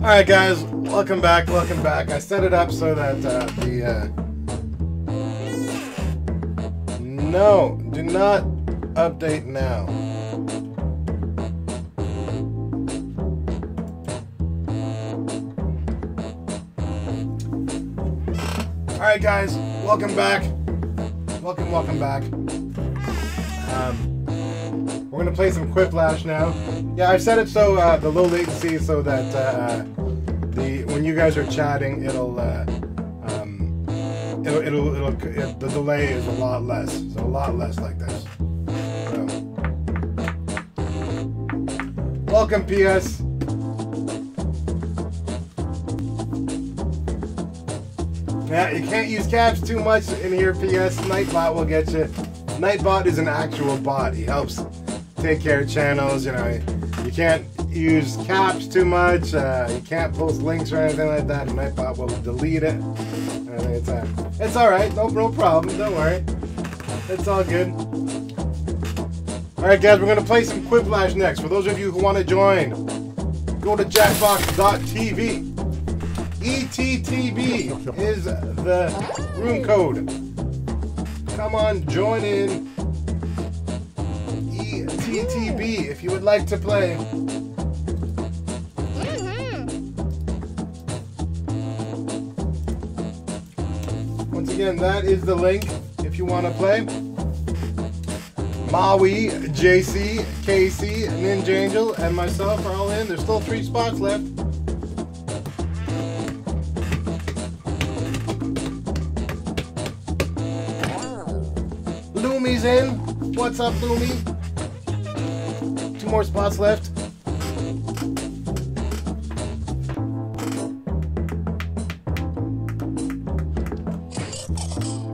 Alright guys, welcome back. I set it up so that no, do not update now. Alright guys, welcome back. Welcome back. We're gonna play some Quiplash now. Yeah, I've set it so the low latency so that when you guys are chatting, the delay is a lot less. So a lot less like this. So, welcome, PS. Yeah, you can't use caps too much in here, PS. Nightbot will get you. Nightbot is an actual bot. He helps take care of channels. You know, you can't use caps too much. You can't post links or anything like that. Nightbot will delete it. It's all right. No problem. Don't worry. It's all good. All right, guys. We're gonna play some Quiplash next. For those of you who want to join, go to jackbox.tv. ETTB is the room code. Come on, join in. ETTB if you would like to play. Once again, that is the link if you want to play. Maui, JC, KC, NinjAngel, and myself are all in. There's still 3 spots left. Loomy's in. What's up, Loomy? 2 more spots left.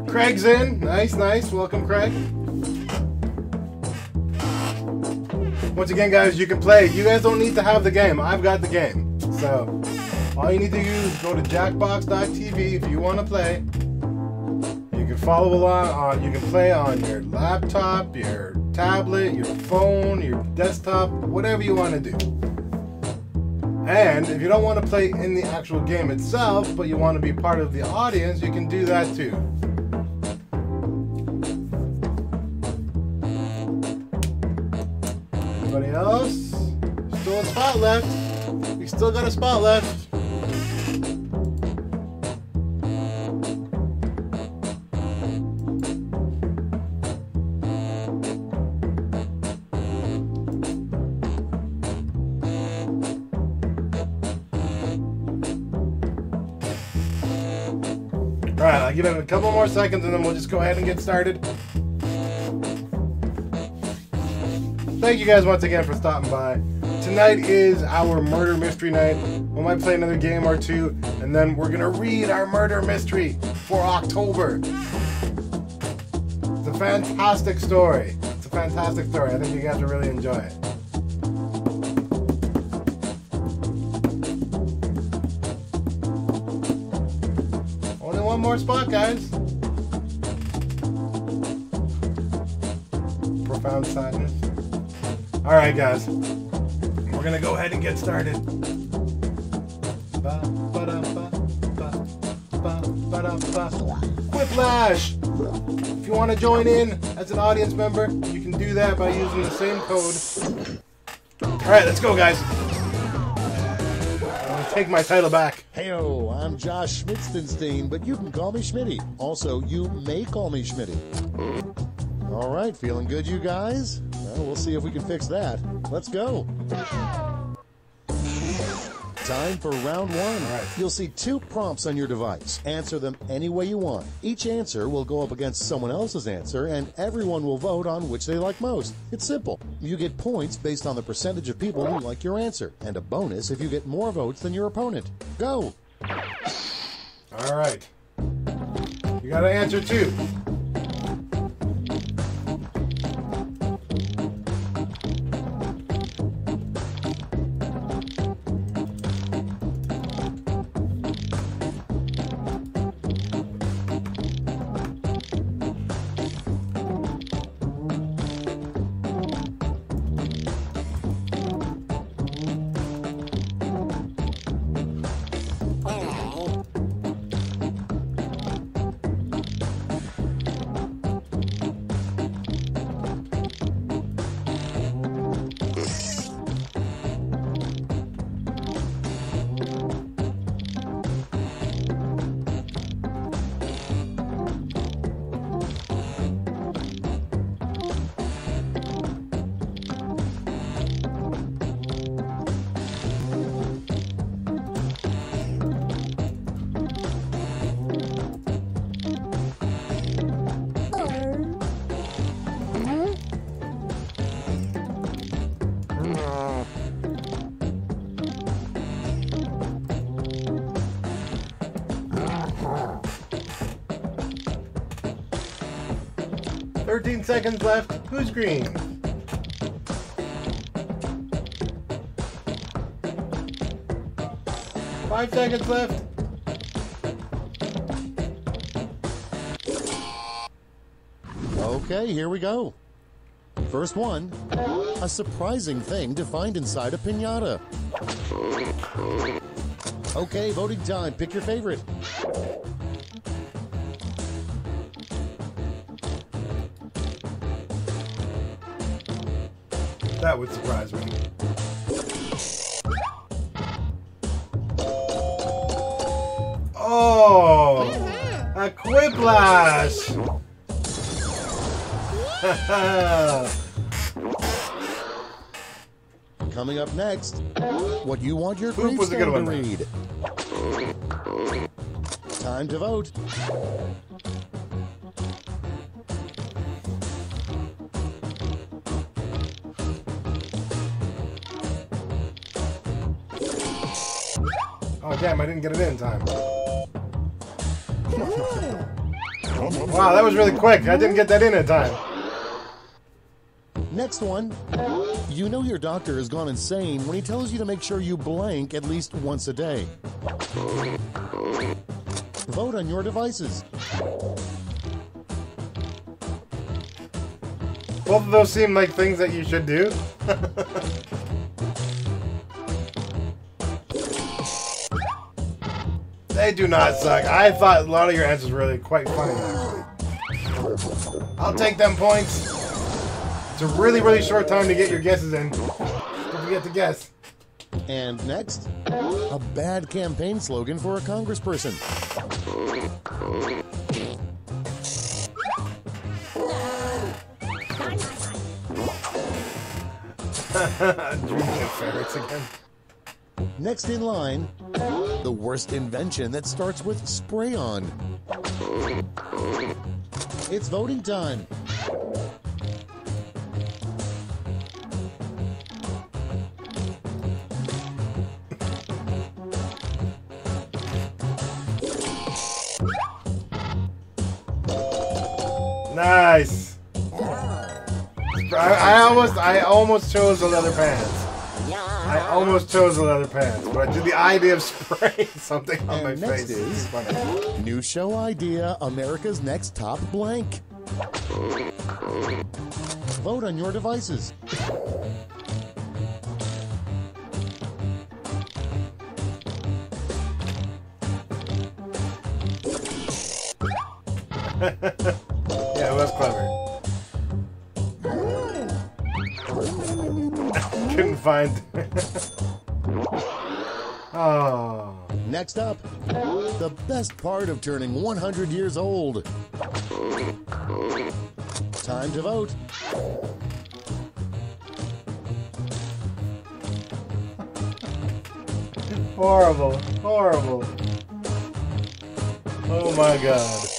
Craig's in. Nice. Welcome, Craig. Once again, guys, you can play. You guys don't need to have the game. I've got the game. So, all you need to do is go to jackbox.tv if you want to play. You can follow along. You can play on your laptop, your tablet, your phone, your desktop, whatever you want to do. And if you don't want to play in the actual game itself, but you want to be part of the audience, you can do that too. Anybody else? Still a spot left. We still got a spot left. Alright, I'll give it a couple more seconds and then we'll just go ahead and get started. Thank you guys once again for stopping by. Tonight is our murder mystery night. We might play another game or two, and then we're gonna read our murder mystery for October. It's a fantastic story. It's a fantastic story. I think you guys will really enjoy it. Only 1 more spot, guys. Profound sadness. Alright, guys. We're gonna go ahead and get started. Quiplash! If you want to join in as an audience member, you can do that by using the same code. Alright, let's go, guys. I'm gonna take my title back. Heyo, I'm Josh Schmitzenstein, but you can call me Schmitty. Also, you may call me Schmitty. Alright, feeling good, you guys? Well, we'll see if we can fix that. Let's go. Time for round 1. Right. You'll see 2 prompts on your device. Answer them any way you want. Each answer will go up against someone else's answer, and everyone will vote on which they like most. It's simple. You get points based on the percentage of people who like your answer, and a bonus if you get more votes than your opponent. Go! Alright. You gotta answer 2. 13 seconds left. Who's green? Five seconds left. Okay, here we go. First one, a surprising thing to find inside a piñata. Okay, voting time. Pick your favorite. That would surprise me. Oh, a quiplash. Coming up next, what you want your Poop was a good gravestone one, to read. Time to vote. Oh, damn, I didn't get it in time. Wow, that was really quick. I didn't get that in time. Next one. You know your doctor has gone insane when he tells you to make sure you blank at least once a day. Vote on your devices. Both of those seem like things that you should do. They do not suck. I thought a lot of your answers were really quite funny, actually. I'll take them points. It's a really, really short time to get your guesses in. Don't forget to guess. And next, a bad campaign slogan for a congressperson. Dreaming of ferrets again. Next in line, the worst invention that starts with spray on. It's voting time. Nice. I almost chose the leather pants. I almost chose the leather pants, but I did the idea of spraying something on my next face. is new show idea, America's Next Top Blank. Vote on your devices. Yeah, it was clever. Couldn't find. Oh. Next up, the best part of turning 100 years old. Time to vote. Horrible. Horrible. Oh my god.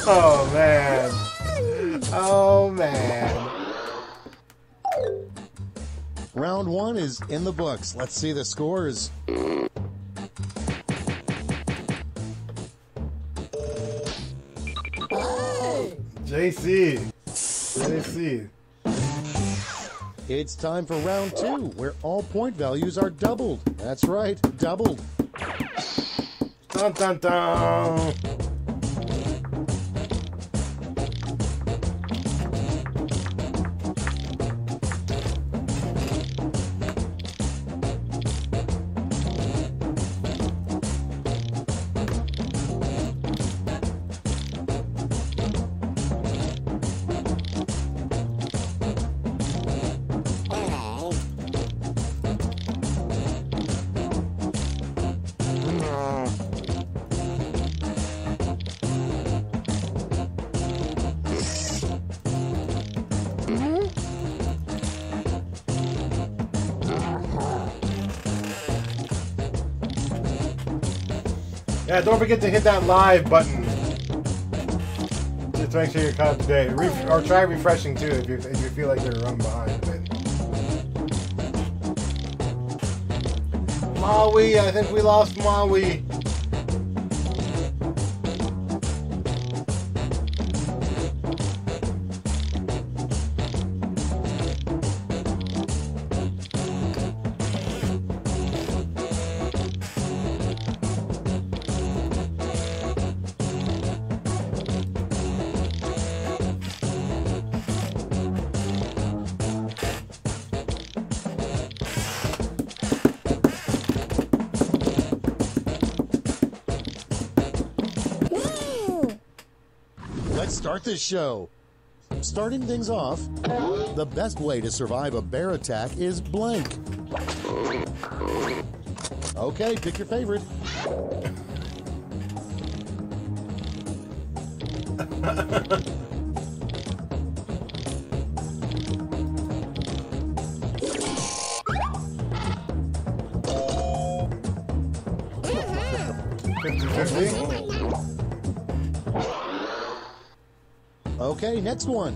Oh man. Oh man. Round one is in the books. Let's see the scores. JC. It's time for round two, where all point values are doubled. That's right, doubled. Dun dun dun. Yeah, don't forget to hit that live button. Just to make sure you're caught up to date. Or try refreshing too if you feel like you're running behind a bit. Maui, I think we lost Maui. Start this show. Starting things off, the best way to survive a bear attack is blank. Okay, pick your favorite. Okay, next one.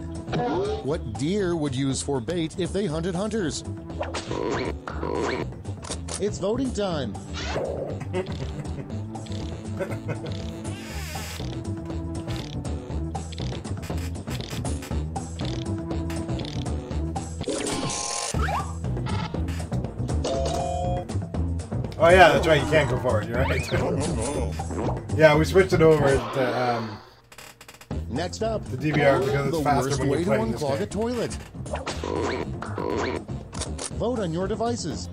What deer would use for bait if they hunted hunters? It's voting time. Oh yeah, that's right, you can't go for it, you're right. Yeah, we switched it over to Next up, the DVR because it's faster when way you're to playing this unclog game. a toilet. Vote on your devices.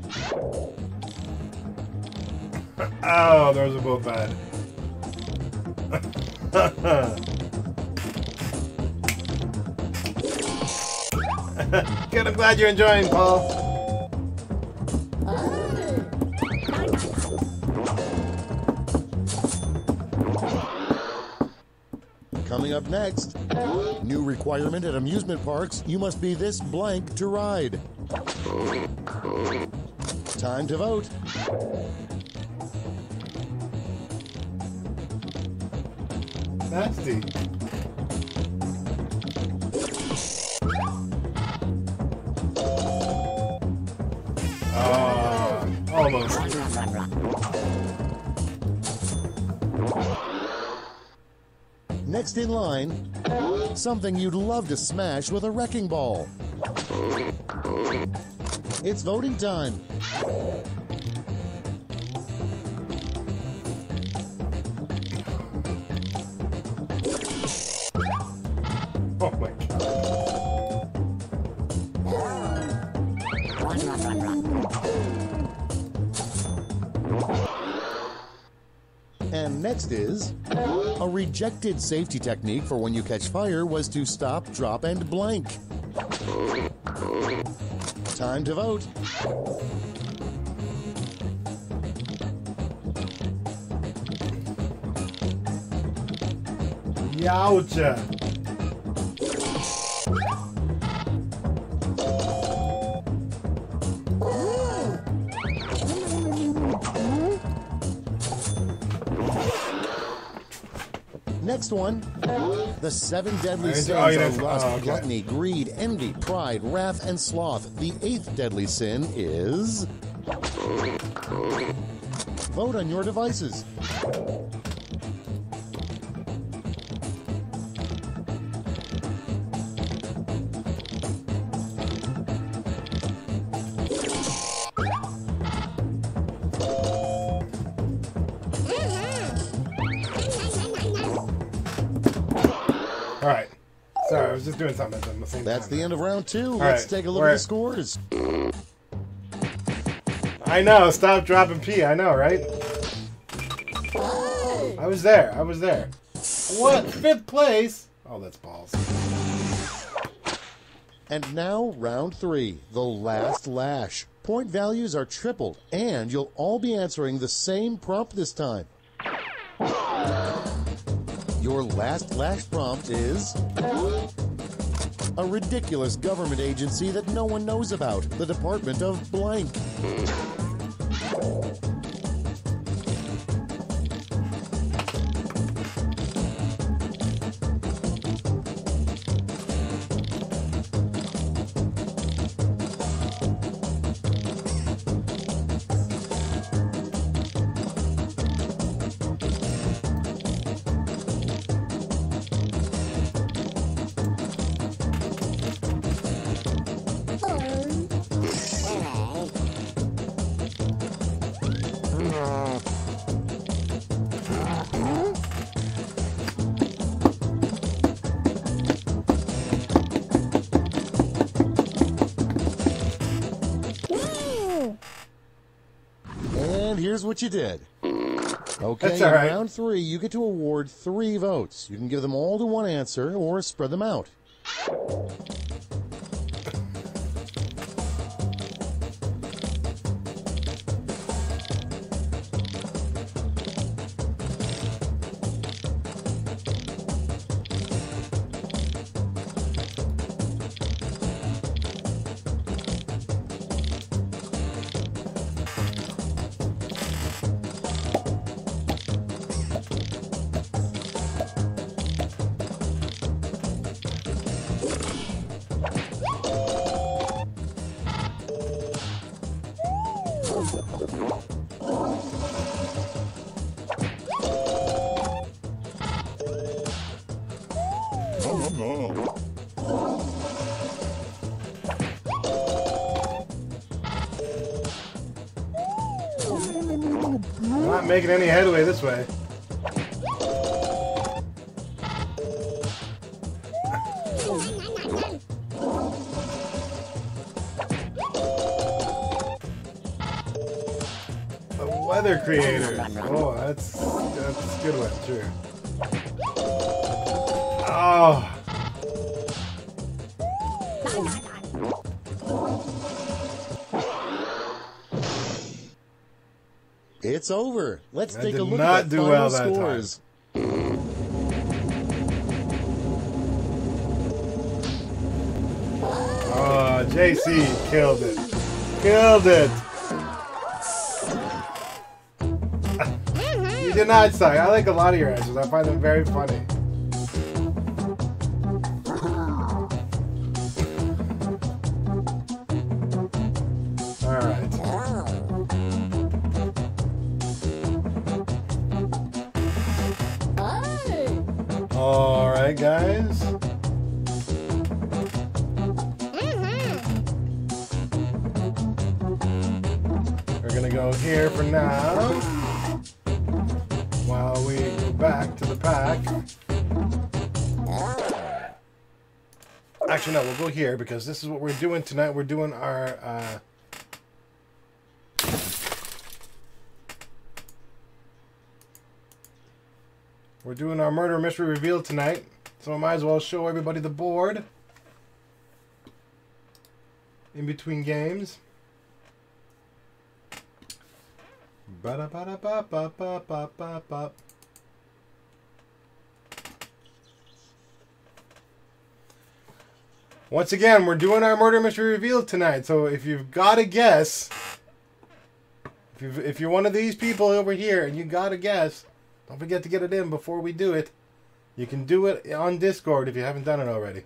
Oh, those are both bad. Good, I'm glad you're enjoying, Paul. Coming up next, new requirement at amusement parks, you must be this blank to ride. Time to vote. Nasty. Almost. Next in line, something you'd love to smash with a wrecking ball. It's voting time. Oh my god. And next is, a rejected safety technique for when you catch fire was to stop, drop, and blank. Time to vote. Yowcha. Next one, the 7 deadly sins Oh, you are didn't- lust, okay. gluttony, greed, envy, pride, wrath, and sloth. The 8th deadly sin is... Vote on your devices. All right. Sorry, I was just doing something at the same time. That's the end of round 2. All Let's right, take a look we're- at the scores. I know. Stop, dropping P. I know, right? I was there. I was there. What? 5th place? Oh, that's balls. And now, round 3, the last lash. Point values are tripled, and you'll all be answering the same prompt this time. Your last lash prompt is... a ridiculous government agency that no one knows about, the Department of Blank. And here's what you did. Okay, That's all right. in round 3, you get to award 3 votes. You can give them all to one answer or spread them out. I'm not making any headway this way. The weather creators. Oh, that's a good one, sure. Oh. It's over. Let's take a look not at the do final well that scores. Oh, JC killed it. Killed it. You did not suck. I like a lot of your answers. I find them very funny. Alright. Alright, guys. We're gonna go here for now. While we go back to the pack. Actually, no, we'll go here because this is what we're doing tonight. We're doing our murder mystery reveal tonight. So I might as well show everybody the board in between games. Ba-da-ba-da-ba-ba-ba-ba-ba-ba. Once again, we're doing our murder mystery reveal tonight. So if you've got a guess, if you're one of these people over here and you got a guess, don't forget to get it in before we do it. You can do it on Discord if you haven't done it already.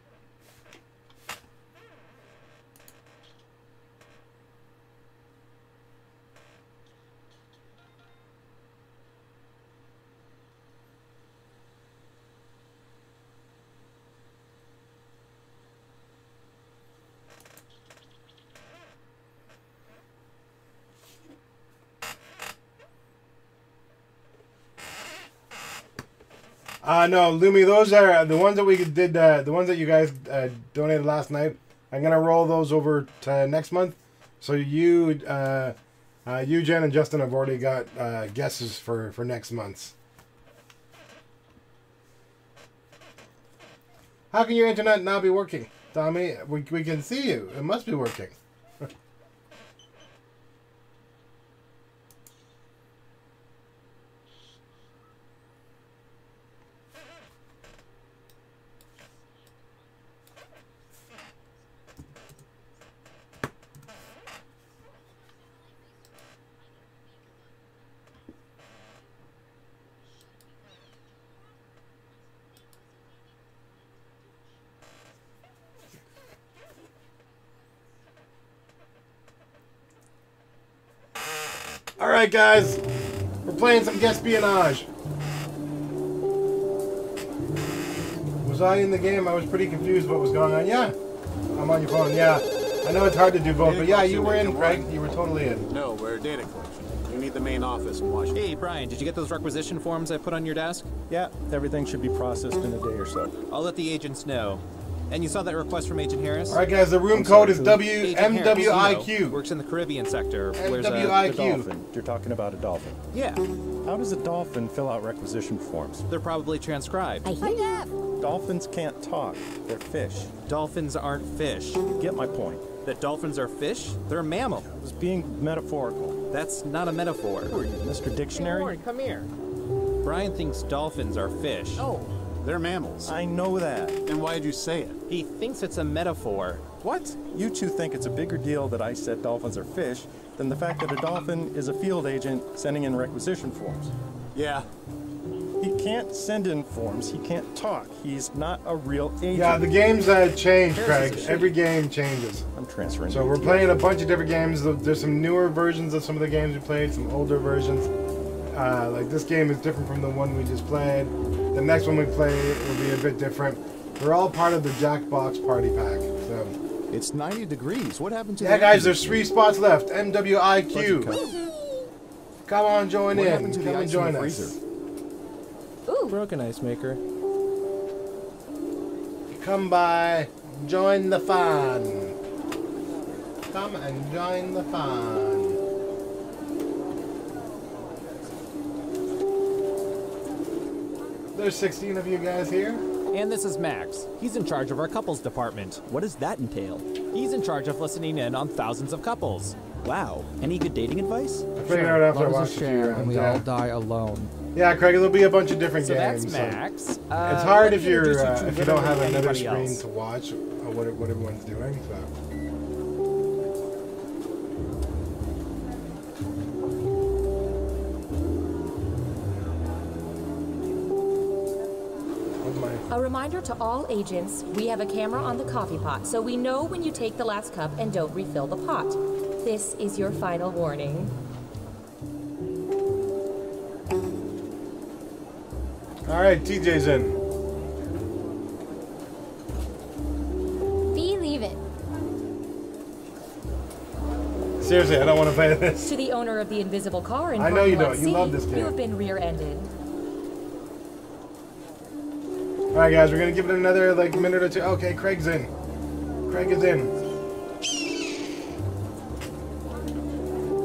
No, Lumi, those are the ones that we did, the ones that you guys donated last night. I'm going to roll those over to next month. So you, Jen, and Justin have already got guesses for next month's. How can your internet not be working, Tommy? We can see you. It must be working. Alright, guys. We're playing some Guespionage. Was I in the game? I was pretty confused what was going on. Yeah. I'm on your phone. Yeah. I know it's hard to do both, but yeah, you were in, Craig. You were totally in. No, we're data collection. You need the main office in Washington. Hey, Brian, did you get those requisition forms I put on your desk? Yeah, everything should be processed in a day or so. I'll let the agents know. And you saw that request from Agent Harris? All right, guys, the room code is Agent Harris, MWIQ. works in the Caribbean sector. Wears A MWIQ. dolphin. You're talking about a dolphin. Yeah, How does a dolphin fill out requisition forms? they're probably transcribed. I hear you. Dolphins can't talk. They're fish. Dolphins aren't fish. You get my point. That dolphins are fish? They're a mammal. I was being metaphorical. That's not a metaphor. Who are you, Mr. Dictionary? Come here. Brian thinks dolphins are fish. Oh, they're mammals. I know that. Then why did you say it? He thinks it's a metaphor. What? You two think it's a bigger deal that I said dolphins are fish than the fact that a dolphin is a field agent sending in requisition forms. Yeah. He can't send in forms. He can't talk. He's not a real agent. Yeah, the games change, Craig. Every game changes. I'm transferring. So we're playing a bunch of different games. There's some newer versions of some of the games we played, some older versions. Like this game is different from the one we just played. The next one we play will be a bit different. We're all part of the Jackbox Party Pack. So It's 90 degrees. What happened to yeah, guys, there's 3 spots left. MWIQ. Come on, join What in. happened to the Come and ice in the join us. freezer? Ooh. Broken ice maker. Come by, join the fun. Come and join the fun. There's 16 of you guys here. And this is Max. He's in charge of our couples department. What does that entail? He's in charge of listening in on thousands of couples. Wow. Any good dating advice? I figured out after I Love watched is a a few sham, rounds. and we all die alone. Yeah, Craig, there'll be a bunch of different So games. that's Max. It's hard if you're introduce you to if you don't have literally another anybody screen else. to watch what everyone's doing. So. A reminder to all agents, we have a camera on the coffee pot, so we know when you take the last cup and don't refill the pot. This is your final warning. All right, TJ's in. Believe it. Seriously, I don't want to play this. To the owner of the invisible car in I know you Parking Lot don't. You love C, this game. You have been rear-ended. All right, guys, we're gonna give it another minute or two. Okay, Craig's in. Craig is in.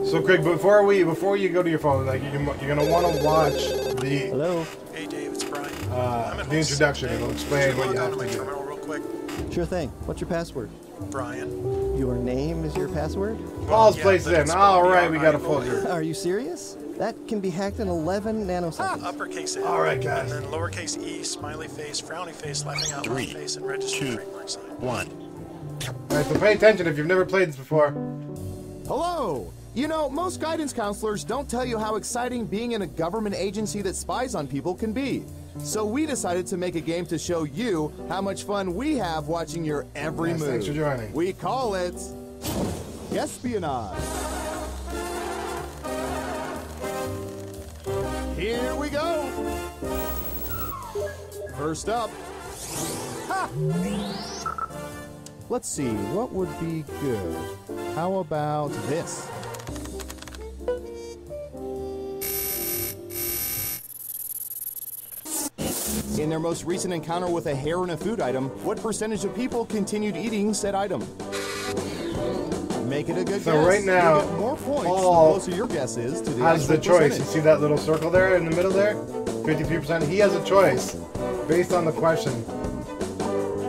So, Craig, before you go to your phone, you're gonna want to watch the Hello. Hey Dave, it's Brian. the introduction. It'll explain what you have to do. Real quick. Sure thing. What's your password? Brian. Your name is your password? PaulsPlace in. All right, we got a full group. Are you serious? That can be hacked in 11 nanoseconds. Uppercase A. All right, guys. And then lowercase e, smiley face, frowny face, laughing out loud face, and register trademark sign. 1. All right, so pay attention if you've never played this before. Hello! You know, most guidance counselors don't tell you how exciting being in a government agency that spies on people can be. So we decided to make a game to show you how much fun we have watching your every Yes, move. thanks for joining. We call it espionage. Here we go. First up. Ha! Let's see, what would be good? How about this? In their most recent encounter with a hair in a food item, what percentage of people continued eating said item? Make it a good guess. So right now, you get more points Paul the closer your guess is to the has the actual choice. percentage. You see that little circle there in the middle there? 53%. He has a choice based on the question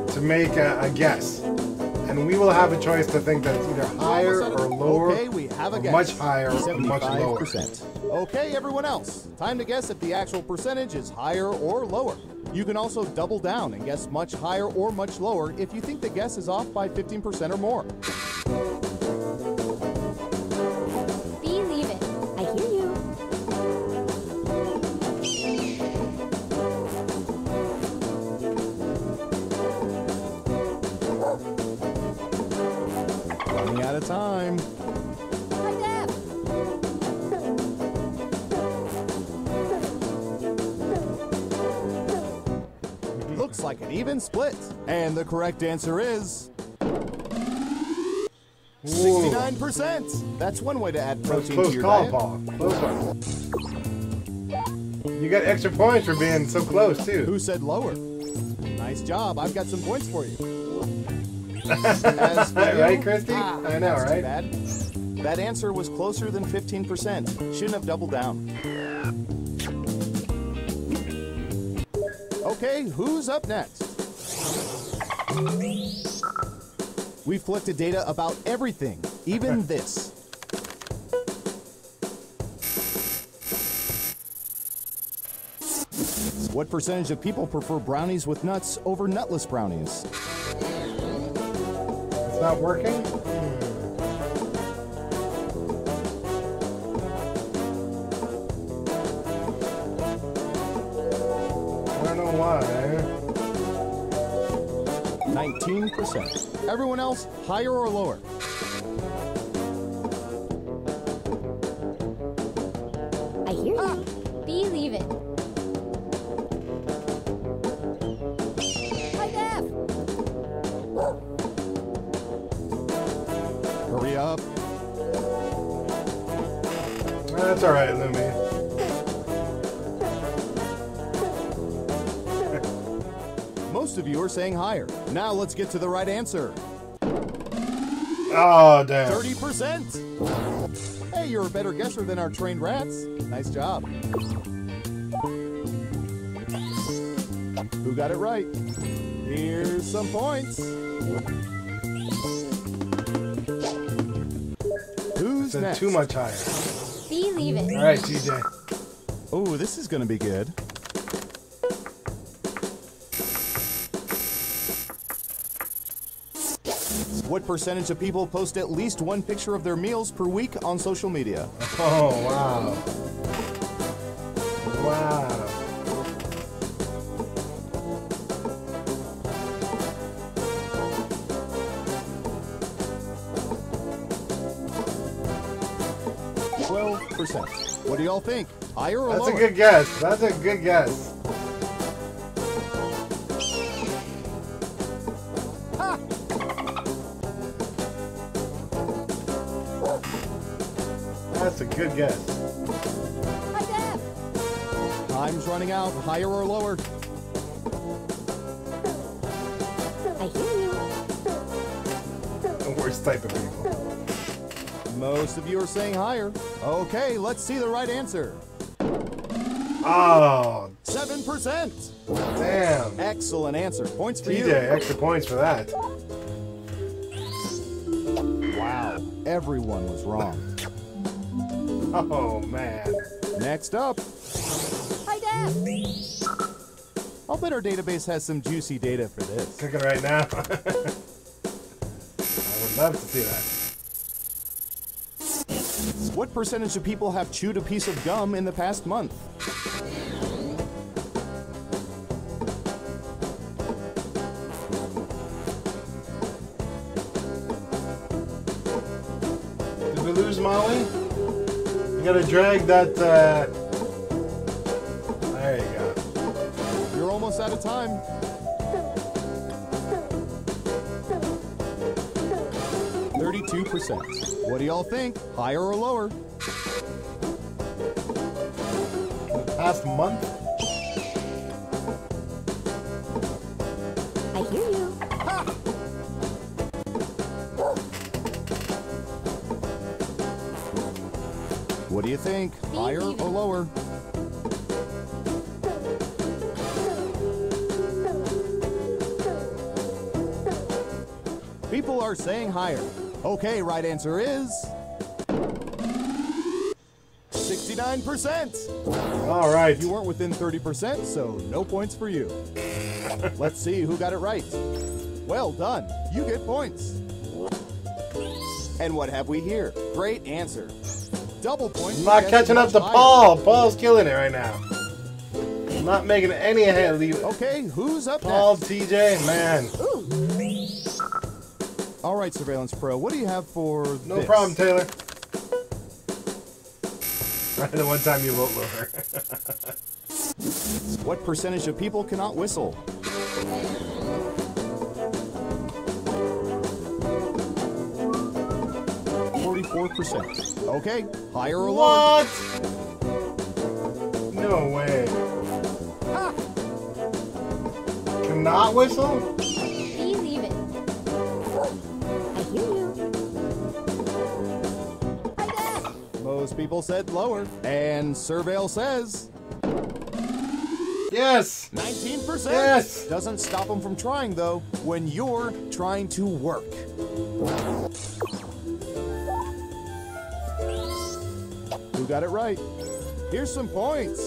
to make a guess. And we will have a choice to think that it's either higher or lower, Okay, we have a or guess. much higher or much lower. 75%. Okay, everyone else. Time to guess if the actual percentage is higher or lower. You can also double down and guess much higher or much lower if you think the guess is off by 15% or more. Believe it. I hear you. Running out of time. Like that. Looks like an even split. And the correct answer is 69%. That's one way to add protein to Close your call, diet. Paul. Close one. You got extra points for being so close, too. Who said lower? Nice job. I've got some points for you. As for you, Right, Christy? I know, that's too right? bad. That answer was closer than 15%. Shouldn't have doubled down. Okay, who's up next? We've collected data about everything, even this. What percentage of people prefer brownies with nuts over nutless brownies? It's not working? I don't know why. 19%. Everyone else, higher or lower? I hear you. Believe it. High def. Hurry up. That's alright, Lumi. Most of you are saying higher. Now let's get to the right answer. Oh, damn. 30%. Hey, you're a better guesser than our trained rats. Nice job. Who got it right? Here's some points. Who's Said next? too much higher. Believe it. Alright, TJ. Oh, this is going to be good. What percentage of people post at least one picture of their meals per week on social media? Oh, wow. Wow. %. What do y'all think? Higher or That's lower? a good guess. That's a good guess. Ha! That's a good guess. Time's running out. Higher or lower? I hear you. The worst type of people. Most of you are saying higher. Okay, let's see the right answer. Oh, 7%. damn. Excellent answer. Points for you. TJ, extra points for that. Wow. Everyone was wrong. Oh, man. Next up. Hi, Dad. I'll bet our database has some juicy data for this. Cooking right now. I would love to see that. What percentage of people have chewed a piece of gum in the past month? Did we lose Molly? You gotta drag that, there you go. You're almost out of time. %. What do y'all think? Higher or lower? The past month? I hear you. Ha! What do you think? Higher or lower? People are saying higher. Okay, right answer is 69%. All right. You weren't within 30%, so no points for you. Let's see who got it right. Well done. You get points. And what have we here? Great answer. Double points. I'm not catching up to Paul. Paul's killing it right now. I'm not making any ahead. Okay, who's up Paul, next? TJ, man. All right, Surveillance Pro, what do you have for No this? problem, Taylor. Right, the one time you vote lower. What percentage of people cannot whistle? %. Okay, higher or lower? What? No way. Ha! Cannot whistle? Believe it. Most people said lower. And Surveil says... Yes! 19%! Yes! Doesn't stop them from trying, though, when you're trying to work. Who got it right? Here's some points.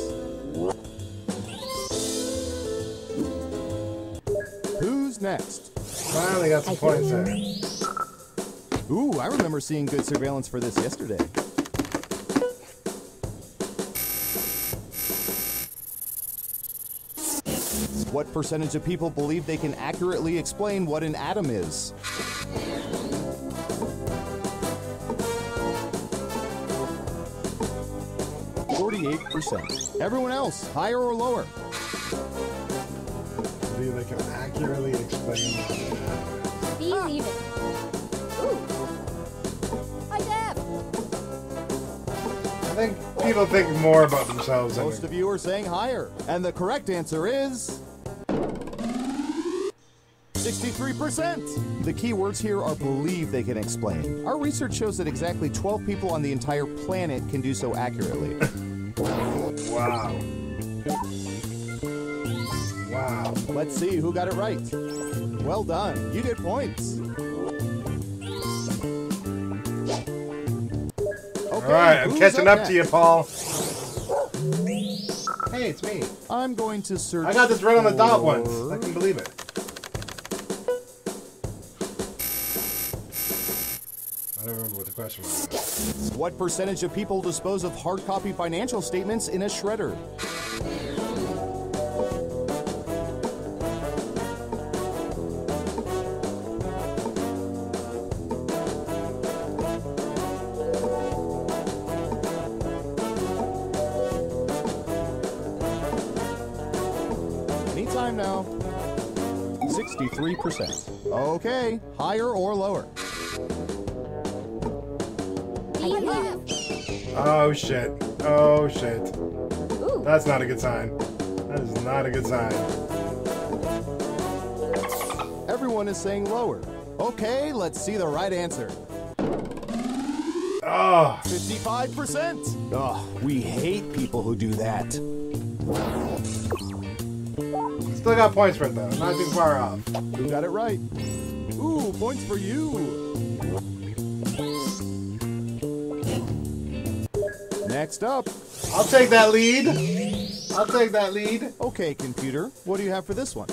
Who's next? Finally got some points there. Ooh, I remember seeing good surveillance for this yesterday. What percentage of people believe they can accurately explain what an atom is? %. Everyone else, higher or lower? Believe they can accurately explain what an atom is. Believe it. Ooh. Hi, Dad. I think people think more about themselves than Most of you are saying higher. And the correct answer is... 63%. The key words here are believe they can explain. Our research shows that exactly 12 people on the entire planet can do so accurately. Wow. Wow. Let's see who got it right. Well done. You get points. Okay, all right, I'm catching up to you, Paul. Hey, it's me. I'm going to search. I got this right on the dot once. I can believe it. I don't remember what the question was. What percentage of people dispose of hard copy financial statements in a shredder? Anytime now. 63%. Okay, higher or lower? Oh shit. Oh shit. That's not a good sign. That is not a good sign. Everyone is saying lower. Okay, let's see the right answer. Oh. 55%. Oh, we hate people who do that. Still got points for it though. Not too far off. Who got it right? Ooh, points for you. Next up. I'll take that lead. I'll take that lead. Okay, computer. What do you have for this one?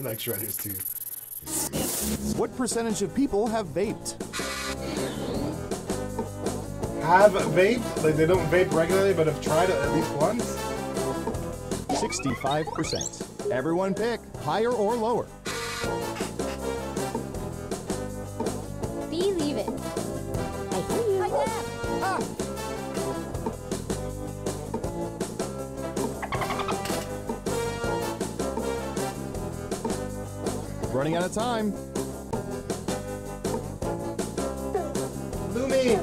Like shredders too. What percentage of people have vaped? Have vaped? Like they don't vape regularly, but have tried it at least once? 65%. Everyone pick higher or lower. Believe it. I hear you. Hi, Dad. Ah. Running out of time. Lumi!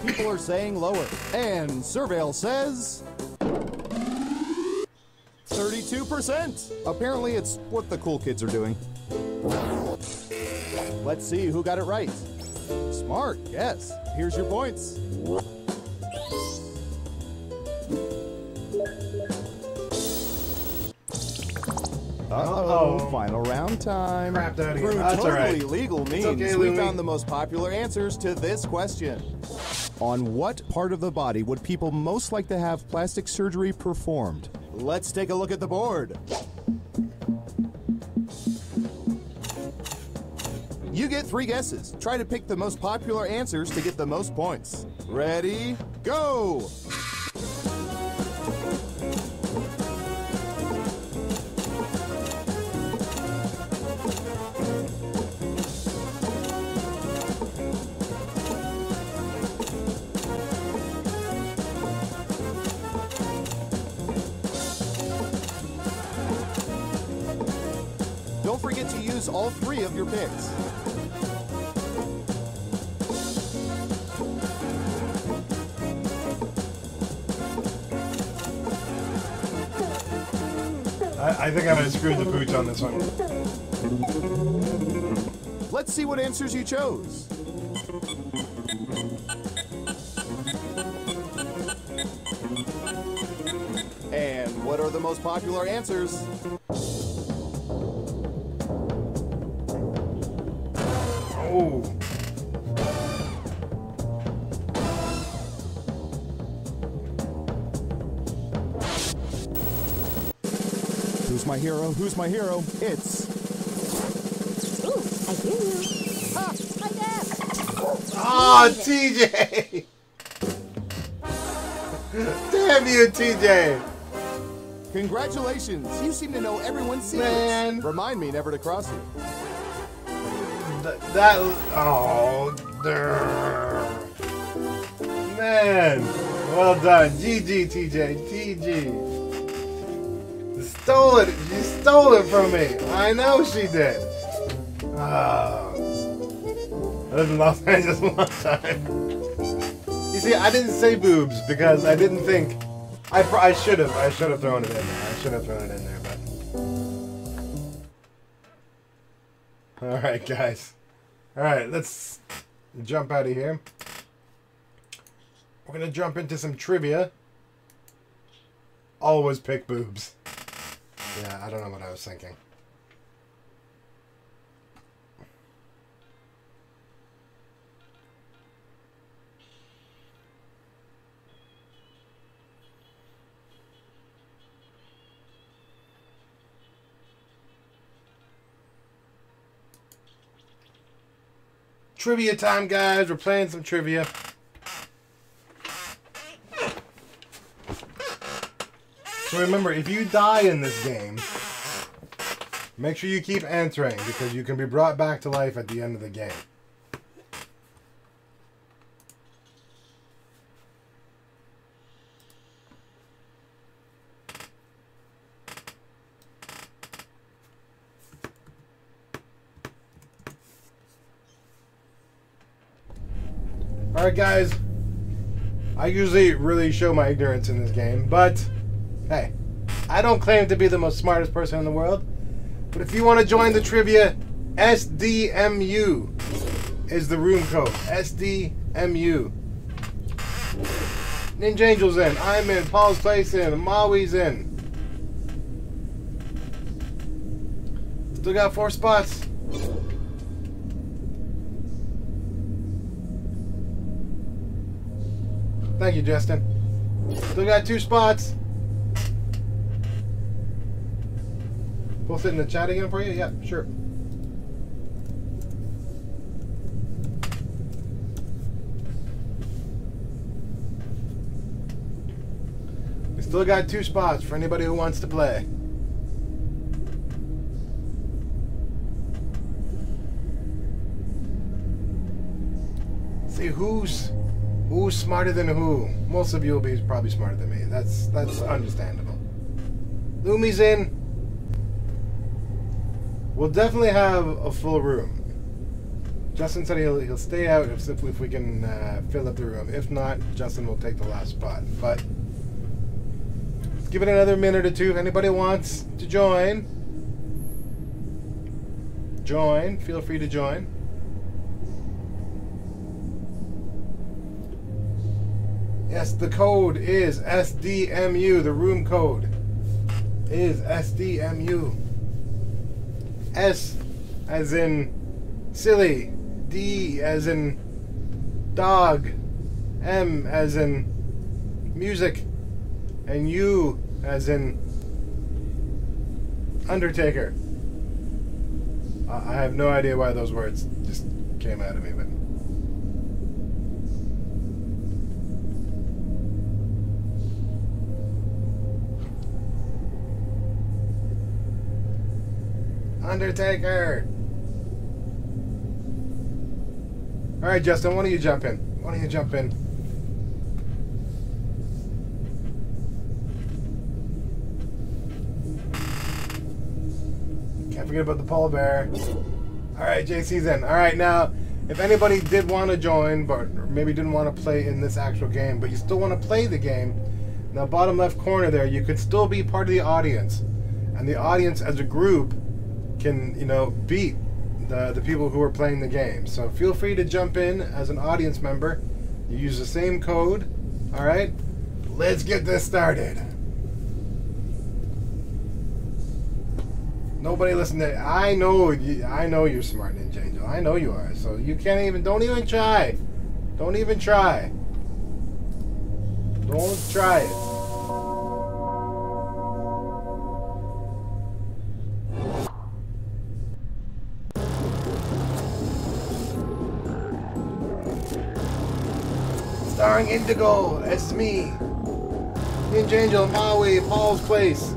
People are saying lower. And Surveil says... 32%. Apparently it's what the cool kids are doing. Let's see who got it right. Smart, yes. Here's your points. Uh-oh, final round time. Crapped out again. Through That's totally all right. legal means, okay, we Louie. found the most popular answers to this question. On what part of the body would people most like to have plastic surgery performed? Let's take a look at the board. You get 3 guesses. Try to pick the most popular answers to get the most points. Ready? Go! Don't forget to use all 3 of your picks. I think I might have screwed the pooch on this one. Let's see what answers you chose. And what are the most popular answers? Oh. Who's my hero? Who's my hero? It's... Ooh, I hear you. Ah, my dad! Oh, TJ! Damn you, TJ! Congratulations! You seem to know everyone's secrets. Man. Remind me never to cross you. Oh, man. Well done. GG, TJ. GG. Stole it. She stole it from me. I know she did. Oh. I lived in Los Angeles one time. You see, I didn't say boobs because I didn't think. I should have. I should have thrown it in there. I should have thrown it in there, but. All right, guys. All right, let's jump out of here. We're gonna jump into some trivia. Always pick boobs. Yeah, I don't know what I was thinking. Trivia time, guys. We're playing some trivia. So remember, if you die in this game, make sure you keep answering because you can be brought back to life at the end of the game. Alright guys, I usually really show my ignorance in this game, but hey, I don't claim to be the most smartest person in the world, but if you want to join the trivia, SDMU is the room code. SDMU. NinjAngel's in, I'm in, PaulsPlace in, Maui's in. Still got 4 spots. Thank you, Justin. Still got 2 spots. Post it in the chat again for you? Yeah, sure. We still got 2 spots for anybody who wants to play. See who's smarter than who. Most of you will be probably smarter than me. That's understandable. Lumi's in. We'll definitely have a full room. Justin said he'll stay out if we can fill up the room. If not, Justin will take the last spot. But give it another minute or two. If anybody wants to join, feel free to join. Yes, the code is SDMU. The room code is SDMU. S as in silly, D as in dog, M as in music, and U as in Undertaker. I have no idea why those words just came out of me, but Undertaker. All right, Justin, why don't you jump in? Why don't you jump in? Can't forget about the polar bear. All right, JC's in. All right, now, if anybody did want to join, but maybe didn't want to play in this actual game, but you still want to play the game, in the bottom left corner there, you could still be part of the audience. And the audience as a group can, you know, beat the people who are playing the game. So feel free to jump in as an audience member. You use the same code. All right, let's get this started. Nobody listen to. I know you're smart, NinjAngel. I know you are. So you can't even. Don't even try. Don't even try. Don't try it. Starring Indigo, it's me, NinjAngel, Maui, PaulsPlace.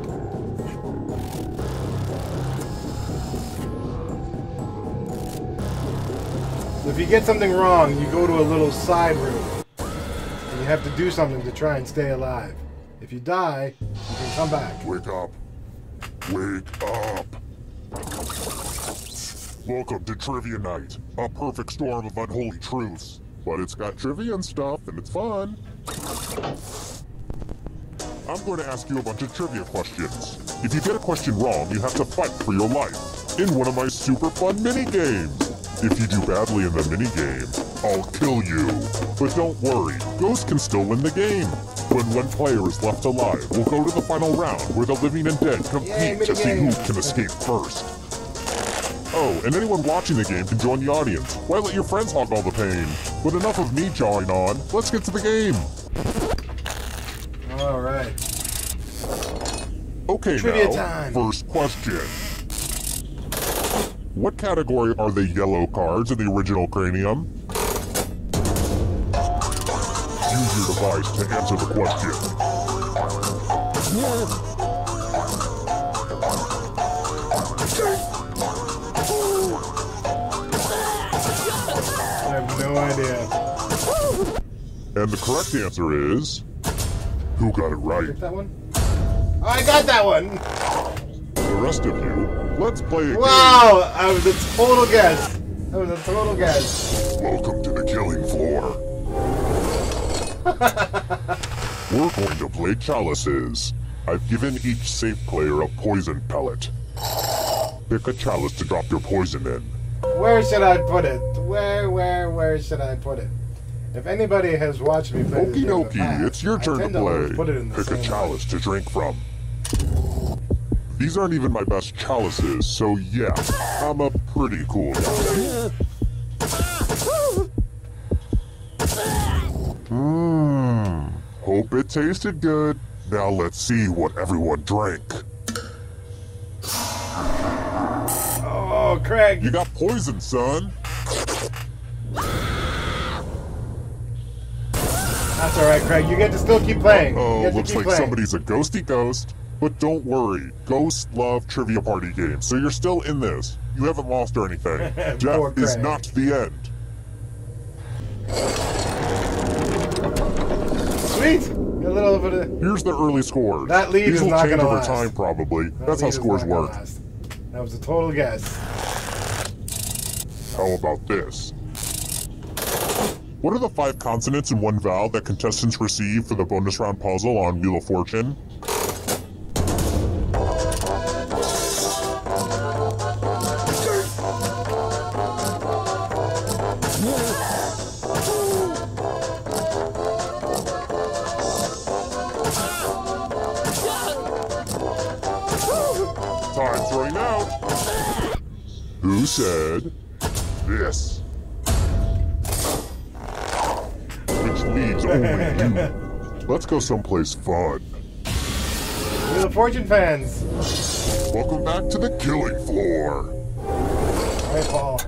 So if you get something wrong, you go to a little side room, and you have to do something to try and stay alive. If you die, you can come back. Wake up. Wake up. Welcome to Trivia Night, a perfect storm of unholy truths. But it's got trivia and stuff, and it's fun. I'm going to ask you a bunch of trivia questions. If you get a question wrong, you have to fight for your life in one of my super fun mini-games. If you do badly in the mini-game, I'll kill you. But don't worry, Ghost can still win the game. When one player is left alive, we'll go to the final round where the living and dead compete to see who can escape first. Oh, and anyone watching the game can join the audience. Why let your friends hog all the pain? But enough of me jawing on. Let's get to the game. All right. Okay, Trivia now, time. First question. What category are the yellow cards in the original Cranium? Use your device to answer the question. I have no idea. And the correct answer is... Who got it right? Get that one? Oh, I got that one! The rest of you, let's play a game. Wow! I was a total guess. That was a total guess. Welcome to the killing floor. We're going to play chalices. I've given each safe player a poison pellet. Pick a chalice to drop your poison in. Where should I put it? Where should I put it? If anybody has watched me play this Okie game in the dokie, past, it's your turn to I tend always put it in play. the Pick a same chalice to drink from. These aren't even my best chalices, so yeah, I'm a pretty cool guy. Hope it tasted good. Now let's see what everyone drank. Oh, Craig! You got poison, son. That's alright, Craig. You get to still keep playing. Oh, looks like somebody's a ghosty ghost. But don't worry, ghosts love trivia party games, so you're still in this. You haven't lost or anything. Death is not the end. Sweet! A little bit of... Here's the early scores. That lead These is will not change gonna over last. time, probably. That That's how lead is scores not gonna work. last. That was a total guess. How about this? What are the 5 consonants in one vowel that contestants receive for the bonus round puzzle on Wheel of Fortune? Time's running out. Who said this? Which leaves only you. Let's go someplace fun. Wheel of Fortune fans. Welcome back to the killing floor. Alright, Paul.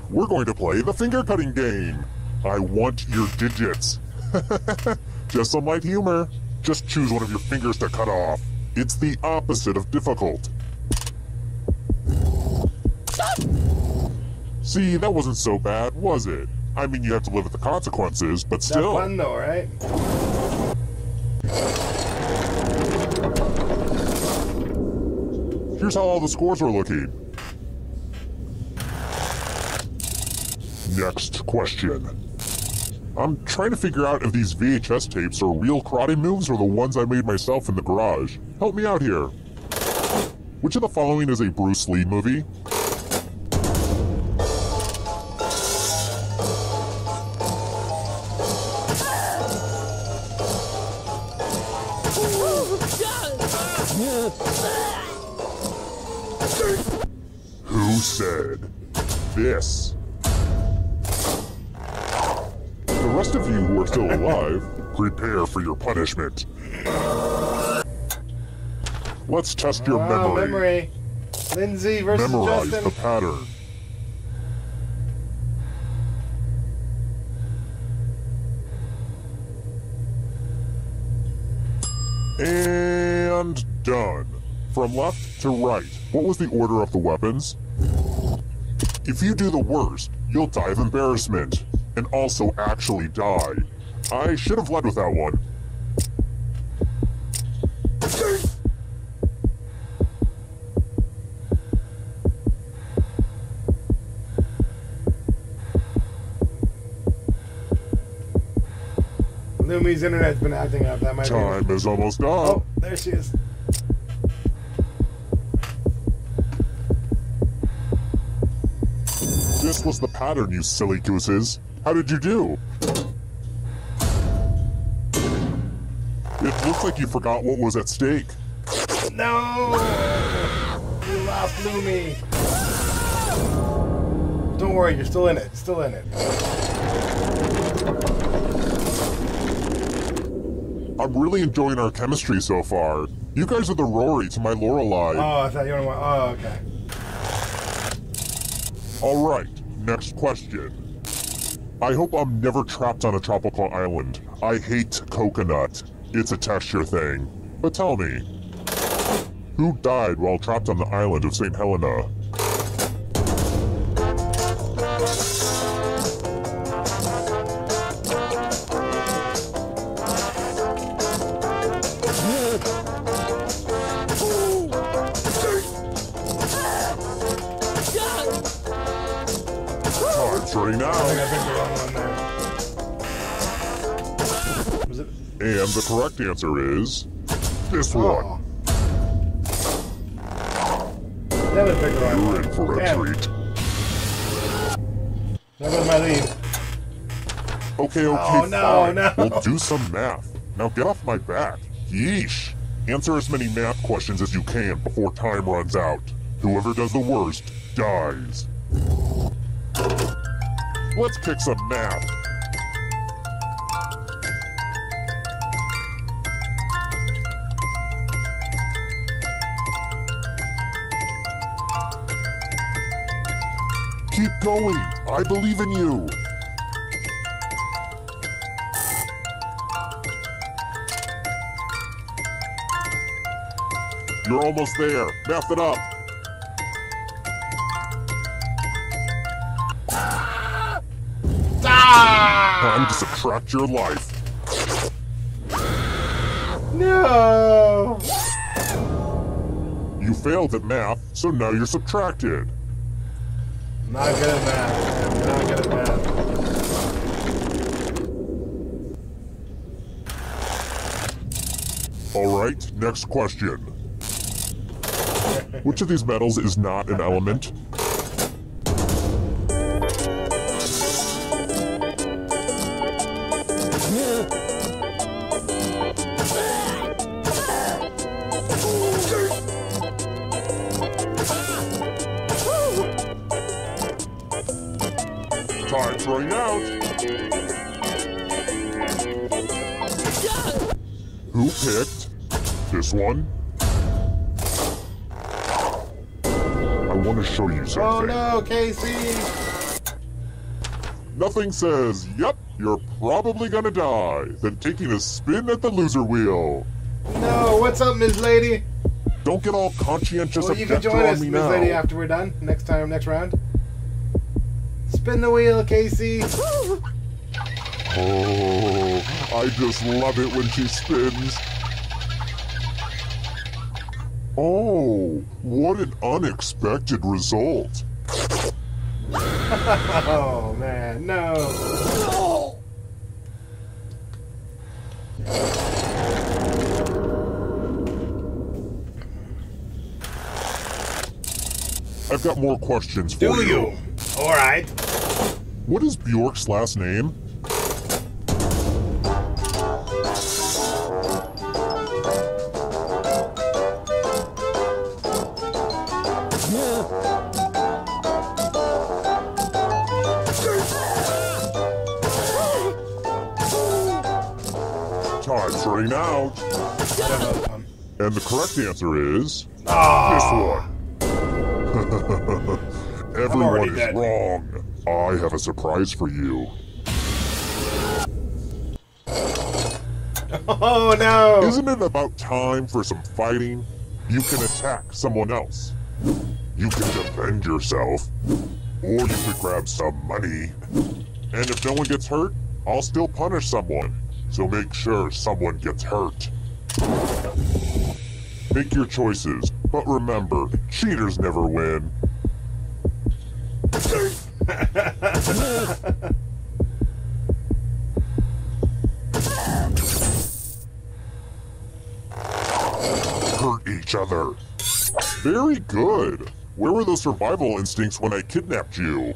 We're going to play the finger cutting game. I want your digits. Just some light humor. Just choose one of your fingers to cut off. It's the opposite of difficult. See, that wasn't so bad, was it? I mean, you have to live with the consequences, but still. That's fun though, right? Here's how all the scores are looking. Next question. I'm trying to figure out if these VHS tapes are real karate moves or the ones I made myself in the garage. Help me out here. Which of the following is a Bruce Lee movie? Who said this? The rest of you who are still alive, prepare for your punishment. Let's test your memory. Lindsay versus Memorize Justin. the pattern. And done. From left to right, what was the order of the weapons? If you do the worst, you'll die of embarrassment, and also actually die. I should have led with that one. Lumi's internet's been acting up. That might Time is almost up. Oh, there she is. This was the pattern, you silly gooses. How did you do? It looks like you forgot what was at stake. No! You lost Lumi. Don't worry, you're still in it. Still in it. I'm really enjoying our chemistry so far. You guys are the Rory to my Lorelei. Oh, I thought you were. Oh, okay. Alright, next question. I hope I'm never trapped on a tropical island. I hate coconut. It's a texture thing. But tell me, who died while trapped on the island of Saint Helena? Right now. I think I picked the wrong one there. Was it? And the correct answer is this one. That was picked the wrong You're one. in for a treat. That was my lead. Okay, Oh, no, fine. no. We'll do some math. Now get off my back. Yeesh. Answer as many math questions as you can before time runs out. Whoever does the worst dies. Let's kick some math. Keep going. I believe in you. You're almost there. Math it up. Time to subtract your life. No! You failed at math, so now you're subtracted. Not good at math. I'm not good at math. Alright, next question. Which of these metals is not an element? Time's running out. Who picked this one? I want to show you something. Oh no, Casey! Nothing says, yep, you're probably gonna die, than taking a spin at the loser wheel. No, what's up, Ms. Lady? Don't get all conscientious Well, you can objector join on us, me Ms. now. Lady, after we're done. Next round. Spin the wheel, Casey. Oh, I just love it when she spins. Oh, what an unexpected result. Oh, man, no. I've got more questions for you. Do you? Alright. What is Bjork's last name? Time's running out. And the correct answer is this one. Everyone is wrong. I have a surprise for you. Oh no! Isn't it about time for some fighting? You can attack someone else. You can defend yourself. Or you could grab some money. And if no one gets hurt, I'll still punish someone. So make sure someone gets hurt. Make your choices, but remember, cheaters never win. Hurt each other. Very good. Where were those survival instincts when I kidnapped you?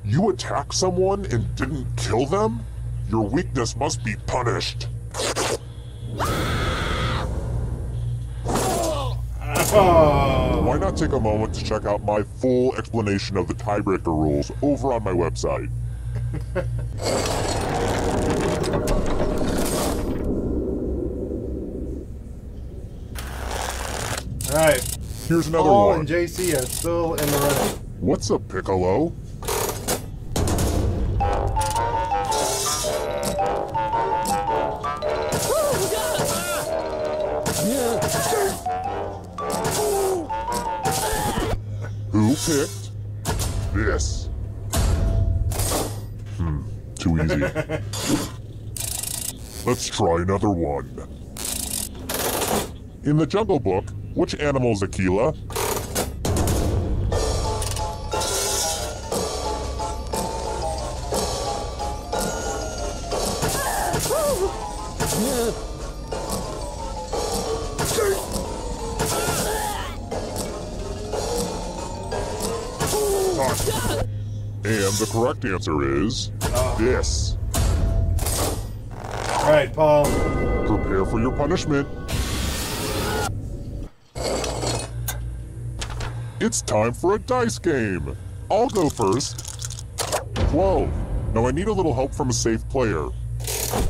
You attacked someone and didn't kill them? Your weakness must be punished. Why not take a moment to check out my full explanation of the tiebreaker rules over on my website? Alright. Here's another Paul one. and JC are still in the running. What's a piccolo? Who picked this? Too easy. Let's try another one. In the Jungle Book, which animal's Aquila? And the correct answer is this. Alright, Paul. Prepare for your punishment. It's time for a dice game. I'll go first. 12. Now I need a little help from a safe player.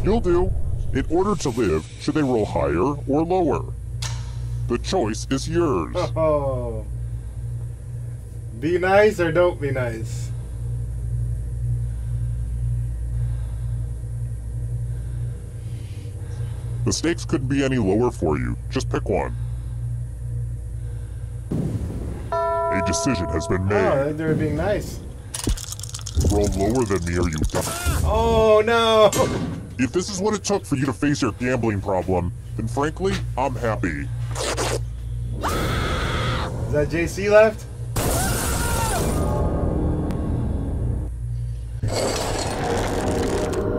You'll do. In order to live, should they roll higher or lower? The choice is yours. Oh. Be nice or don't be nice. The stakes couldn't be any lower for you. Just pick one. A decision has been made. Oh, they're being nice. Roll lower than me or you die. Oh no! If this is what it took for you to face your gambling problem, then frankly, I'm happy. Is that JC left?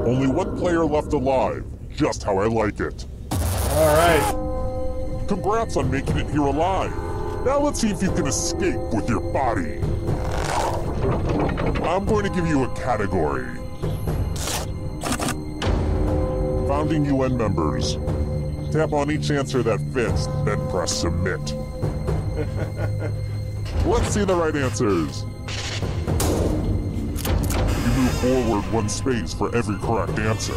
Only one player left alive. Just how I like it. Alright. Congrats on making it here alive. Now let's see if you can escape with your body. I'm going to give you a category. Founding UN members. Tap on each answer that fits, then press submit. Let's see the right answers. You move forward one space for every correct answer.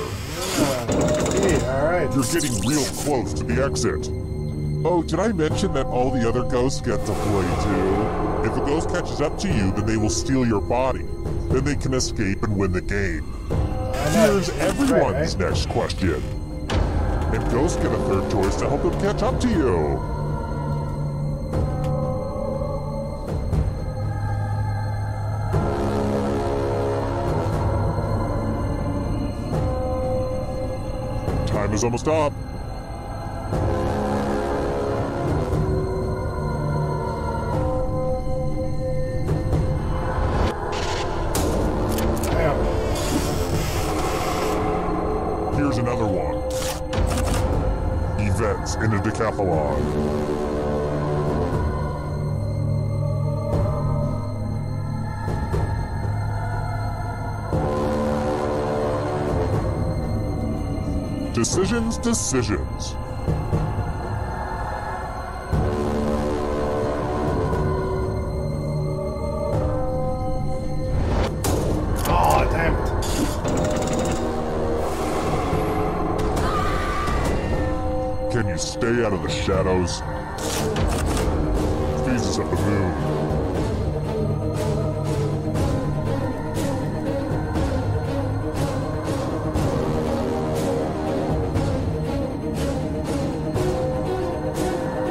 Alright. You're getting real close to the exit. Oh, did I mention that all the other ghosts get to play too? If a ghost catches up to you, then they will steal your body. Then they can escape and win the game. Here's everyone's next question. And ghosts get a third choice to help them catch up to you. Time is almost up. Here's another one. Events in a decathlon. Decisions, decisions. Oh, damn it. Can you stay out of the shadows? Phases of the moon.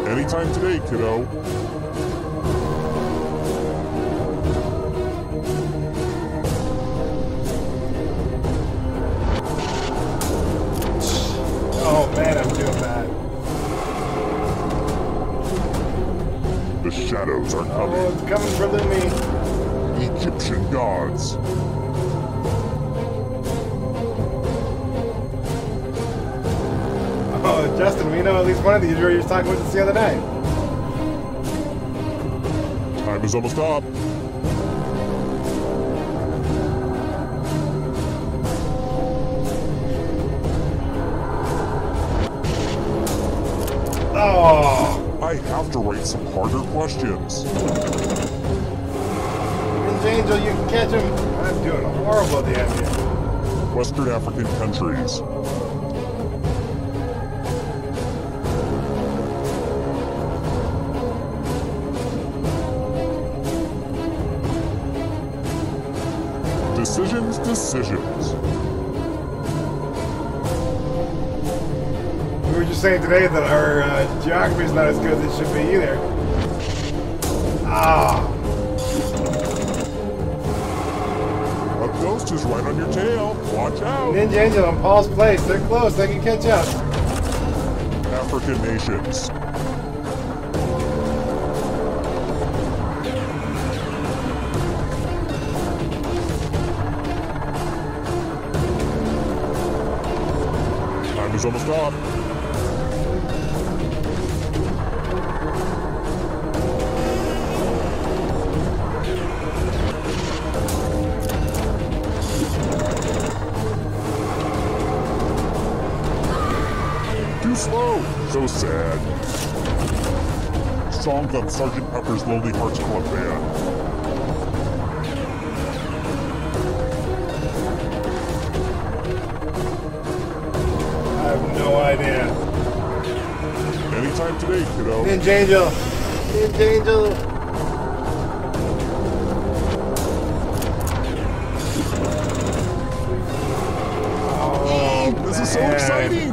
Anytime today, kiddo. Oh man, I'm doing bad. The shadows are Oh, coming. it's coming for me. Egyptian gods. Oh, Justin, we know at least one of these you were just talking with us the other night. Time is almost up. Oh! I have to write some harder questions. NinjAngel, you can catch him. I'm doing horrible at the end here. Western African countries. Decisions, decisions. We were just saying today that our geography is not as good as it should be either. Ah! A ghost is right on your tail. Watch out. NinjAngel and PaulsPlace, they're close. They can catch up. African nations. Time is almost up. Too slow. So sad. Songs on Sgt. Pepper's Lonely Hearts Club Band. I have no idea. Anytime today, kiddo. NinjAngel! NinjAngel! Oh, this is so exciting!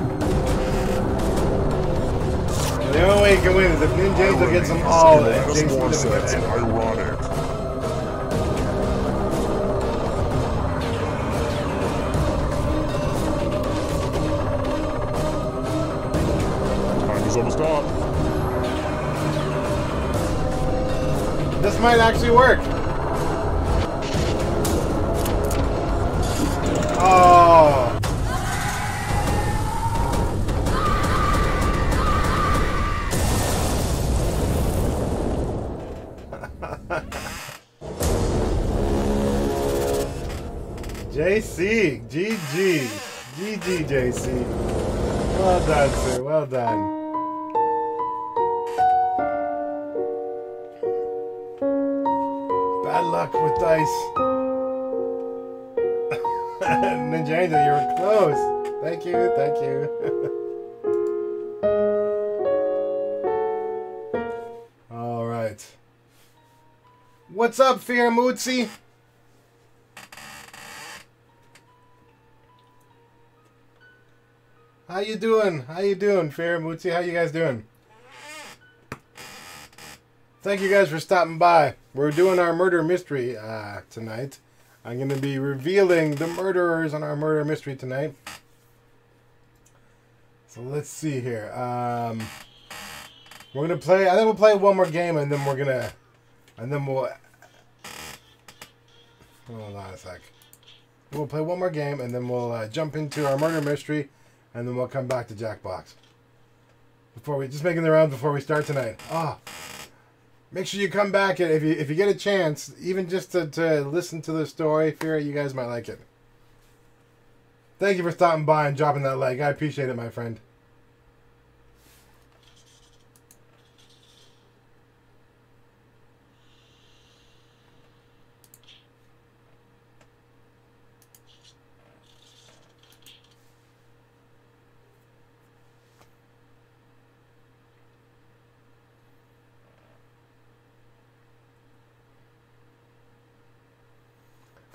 The only way you can win is if NinjAngel gets them all. And Jason More doesn't sets. get it. Ironic. Time is almost up. This might actually work. Oh. JC, GG, GG, JC. Well done, sir. Well done. Bad luck with dice. NinjAngel, you were close. Thank you, thank you. All right. What's up, Firamuzzi? How you doing? How you doing, Firamuzzi? How you guys doing? Thank you guys for stopping by. We're doing our murder mystery tonight. I'm going to be revealing the murderers on our murder mystery tonight. So let's see here. We're going to play, I think we'll play one more game and then we're going to, we'll, hold on a sec. We'll play one more game and then we'll jump into our murder mystery and then we'll come back to Jackbox. Before we, just making the rounds before we start tonight. Make sure you come back and if you get a chance, even just to listen to the story, Fear, you guys might like it. Thank you for stopping by and dropping that like. I appreciate it, my friend.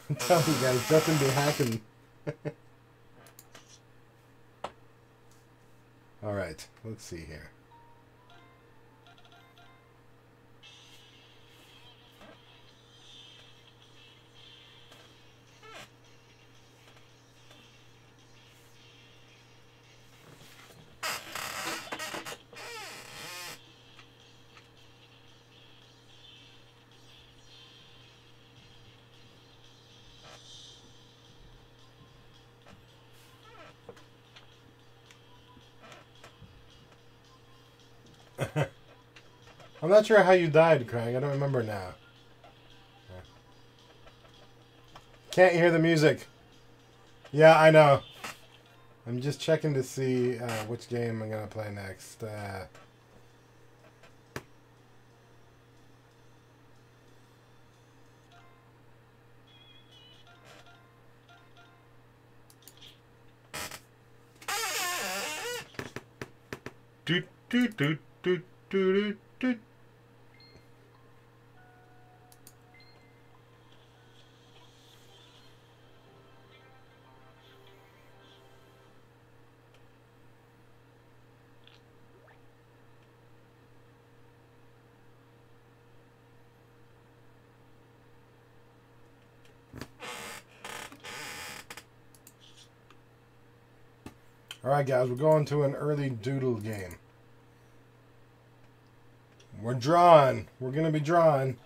I'm telling you guys, Justin be hacking. Alright, let's see here. I'm not sure how you died, Craig. I don't remember now. Can't hear the music. Yeah, I know. I'm just checking to see which game I'm going to play next. Doot, doot, doot, doot, doot, doot. Alright guys, we're going to an early doodle game. We're drawing. We're going to be drawing.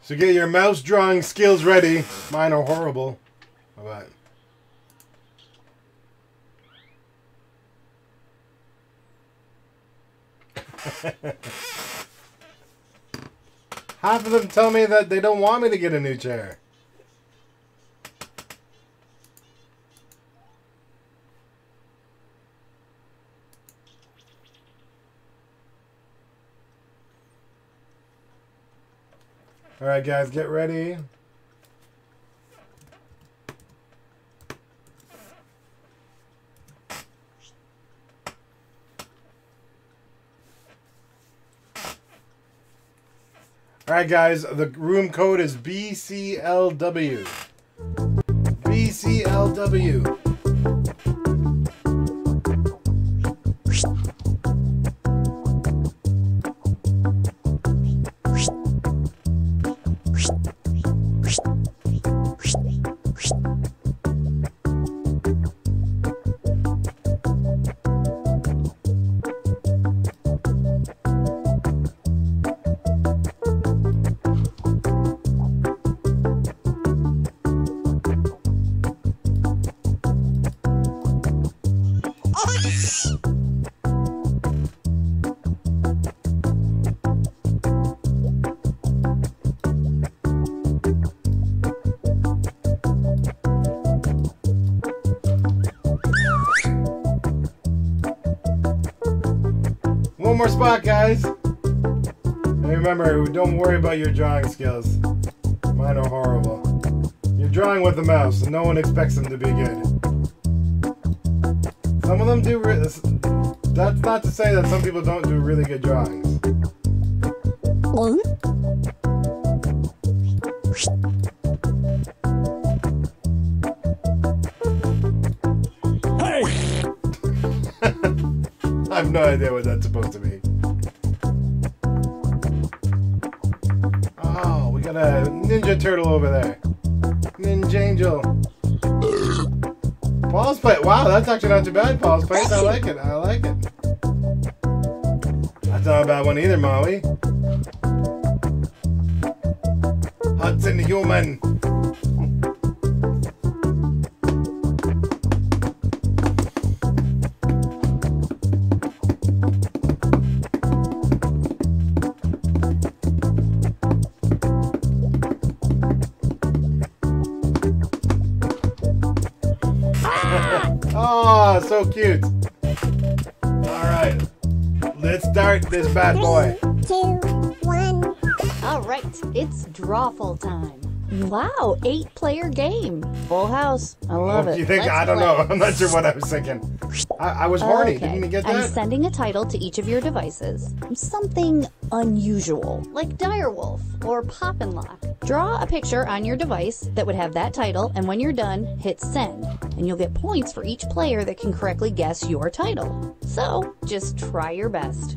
So get your mouse drawing skills ready. Mine are horrible. Alright. Half of them tell me that they don't want me to get a new chair. Alright guys, get ready. Alright guys, the room code is BCLW. BCLW. One more spot, guys. And remember, don't worry about your drawing skills. Mine are horrible. You're drawing with the mouse, and no one expects them to be good. Some of them do. That's not to say that some people don't do really good drawings. I have no idea what that's supposed to be. Oh, we got a ninja turtle over there. NinjAngel. PaulsPlace. Wow, that's actually not too bad, PaulsPlace. I like it. I like it. That's not a bad one either, Molly. Hudson human. so cute. Alright. Let's start this bad boy. 3, 2, 1. All right, it's drawful time. Wow, 8-player game. Full house. I love it. You think? Let's I don't play. know. I'm not sure what I was thinking. I was horny. Okay. Didn't you get I'm that? sending a title to each of your devices. Something unusual, like Direwolf or Pop and Lock. Draw a picture on your device that would have that title, and when you're done, hit send. And you'll get points for each player that can correctly guess your title. So, just try your best.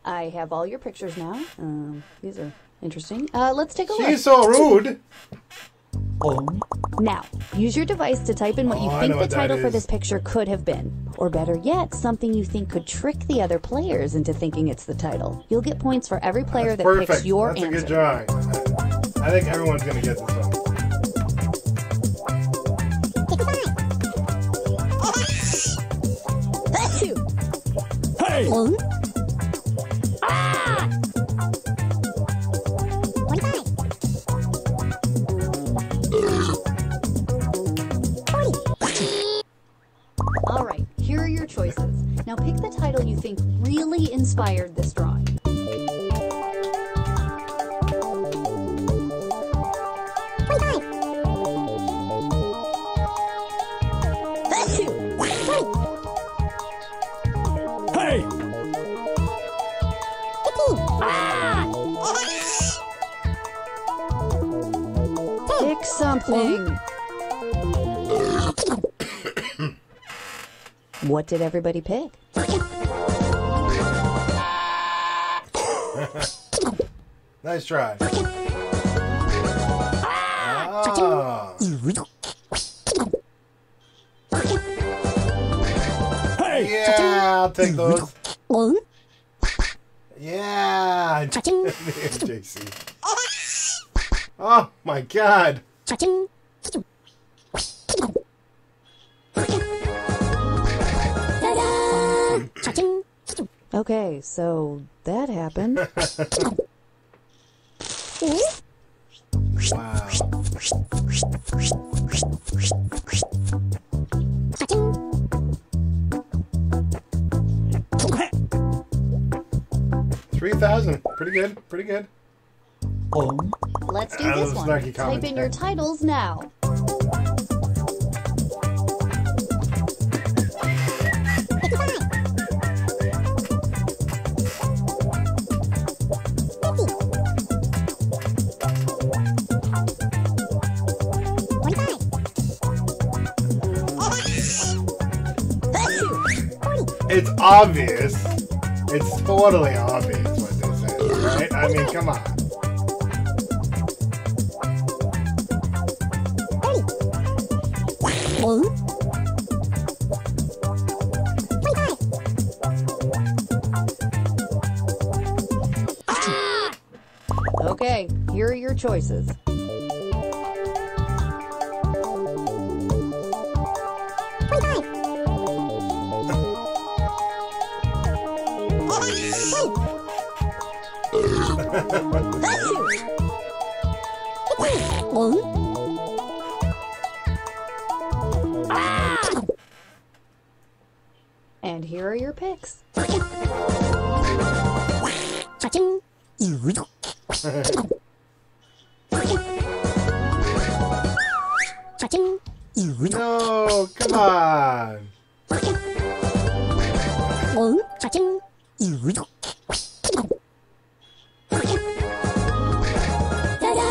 I have all your pictures now. These are interesting. Let's take a look. She's so rude. Now, use your device to type in what you I think know the what that title for is. this picture could have been. Or better yet, something you think could trick the other players into thinking it's the title. You'll get points for every player that Perfect. picks your That's answer. a good drawing. I think everyone's gonna get this one. Hey! All right, here are your choices. Now pick the title you think really inspired this drawing. Hey! Pick something. What did everybody pick? Nice try. Ah. Yeah, I'll take those. Yeah. JC. Oh my god. Okay, so that happened. Wow. $3,000. Pretty good. Pretty good. Let's do I this love one. snarky Type in your titles now. It's obvious. It's totally obvious what this is, right? I mean, come on. Okay, here are your choices. And here are your picks. No, come on.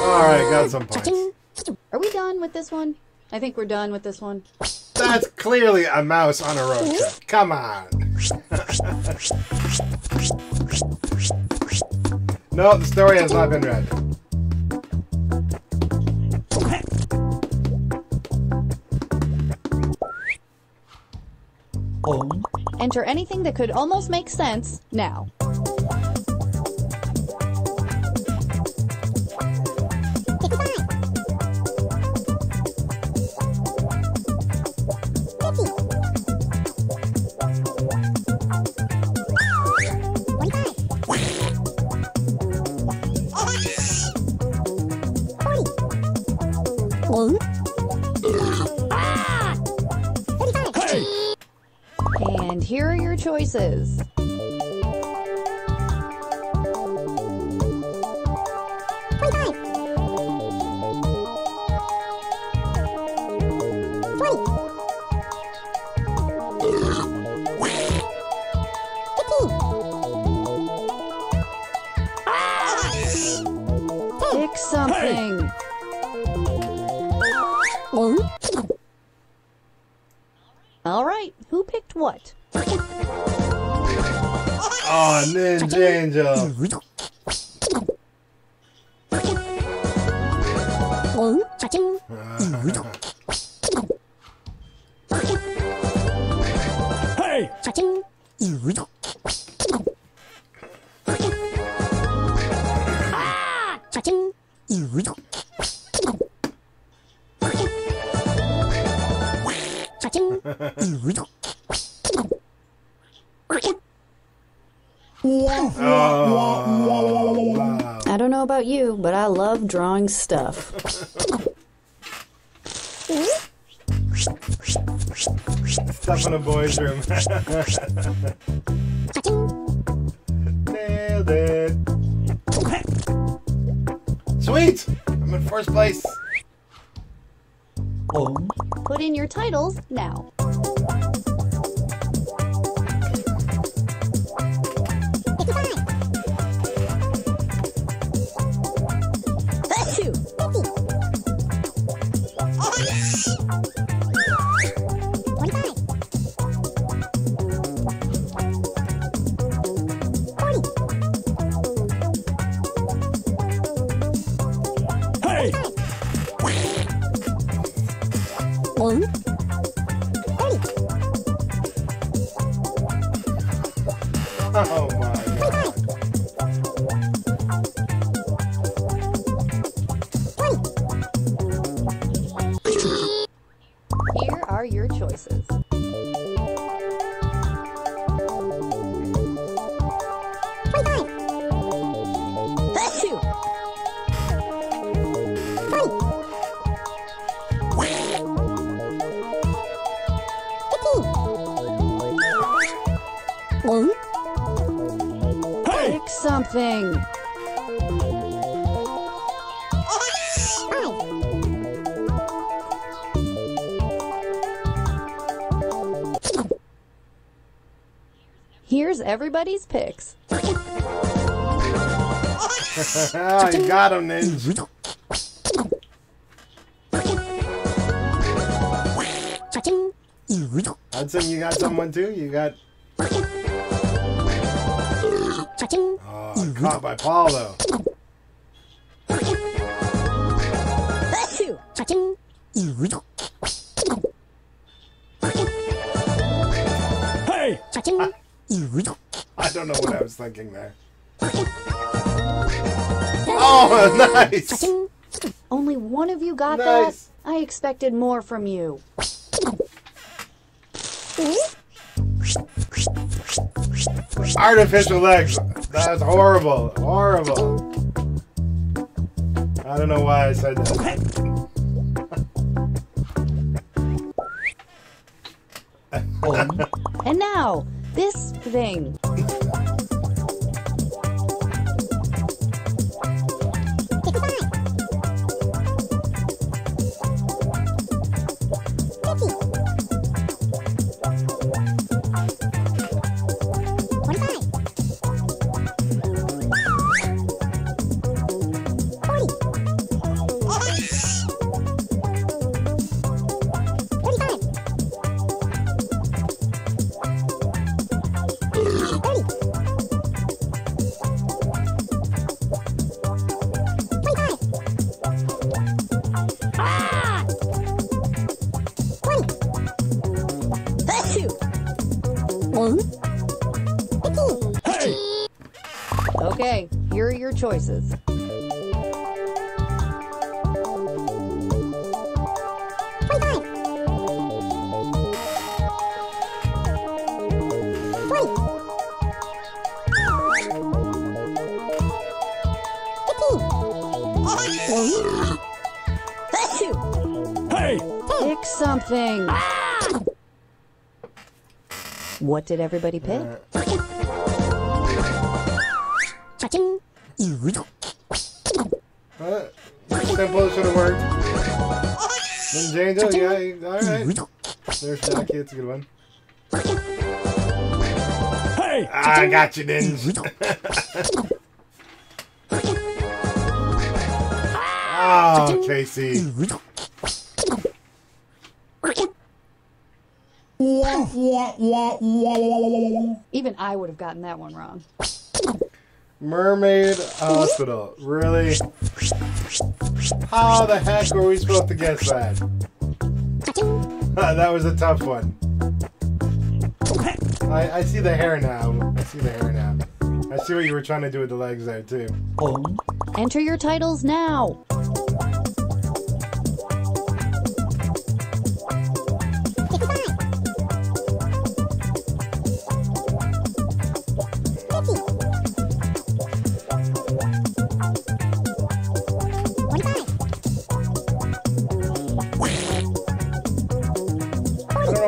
Alright, got some points. Are we done with this one? I think we're done with this one. That's clearly a mouse on a road trip. Come on. No, the story has not been read. Enter anything that could almost make sense now. And here are your choices. Pick something. All right, who picked what? Oh, NinjAngel. I don't know about you, but I love drawing stuff. Stuff in a boy's room. Nailed it. Sweet! I'm in first place. Put in your titles now. Oh my god. Here are your choices. Pick something. Here's everybody's picks. You got him, Ninja. Hudson, you got someone too? You got... Oh, caught by Paul, though. Hey! I don't know what I was thinking there. Oh, nice! Only one of you got Nice. that? I expected more from you. Artificial legs. That's horrible. Horrible. I don't know why I said that. Now, this thing. Okay, here are your choices. Hey! Pick something. What did everybody pick? Simple should have worked. NinjAngel, yeah, alright. There's Jackie, it's a good one. Hey! I got you, Ninja. Oh, Casey. Even I would have gotten that one wrong. Mermaid Hospital. Really? How the heck were we supposed to guess that? That was a tough one. I see the hair now. I see the hair now. I see what you were trying to do with the legs there, too. Enter your titles now.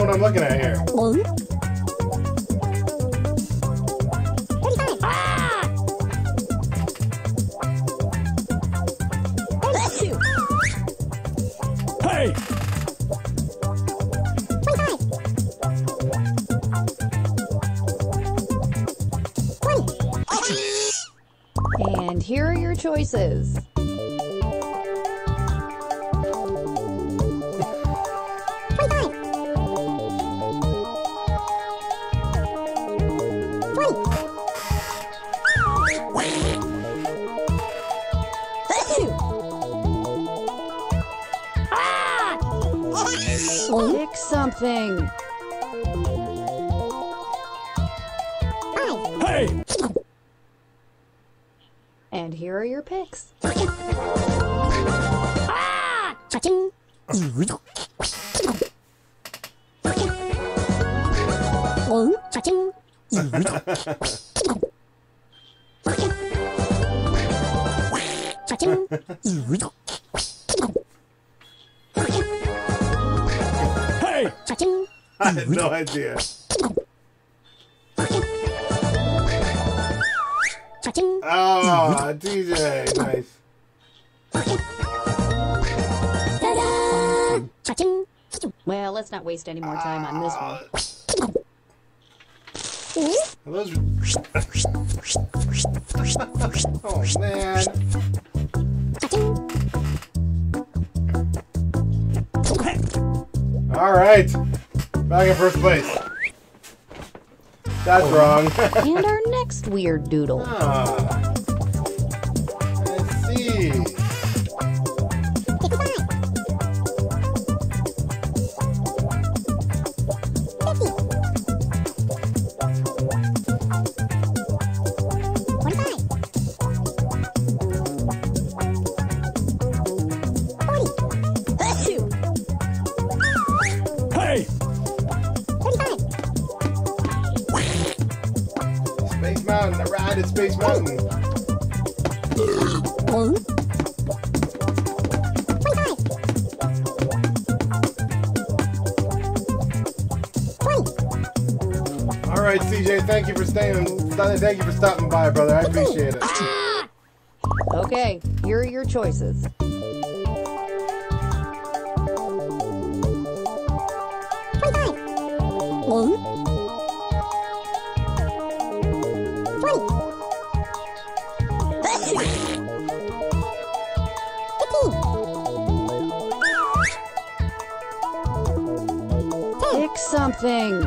I'm looking at here. Hey! And here are your choices. Pick something. Hey! And here are your picks. Hey! I had no idea. Oh, DJ, nice. Well, let's not waste any more time on this one. Those... Oh, man. Alright. Back in first place. That's wrong. And our next weird doodle. Ah. Let's see. Hey! Space Mountain, a ride at Space Mountain. TJ, thank you for thank you for stopping by, brother. I appreciate it. Okay, here are your choices. Pick something.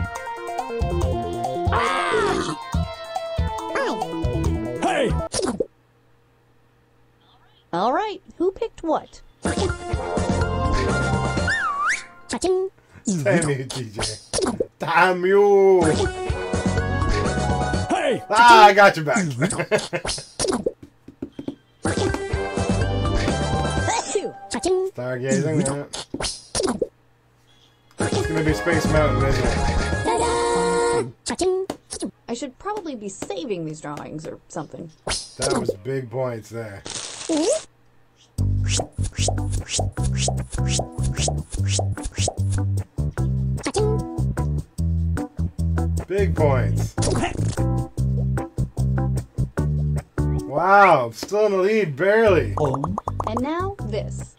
Hey! All right, who picked what? Damn you, TJ. Damn you. Hey! Ah, I got you back. Stargazing, yeah. It's gonna be Space Mountain, isn't it? I should probably be saving these drawings or something. That was big points there. Big points. Wow, still in the lead, barely. And now this.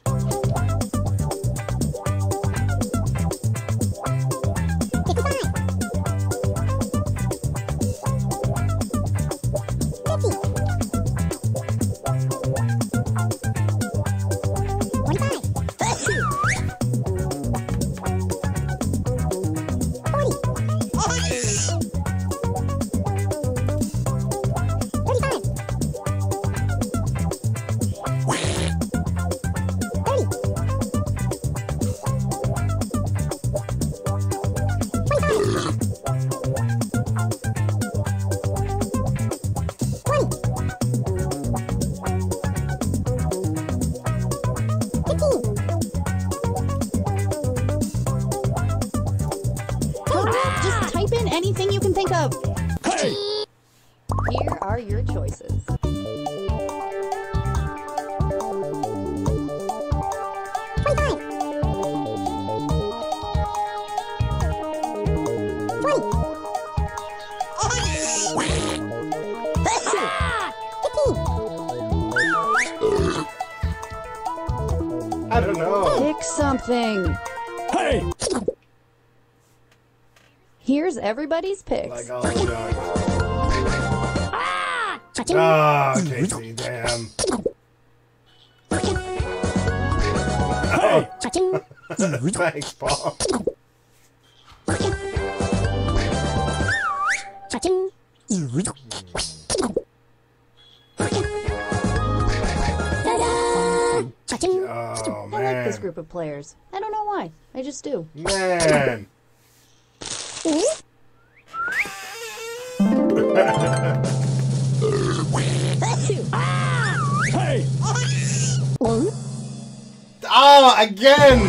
Here are your choices. I don't know. Pick something. Hey! Here's everybody's picks. Like all the dogs. Ah, Casey, damn. Oh. Thanks, Paul. Oh, man. I like this group of players. I don't know why. I just do. Man. Hey! Oh, again!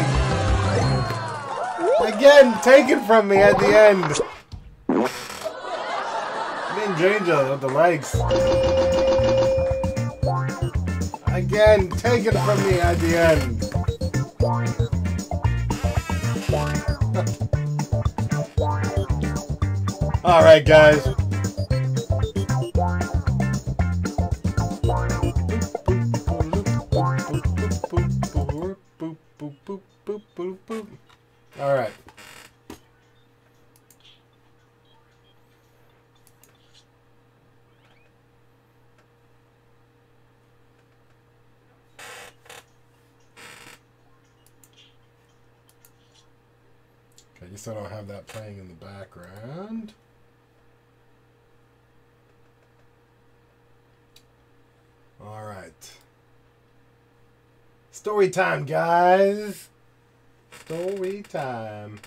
Again, taken from me at the end. NinjAngel with the legs. Again, taken from me at the end. All right, guys. All right. Okay, I guess I don't have that playing in the background. All right. Story time, guys. Story time.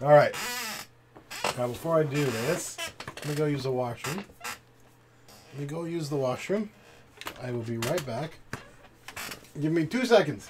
All right. Now, before I do this, let me go use the washroom. Let me go use the washroom. I will be right back. Give me 2 seconds.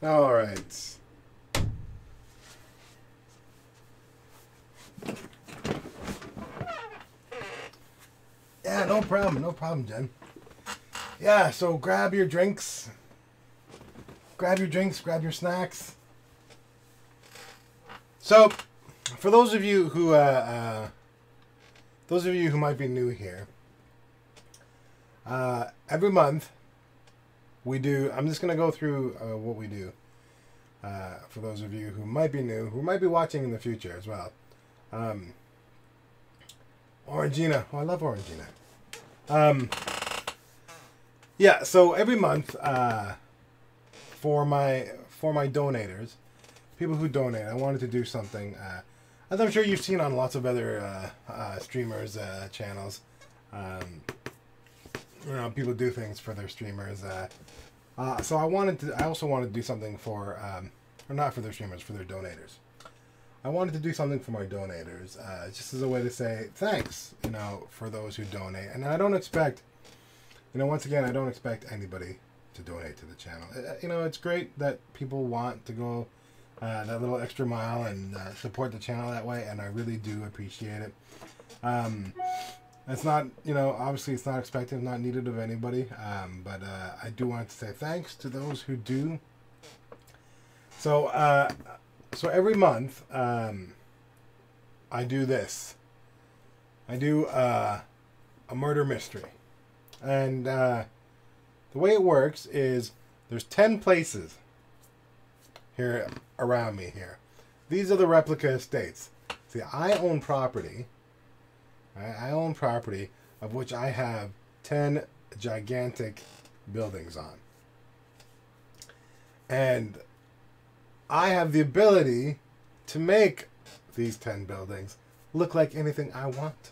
All right. Yeah, no problem, Jen. Yeah, so grab your drinks. Grab your snacks. So, for those of you who might be new here, every month we do. I'm just gonna go through what we do. For those of you who might be new, who might be watching in the future as well. Orangina. Oh, I love Orangina. Yeah, so every month, for my donators, people who donate, I wanted to do something, as I'm sure you've seen on lots of other streamers' channels. You know, people do things for their streamers. So I also wanted to do something for, or not for their streamers, for their donators. I wanted to do something for my donators, just as a way to say thanks, you know, for those who donate. And I don't expect, you know, once again, I don't expect anybody to donate to the channel. You know, it's great that people want to go that little extra mile and support the channel that way, and I really do appreciate it. It's not, you know, obviously it's not expected, not needed of anybody, but I do want to say thanks to those who do. So every month, I do this. I do a murder mystery. And the way it works is there's 10 places here around me here. These are the replica estates. See, I own property. I own property of which I have 10 gigantic buildings on. And I have the ability to make these 10 buildings look like anything I want.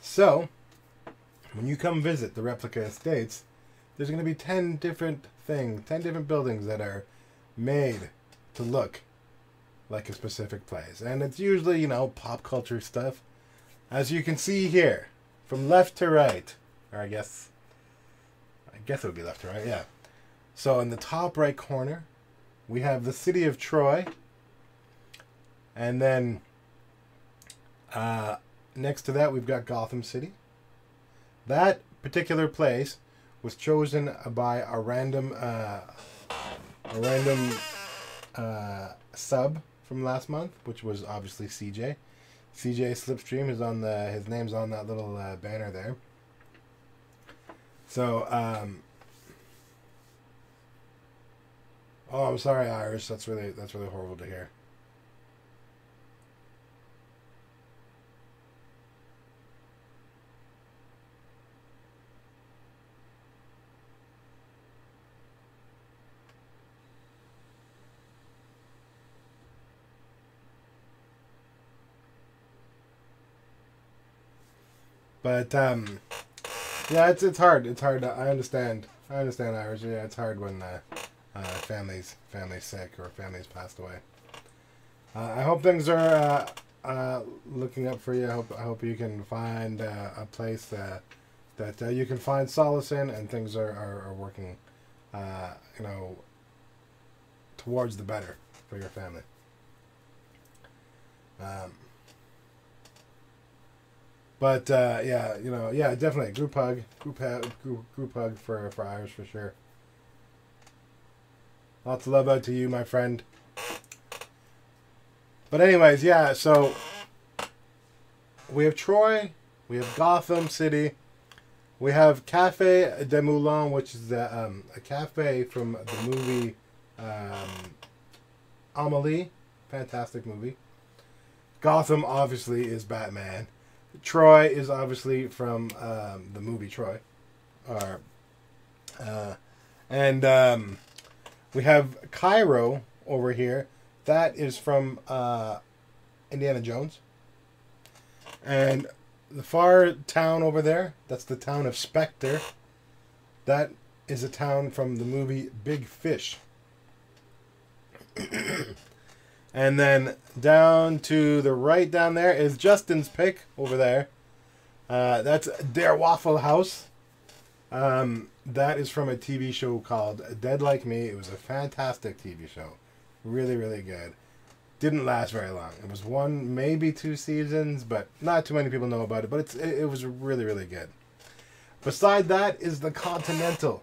So, when you come visit the replica estates, there's going to be 10 different things, 10 different buildings that are made to look like a specific place. And it's usually, you know, pop culture stuff. As you can see here, from left to right, or I guess it would be left to right, yeah. So in the top right corner, we have the city of Troy. And then next to that, we've got Gotham City. That particular place was chosen by a random sub from last month, which was obviously CJ. CJ Slipstream is on his name's on that little banner there. So, oh, I'm sorry, Irish. That's really horrible to hear. But yeah, it's hard. It's hard. I understand. Irish. Yeah, it's hard when family's sick or family's passed away. I hope things are looking up for you. I hope you can find a place that you can find solace in, and things are working, you know, towards the better for your family. But yeah, you know, yeah, definitely group hug for Irish for sure. Lots of love out to you, my friend. But anyways, yeah, so we have Troy, we have Gotham City, we have Cafe de Moulins, which is a cafe from the movie Amelie, fantastic movie. Gotham obviously is Batman. Troy is obviously from the movie Troy. And we have Cairo over here. That is from Indiana Jones. And the far town over there, that's the town of Spectre. That is a town from the movie Big Fish. And then down to the right down there is Justin's pick over there. That's their Waffle House. That is from a TV show called Dead Like Me. It was a fantastic TV show. Really, really good. Didn't last very long. It was 1, maybe 2 seasons, but not too many people know about it. But it was really, really good. Beside that is the Continental.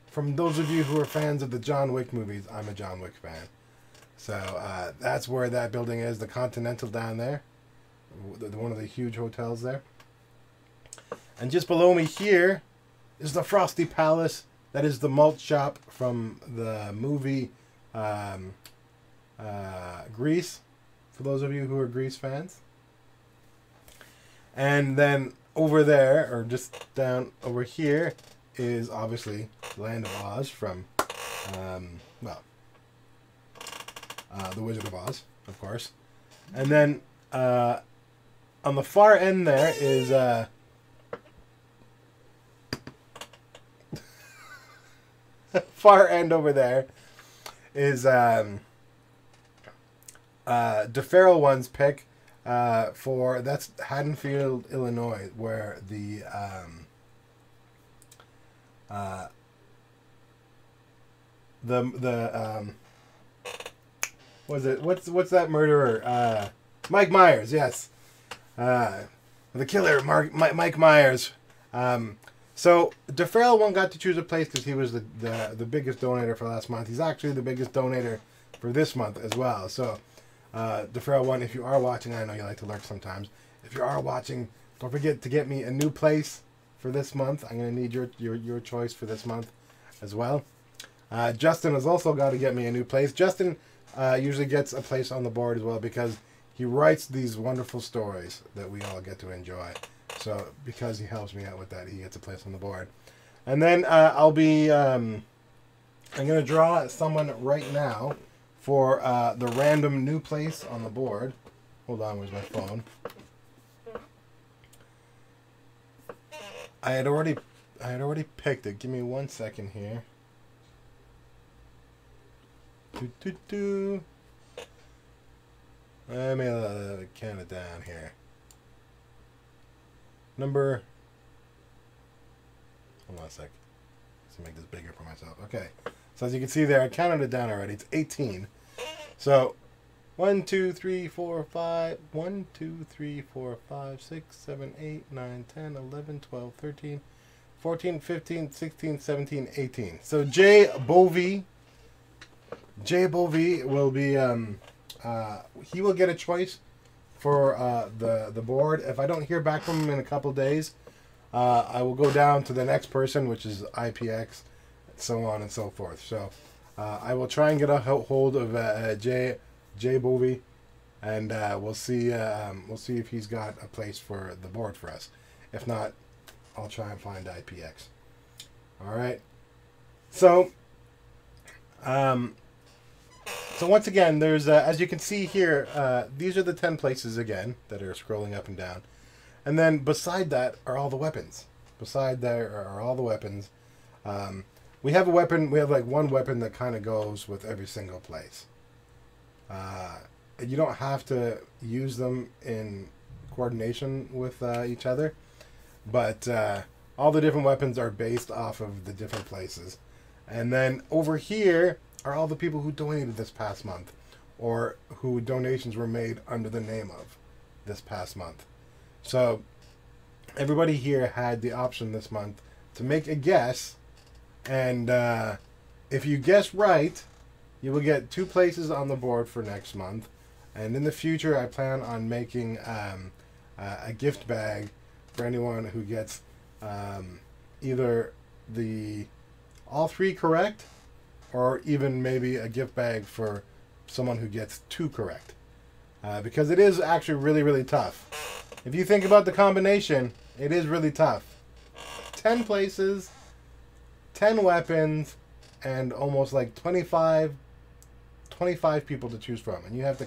From those of you who are fans of the John Wick movies, I'm a John Wick fan. So that's where that building is, the Continental down there. One of the huge hotels there. And just below me here is the Frosty Palace. That is the malt shop from the movie Grease, for those of you who are Grease fans. And then over there, or just down over here, is obviously Land of Oz from, The Wizard of Oz, of course. And then on the far end there is far end over there is DeFeralOne's pick for, that's Haddenfield, Illinois, where the what's that murderer? Mike Myers, yes. The killer, Mike Myers. So DeFeralOne got to choose a place because he was the biggest donator for last month. He's actually the biggest donator for this month as well. So DeFeralOne, if you are watching, I know you like to lurk sometimes. If you are watching, don't forget to get me a new place for this month. I'm going to need your choice for this month as well. Justin has also got to get me a new place. Justin usually gets a place on the board as well because he writes these wonderful stories that we all get to enjoy. So because he helps me out with that, he gets a place on the board. And then I'll be, I'm going to draw someone right now for the random new place on the board. Hold on, where's my phone? I had already picked it. Give me 1 second here. Let me count it down here. Number. Hold on a sec. Let's make this bigger for myself. Okay. So as you can see there, I counted it down already. It's 18. So 1, 2, 3, 4, 5. 1, 2, 3, 4, 5, 6, 7, 8, 9, 10, 11, 12, 13, 14, 15, 16, 17, 18. So J Bovey will be he will get a choice for the board. If I don't hear back from him in a couple days, I will go down to the next person, which is IPX, so on and so forth. So I will try and get a hold of J Bovey, and we'll see if he's got a place for the board for us. If not, I'll try and find IPX. All right. So once again, there's as you can see here, these are the 10 places again that are scrolling up and down, and then beside that are all the weapons. Beside there are all the weapons. We have a weapon. We have like one weapon that kind of goes with every single place. You don't have to use them in coordination with each other, but all the different weapons are based off of the different places. And then over here are all the people who donated this past month, or who donations were made under the name of this past month. So everybody here had the option this month to make a guess, and if you guess right, you will get 2 places on the board for next month. And in the future, I plan on making a gift bag for anyone who gets either all 3 correct, or even maybe a gift bag for someone who gets 2 correct. Because it is actually really, really tough. If you think about the combination, it is really tough. 10 places, 10 weapons, and almost like 25 people to choose from, and you have to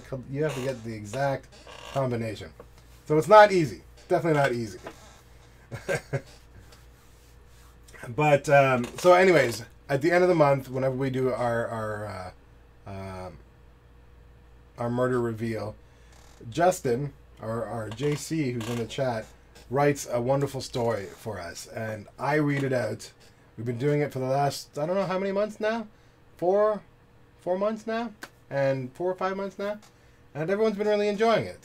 get the exact combination. So it's not easy. It's definitely not easy. But so, anyways, at the end of the month, whenever we do our murder reveal, Justin, our JC, who's in the chat, writes a wonderful story for us, and I read it out. We've been doing it for the last, I don't know how many months now? 4 months now? And 4 or 5 months now? And everyone's been really enjoying it.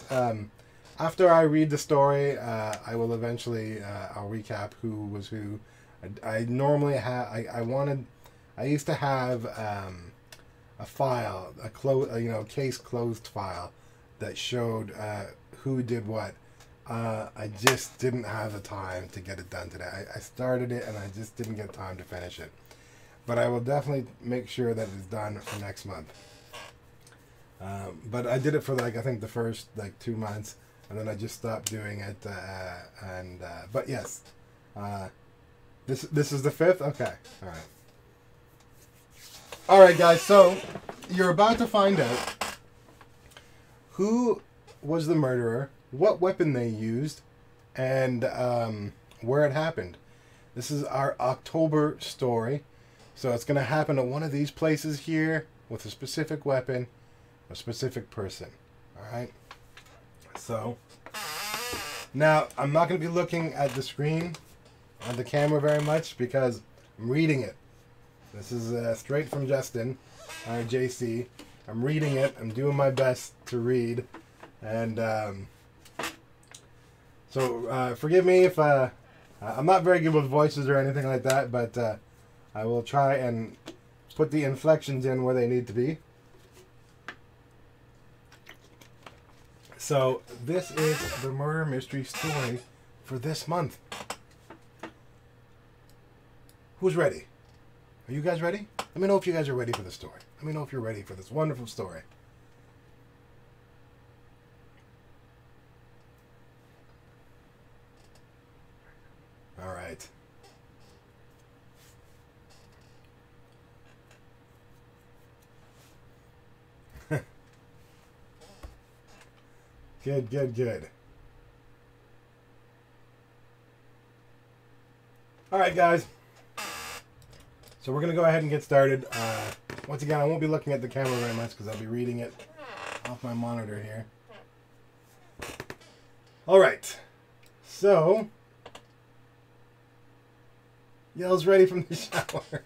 After I read the story, I will eventually, I'll recap who was who. I normally have, I used to have a file, a case closed file that showed who did what. I just didn't have the time to get it done today. I started it and I just didn't get time to finish it. But I will definitely make sure that it's done for next month. But I did it for I think the first 2 months, and then I just stopped doing it. But yes, this is the 5th. Okay, all right. All right, guys. So you're about to find out who was the murderer, what weapon they used, and where it happened. This is our October story. So it's going to happen at one of these places here with a specific weapon, a specific person. All right. So now I'm not going to be looking at the screen on the camera very much because I'm reading it. This is straight from Justin, our JC. I'm reading it. I'm doing my best to read. And so forgive me if I'm not very good with voices or anything like that, but I will try and put the inflections in where they need to be. So this is the murder mystery story for this month. Who's ready? Are you guys ready? Let me know if you guys are ready for the story. Let me know if you're ready for this wonderful story. All right. Good, good, good. All right, guys. So we're going to go ahead and get started. Once again, I won't be looking at the camera very much because I'll be reading it off my monitor here. All right. So, Yell's ready from the shower.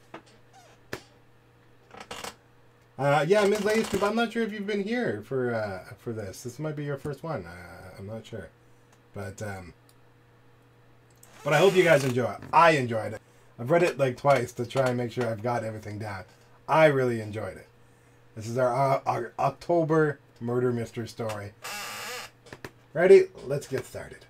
Yeah, Ms. Ladies Scoop, I'm not sure if you've been here for this. This might be your first one. I'm not sure. But I hope you guys enjoy it. I enjoyed it. I've read it like twice to try and make sure I've got everything down. I really enjoyed it. This is our October murder mystery story. Ready? Let's get started.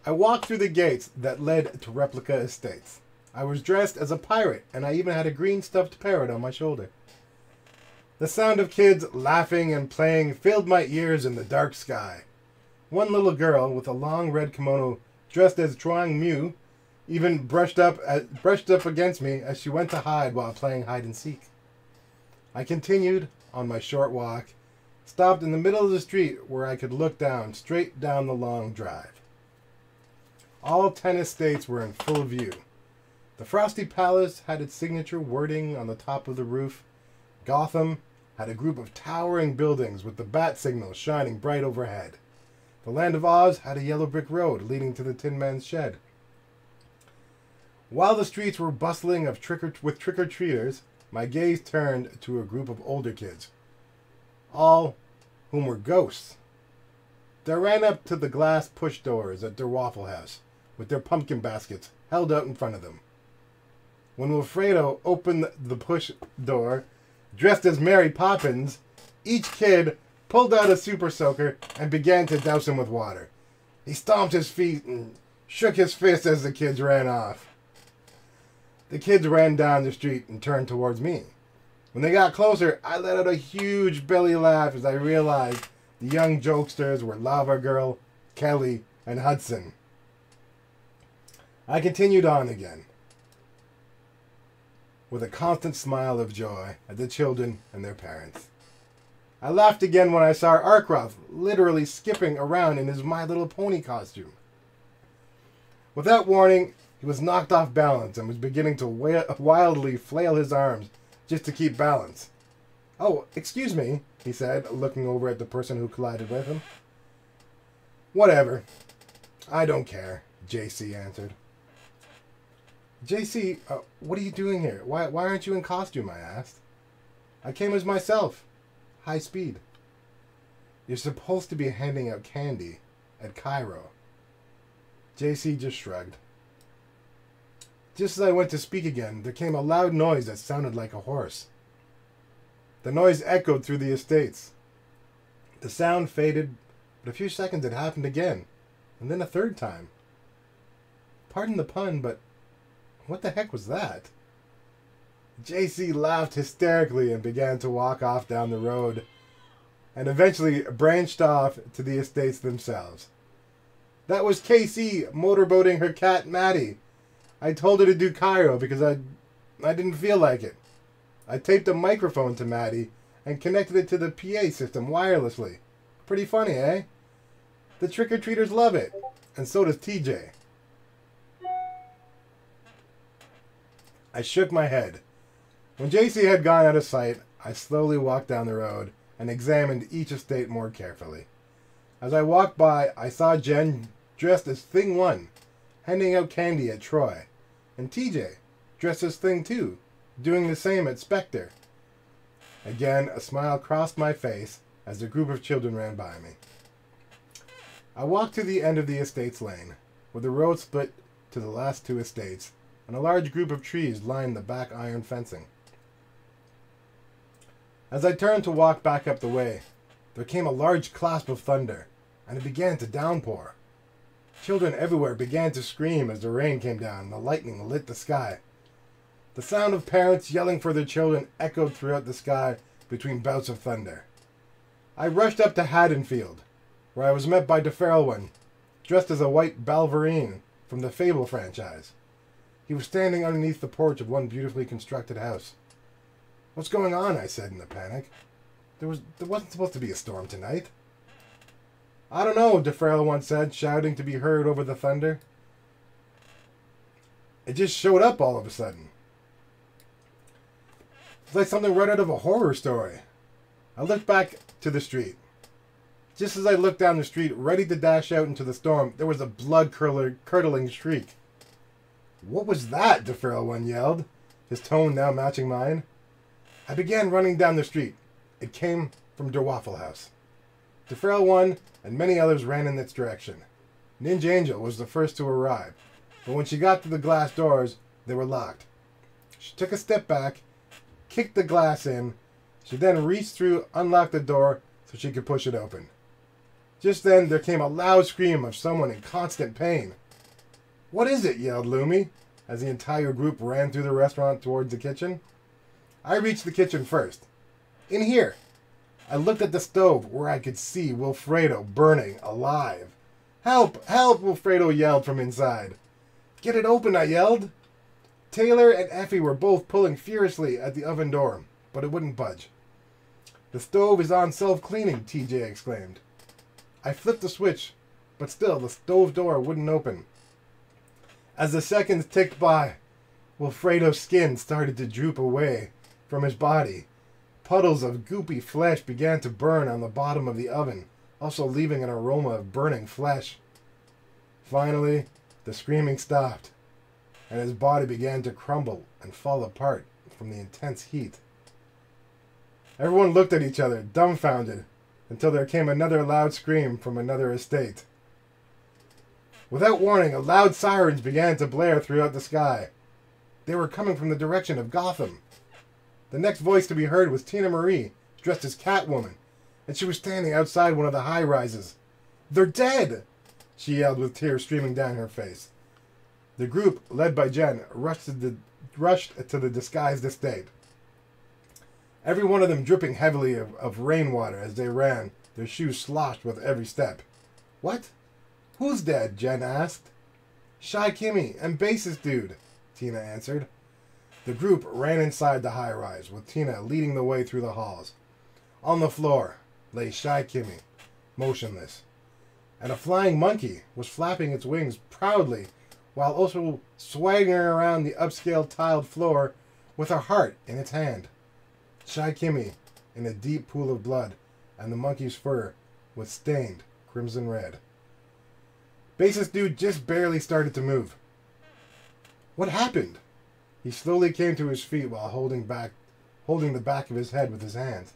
I walked through the gates that led to Replica Estates. I was dressed as a pirate, and I even had a green stuffed parrot on my shoulder. The sound of kids laughing and playing filled my ears in the dark sky. One little girl with a long red kimono dressed as Chuang Mu even brushed up against me as she went to hide while playing hide and seek. I continued on my short walk, stopped in the middle of the street where I could look down, straight down the long drive. All 10 estates were in full view. The Frosty Palace had its signature wording on the top of the roof. Gotham had a group of towering buildings with the bat signal shining bright overhead. The Land of Oz had a yellow brick road leading to the Tin Man's shed. While the streets were bustling with trick-or-treaters, my gaze turned to a group of older kids, all whom were ghosts. They ran up to the glass push doors at their Waffle House, with their pumpkin baskets held out in front of them. When Wilfredo opened the push door, dressed as Mary Poppins, each kid pulled out a super soaker and began to douse him with water. He stomped his feet and shook his fist as the kids ran off. The kids ran down the street and turned towards me. When they got closer, I let out a huge belly laugh as I realized the young jokesters were Lava Girl, Kelly, and Hudson. I continued on again, with a constant smile of joy at the children and their parents. I laughed again when I saw Arkroth literally skipping around in his My Little Pony costume. Without warning, he was knocked off balance and was beginning to wildly flail his arms just to keep balance. Oh, excuse me, he said, looking over at the person who collided with him. Whatever. I don't care, JC answered. JC, what are you doing here? Why aren't you in costume, I asked. I came as myself. High speed. You're supposed to be handing out candy at Cairo. JC just shrugged. Just as I went to speak again, there came a loud noise that sounded like a horse. The noise echoed through the estates. The sound faded, but a few seconds it happened again, and then a third time. Pardon the pun, but what the heck was that? JC laughed hysterically and began to walk off down the road, and eventually branched off to the estates themselves. That was KC motorboating her cat Maddie. I told her to do Cairo because I didn't feel like it. I taped a microphone to Maddie and connected it to the PA system wirelessly. Pretty funny, eh? The trick-or-treaters love it, and so does TJ. I shook my head. When JC had gone out of sight, I slowly walked down the road and examined each estate more carefully. As I walked by, I saw Jen dressed as Thing 1, handing out candy at Troy, and TJ, dressed as Thing 2, doing the same at Spectre. Again, a smile crossed my face as the group of children ran by me. I walked to the end of the estate's lane, where the road split to the last two estates, and a large group of trees lined the back iron fencing. As I turned to walk back up the way, there came a large clasp of thunder, and it began to downpour. Children everywhere began to scream as the rain came down and the lightning lit the sky. The sound of parents yelling for their children echoed throughout the sky between bouts of thunder. I rushed up to Haddenfield, where I was met by DeFeralOne, dressed as a white Balverine from the Fable franchise. He was standing underneath the porch of one beautifully constructed house. "What's going on?" I said in a panic. There wasn't supposed to be a storm tonight. "I don't know," DeFeralOne said, shouting to be heard over the thunder. "It just showed up all of a sudden. It's like something right out of a horror story." I looked back to the street. Just as I looked down the street, ready to dash out into the storm, there was a blood-curdling shriek. "What was that?" DeFeralOne yelled, his tone now matching mine. I began running down the street. It came from the Waffle house. DeFeralOne and many others ran in its direction. NinjAngel was the first to arrive, but when she got to the glass doors, they were locked. She took a step back, kicked the glass in. She then reached through, unlocked the door so she could push it open. Just then, there came a loud scream of someone in constant pain. "What is it?" yelled Lumi, as the entire group ran through the restaurant towards the kitchen. I reached the kitchen first. "In here." I looked at the stove where I could see Wilfredo burning alive. "Help! Help!" Wilfredo yelled from inside. "Get it open!" I yelled. Taylor and Effie were both pulling furiously at the oven door, but it wouldn't budge. "The stove is on self-cleaning," TJ exclaimed. I flipped the switch, but still the stove door wouldn't open. As the seconds ticked by, Wilfredo's skin started to droop away from his body. Puddles of goopy flesh began to burn on the bottom of the oven, also leaving an aroma of burning flesh. Finally, the screaming stopped, and his body began to crumble and fall apart from the intense heat. Everyone looked at each other, dumbfounded, until there came another loud scream from another estate. Without warning, loud sirens began to blare throughout the sky. They were coming from the direction of Gotham. The next voice to be heard was Tina Marie, dressed as Catwoman, and she was standing outside one of the high-rises. "They're dead!" she yelled with tears streaming down her face. The group, led by Jen, rushed to the disguised estate. Every one of them dripping heavily of rainwater as they ran, their shoes sloshed with every step. "What? Who's dead?" Jen asked. "ShyKmy and Bassist Dude," Tina answered. The group ran inside the high-rise, with Tina leading the way through the halls. On the floor lay ShyKmy, motionless, and a flying monkey was flapping its wings proudly while also swaggering around the upscale tiled floor with a heart in its hand. ShyKmy, in a deep pool of blood, and the monkey's fur was stained crimson red. Bassist Dude just barely started to move. What happened? He slowly came to his feet while holding the back of his head with his hands.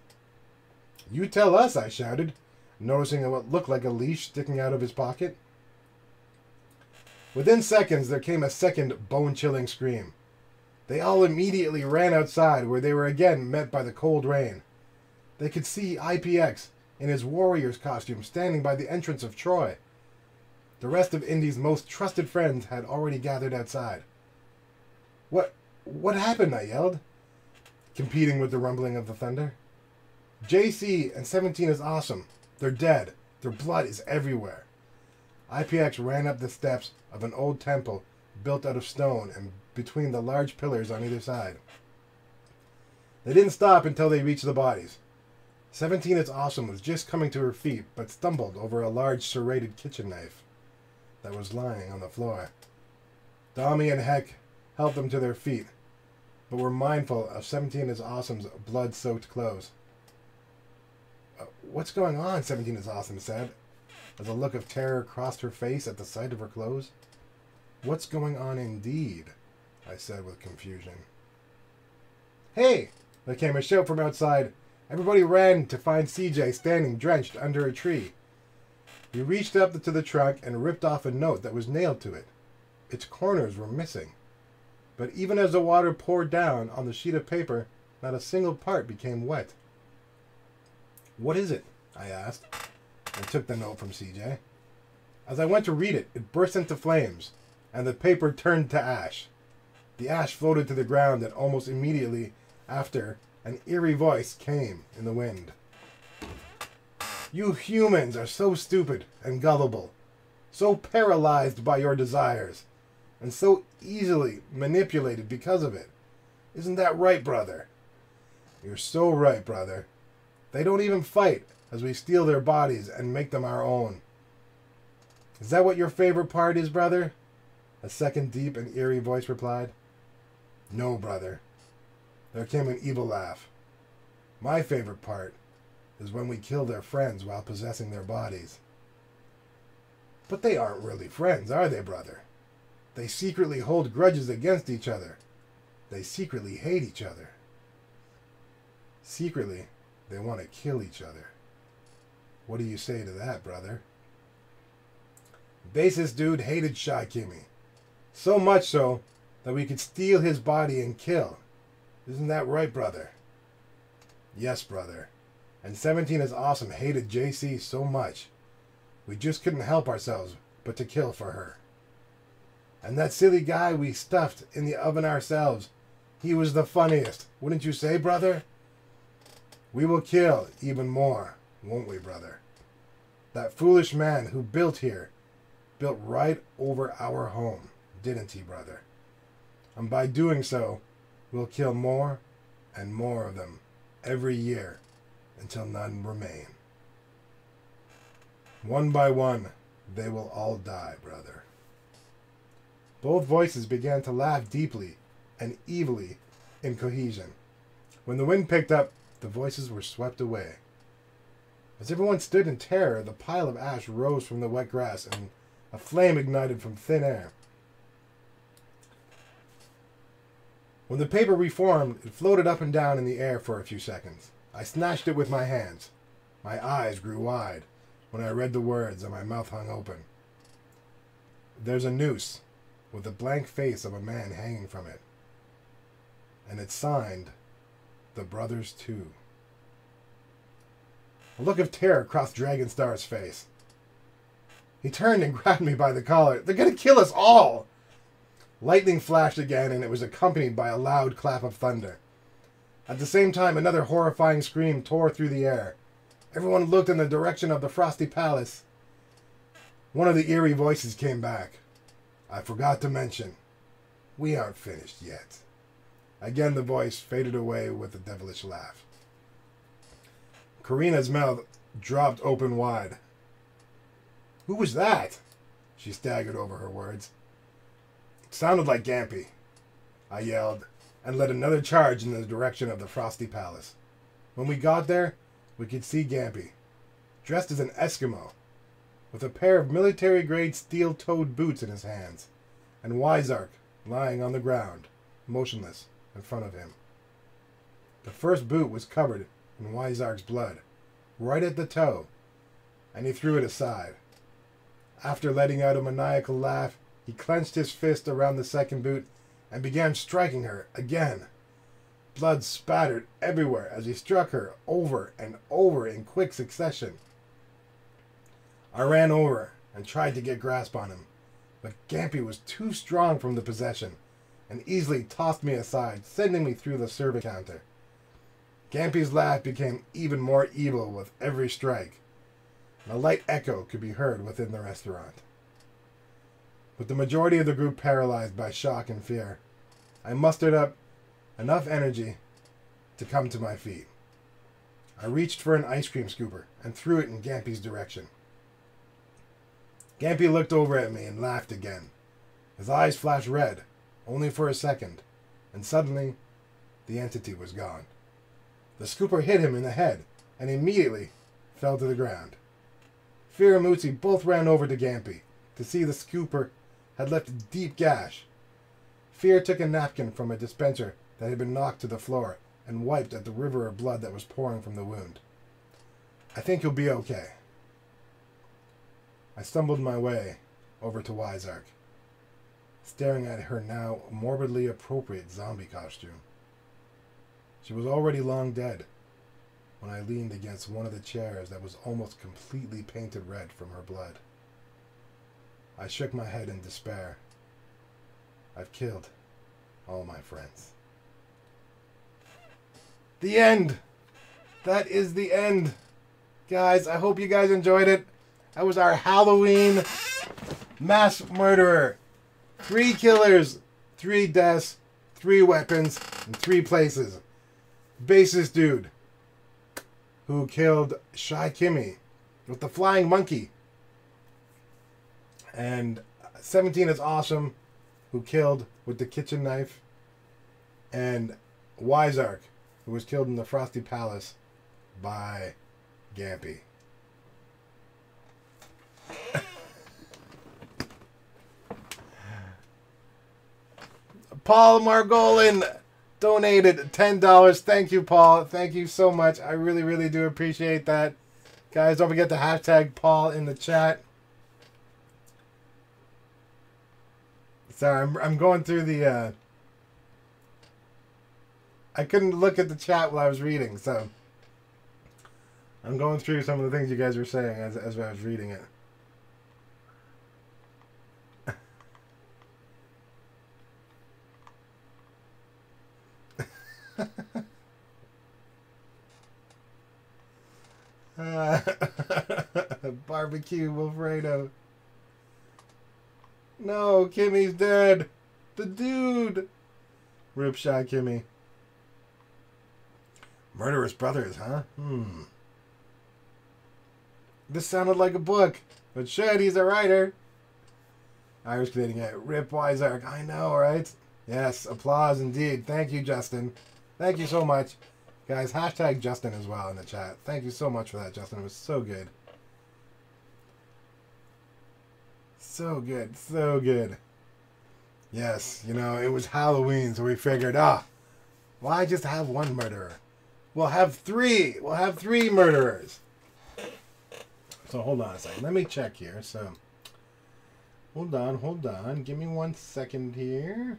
You tell us, I shouted, noticing what looked like a leash sticking out of his pocket. Within seconds, there came a second bone-chilling scream. They all immediately ran outside, where they were again met by the cold rain. They could see IPX in his warrior's costume standing by the entrance of Troy. The rest of Indy's most trusted friends had already gathered outside. What happened? I yelled, competing with the rumbling of the thunder. JC and 17 is awesome. They're dead. Their blood is everywhere. IPX ran up the steps of an old temple built out of stone and between the large pillars on either side. They didn't stop until they reached the bodies. 17 is awesome was just coming to her feet, but stumbled over a large serrated kitchen knife that was lying on the floor. Dami and HekK helped them to their feet, but were mindful of 17 is awesome's blood-soaked clothes. What's going on? 17 is awesome said, as a look of terror crossed her face at the sight of her clothes. What's going on indeed? I said with confusion. Hey! There came a shout from outside. Everybody ran to find CJ standing drenched under a tree. He reached up to the trunk and ripped off a note that was nailed to it. Its corners were missing. But even as the water poured down on the sheet of paper, not a single part became wet. What is it? I asked, and took the note from CJ. As I went to read it, it burst into flames, and the paper turned to ash. The ash floated to the ground, and almost immediately after, an eerie voice came in the wind. You humans are so stupid and gullible, so paralyzed by your desires, and so easily manipulated because of it. Isn't that right, brother? You're so right, brother. They don't even fight as we steal their bodies and make them our own. Is that what your favorite part is, brother? A second deep and eerie voice replied. No, brother. There came an evil laugh. My favorite part is when we kill their friends while possessing their bodies. But they aren't really friends, are they, brother? They secretly hold grudges against each other. They secretly hate each other. Secretly, they want to kill each other. What do you say to that, brother? Bassist Dude hated ShyKmy. So much so that we could steal his body and kill. Isn't that right, brother? Yes, brother. And 17 is awesome hated JC so much. We just couldn't help ourselves but to kill for her. And that silly guy we stuffed in the oven ourselves, he was the funniest, wouldn't you say, brother? We will kill even more, won't we, brother? That foolish man who built here, built right over our home, didn't he, brother? And by doing so, we'll kill more and more of them every year until none remain. One by one, they will all die, brother. Both voices began to laugh deeply and evilly in cohesion. When the wind picked up, the voices were swept away. As everyone stood in terror, the pile of ash rose from the wet grass and a flame ignited from thin air. When the paper reformed, it floated up and down in the air for a few seconds. I snatched it with my hands. My eyes grew wide when I read the words and my mouth hung open. There's a noose with the blank face of a man hanging from it. And it's signed, The Brothers 2. A look of terror crossed Dragonstar's face. He turned and grabbed me by the collar. They're going to kill us all! Lightning flashed again, and it was accompanied by a loud clap of thunder. At the same time, another horrifying scream tore through the air. Everyone looked in the direction of the Frosty Palace. One of the eerie voices came back. I forgot to mention, we aren't finished yet. Again, the voice faded away with a devilish laugh. Karina's mouth dropped open wide. Who was that? She staggered over her words. It sounded like Gampee, I yelled, and led another charge in the direction of the Frosty Palace. When we got there, we could see Gampee, dressed as an Eskimo, with a pair of military-grade steel-toed boots in his hands, and Wyzark lying on the ground, motionless, in front of him. The first boot was covered in Wyzark's blood, right at the toe, and he threw it aside. After letting out a maniacal laugh, he clenched his fist around the second boot and began striking her again. Blood spattered everywhere as he struck her over and over in quick succession. I ran over and tried to get grasp on him, but Gampee was too strong from the possession and easily tossed me aside, sending me through the service counter. Gampee's laugh became even more evil with every strike, and a light echo could be heard within the restaurant. With the majority of the group paralyzed by shock and fear, I mustered up enough energy to come to my feet. I reached for an ice cream scooper and threw it in Gampee's direction. Gampee looked over at me and laughed again. His eyes flashed red, only for a second, and suddenly the entity was gone. The scooper hit him in the head and immediately fell to the ground. Fear and Mootsie both ran over to Gampee to see the scooper had left a deep gash. Fear took a napkin from a dispenser that had been knocked to the floor and wiped at the river of blood that was pouring from the wound. I think he'll be okay. I stumbled my way over to Wyzark, staring at her now morbidly appropriate zombie costume. She was already long dead when I leaned against one of the chairs that was almost completely painted red from her blood. I shook my head in despair. I've killed all my friends. The end! That is the end. Guys, I hope you guys enjoyed it. That was our Halloween mass murderer. 3 killers, 3 deaths, 3 weapons, and 3 places. Bassist dude who killed ShyKmy with the flying monkey. And 17 is awesome, who killed with the kitchen knife. And Wyzark, who was killed in the Frosty Palace by Gampee. Paul Margolin donated $10. Thank you, Paul. Thank you so much. I really, really do appreciate that. Guys, don't forget to hashtag Paul in the chat. Sorry, I'm going through the... I couldn't look at the chat while I was reading, so... I'm going through some of the things you guys were saying as I was reading it. Barbecue Wilfredo. No, Kimmy's dead. The dude. Rip ShyKmy. Murderous brothers, huh? This sounded like a book, but shit, he's a writer. Irish Canadian guy. Rip Wyzark. I know, right? Yes, applause indeed. Thank you, Justin. Thank you so much. Guys, hashtag Justin as well in the chat. Thank you so much for that, Justin. It was so good. So good. So good. Yes, you know, it was Halloween, so we figured, why just have one murderer? We'll have 3. We'll have 3 murderers. So hold on a second. Let me check here. So, hold on. Give me 1 second here.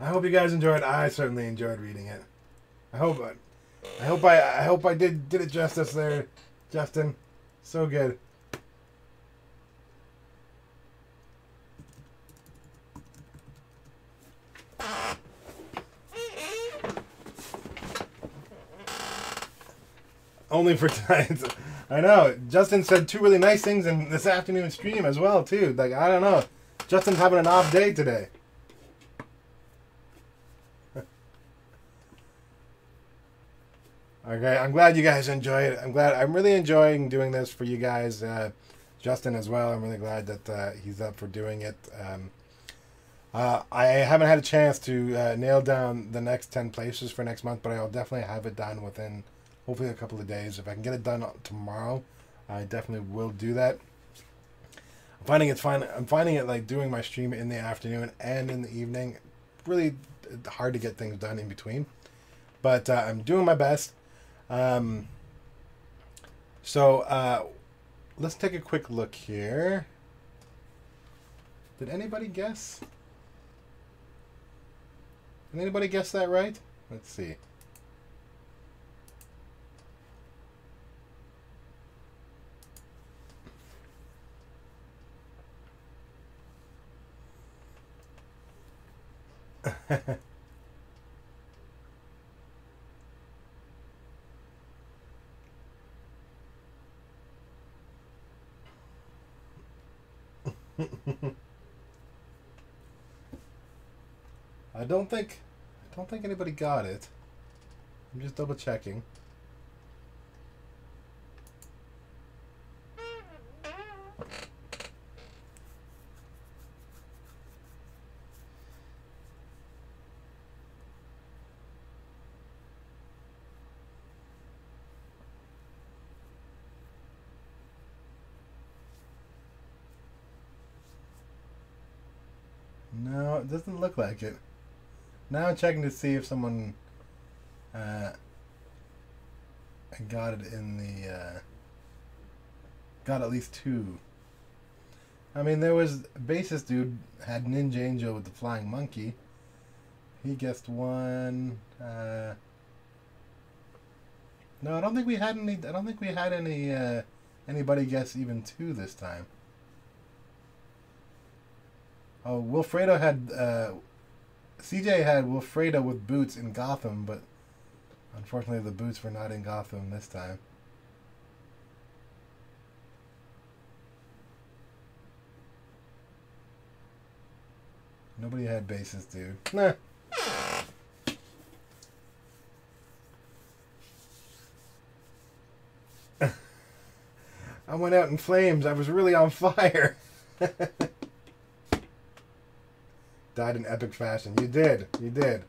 I hope you guys enjoyed. I certainly enjoyed reading it. I hope I did it justice there, Justin. So good. Only for tonight. I know. Justin said 2 really nice things in this afternoon stream as well, too. Like, I don't know. Justin's having an off day today. Okay, I'm glad you guys enjoy it. I'm really enjoying doing this for you guys. Justin as well. I'm really glad that he's up for doing it. I haven't had a chance to nail down the next 10 places for next month, but I'll definitely have it done within hopefully a couple of days. If I can get it done tomorrow, I definitely will do that. I'm finding it like doing my stream in the afternoon and in the evening. Really hard to get things done in between, but I'm doing my best. So let's take a quick look here. Did anybody guess? Did anybody guess that right? Let's see. I don't think anybody got it. I'm just double checking. No, it doesn't look like it. Now I'm checking to see if someone got it in the got at least 2. I mean, there was Bassist Dude had NinjAngel with the flying monkey. He guessed 1. No, I don't think we had any. I don't think we had any anybody guess even 2 this time. Oh, Wilfredo had, CJ had Wilfredo with boots in Gotham, but unfortunately the boots were not in Gotham this time. Nobody had bases, dude. Nah. I went out in flames. I was really on fire. Died in epic fashion. You did. You did.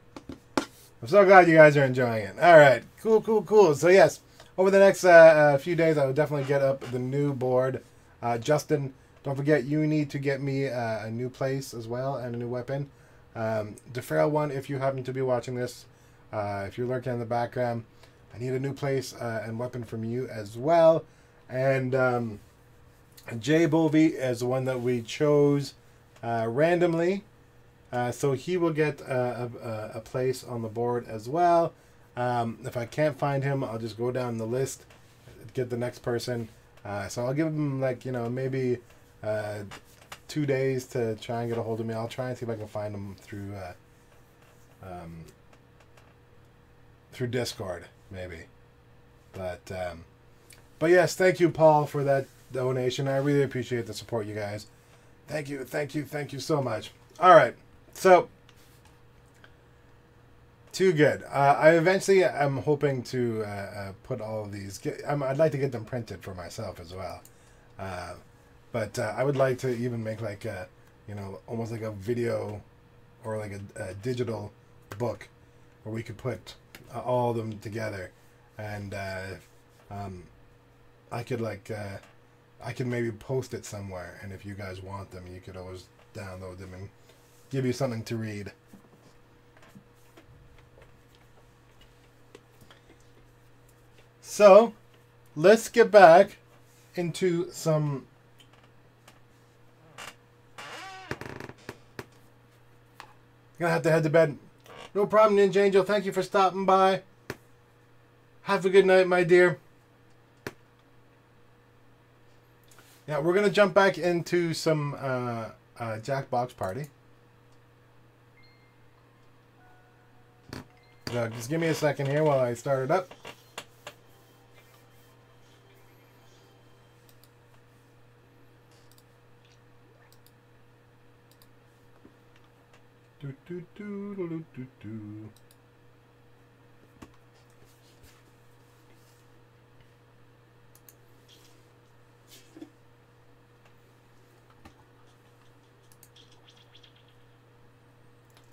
I'm so glad you guys are enjoying it. All right. Cool, cool, cool. So, yes, over the next few days, I will definitely get up the new board. Justin, don't forget, you need to get me a new place as well and a new weapon. DeFeralOne, if you happen to be watching this, if you're lurking in the background, I need a new place and weapon from you as well. And Jay Bovey is the one that we chose randomly. So he will get a place on the board as well. If I can't find him, I'll just go down the list, get the next person. So I'll give him, like, you know, maybe 2 days to try and get a hold of me. I'll try and see if I can find him through Discord, maybe. But yes, thank you, Paul, for that donation. I really appreciate the support, you guys. Thank you, thank you, thank you so much. All right. So, too good. I'm hoping to put all of these. I'd like to get them printed for myself as well. But I would like to even make like a, you know, almost like a video or like a digital book where we could put all of them together, and I could like I could maybe post it somewhere, and if you guys want them, you could always download them and give you something to read. So, let's get back into some Gonna have to head to bed. No problem, NinjAngel. Thank you for stopping by. Have a good night, my dear. Yeah, we're gonna jump back into some Jackbox Party. So just give me a second here while I start it up. Do, do, do, do, do, do.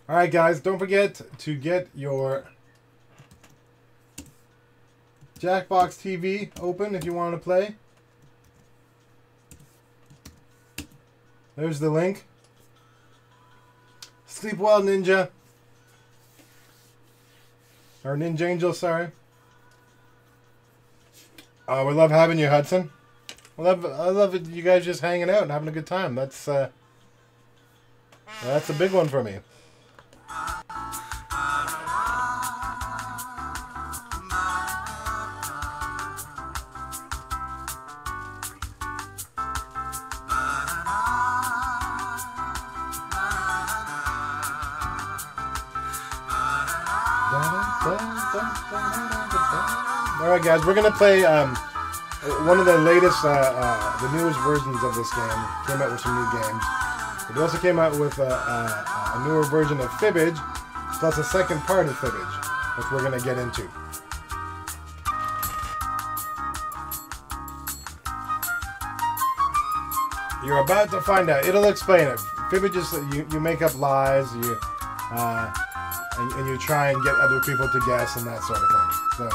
All right, guys, don't forget to get your Jackbox TV open if you want to play. There's the link. Sleep well, Ninja. Or NinjAngel, sorry. We love having you, Hudson. I love it, you guys just hanging out and having a good time. That's a big one for me. Alright guys, we're going to play one of the latest, the newest versions of this game. Came out with some new games. It also came out with a newer version of Fibbage, plus a second part of Fibbage, which we're going to get into. You're about to find out. It'll explain it. Fibbage is you make up lies, and you try and get other people to guess and that sort of thing. So,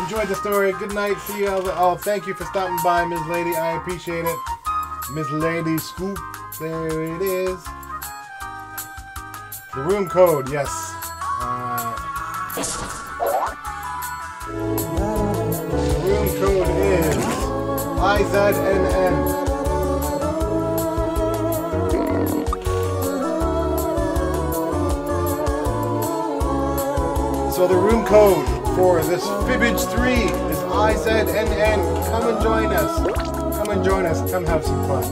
enjoy the story. Good night. See you all. Thank you for stopping by, Ms. Lady. I appreciate it. Ms. Lady Scoop. There it is. The room code, yes. The room code is IZNN. So the room code for this Fibbage 3 is IZNN. Come and join us. Come and join us. Come have some fun.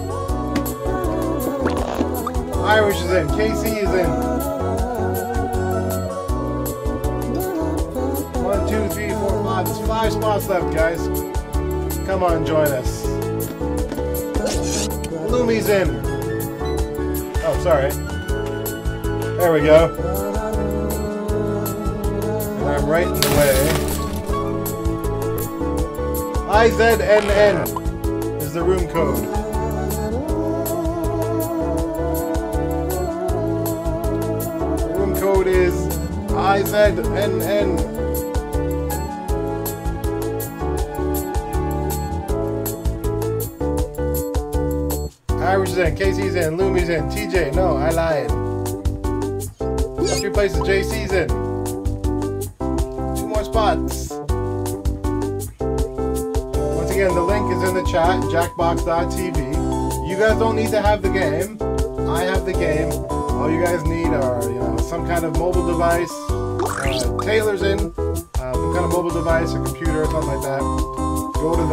Irish is in. Casey is in. 1, 2, 3, 4, 5. There's 5 spots left, guys. Come on, join us. Loomy's in. Oh, sorry. There we go. I'm right in the way. IZNN is the room code. The room code is IZNN. Irish is in, Casey's in, Loomy's in, TJ, no, I lied. Left your place is JC's in. Spots. Once again, the link is in the chat, jackbox.tv. You guys don't need to have the game. I have the game. All you guys need are, some kind of mobile device. Taylor's in, some kind of mobile device, a computer, or something like that. Go to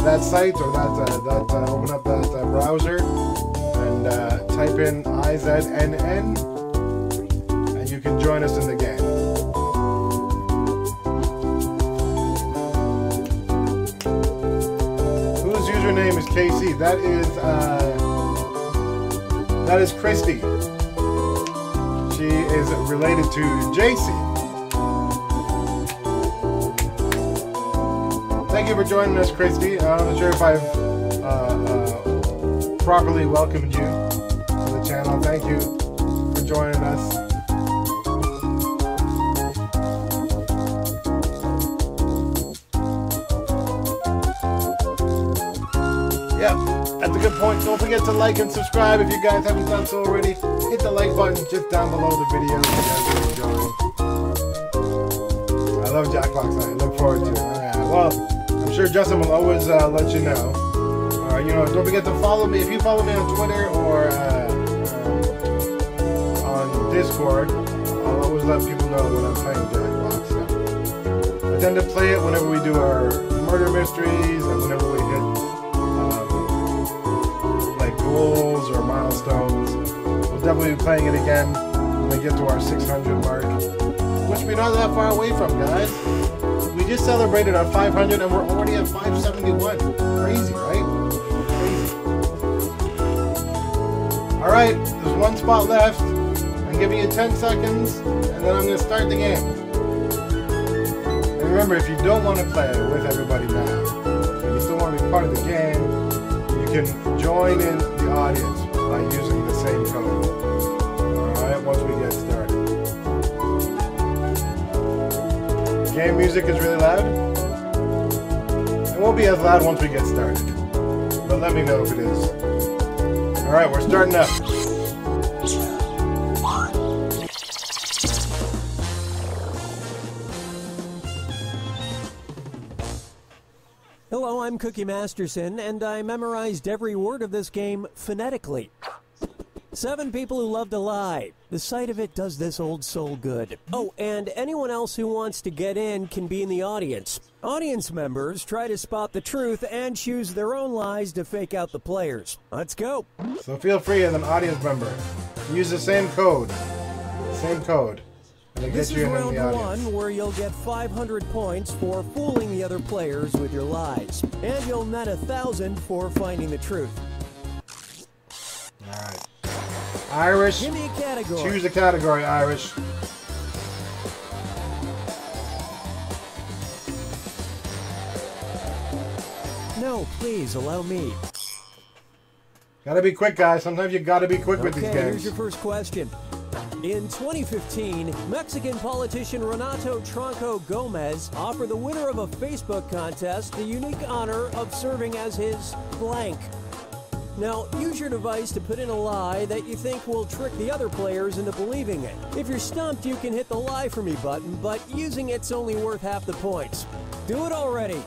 that site or open up that browser and type in IZNN. You can join us in the game. Whose username is KC? That is Christy. She is related to JC. Thank you for joining us, Christy. I'm not sure if I've properly welcomed you to the channel. Thank you for joining us. Yep, that's a good point. Don't forget to like and subscribe if you guys haven't done so already. Hit the like button just down below the video if you guys are enjoying. I love Jackbox. I look forward to it. Alright, well, I'm sure Justin will always let you know. Don't forget to follow me. If you follow me on Twitter or Discord, I'll always let people know when I'm playing Jackbox. So. I tend to play it whenever we do our murder mysteries and whenever we hit like goals or milestones. We'll definitely be playing it again when we get to our 600 mark, which we're not that far away from, guys. We just celebrated our 500 and we're already at 571. Crazy, right? Crazy. Alright, there's one spot left. I'm giving you 10 seconds and then I'm going to start the game. And remember, if you don't want to play with everybody now, and you still want to be part of the game, you can join in the audience by using the same code. Alright, once we get started. Game music is really loud. It won't be as loud once we get started. But let me know if it is. Alright, we're starting up. Hello, I'm Cookie Masterson, and I memorized every word of this game phonetically. 7 people who love to lie. The sight of it does this old soul good. Oh, and anyone else who wants to get in can be in the audience. Audience members try to spot the truth and choose their own lies to fake out the players. Let's go. So feel free as an audience member. Use the same code. Same code. And it This gets you is in round the audience. 1, where you'll get 500 points for fooling the other players with your lies. And you'll net 1,000 for finding the truth. Alright. Irish. Give me a category. Choose a category, Irish. No, please, allow me. Gotta be quick, guys. Sometimes you gotta be quick with these Okay, games. here's your first question. In 2015, Mexican politician Renato Tronco Gomez offered the winner of a Facebook contest the unique honor of serving as his blank. Now, use your device to put in a lie that you think will trick the other players into believing it. If you're stumped, you can hit the Lie For Me button, but using it's only worth half the points. Do it already!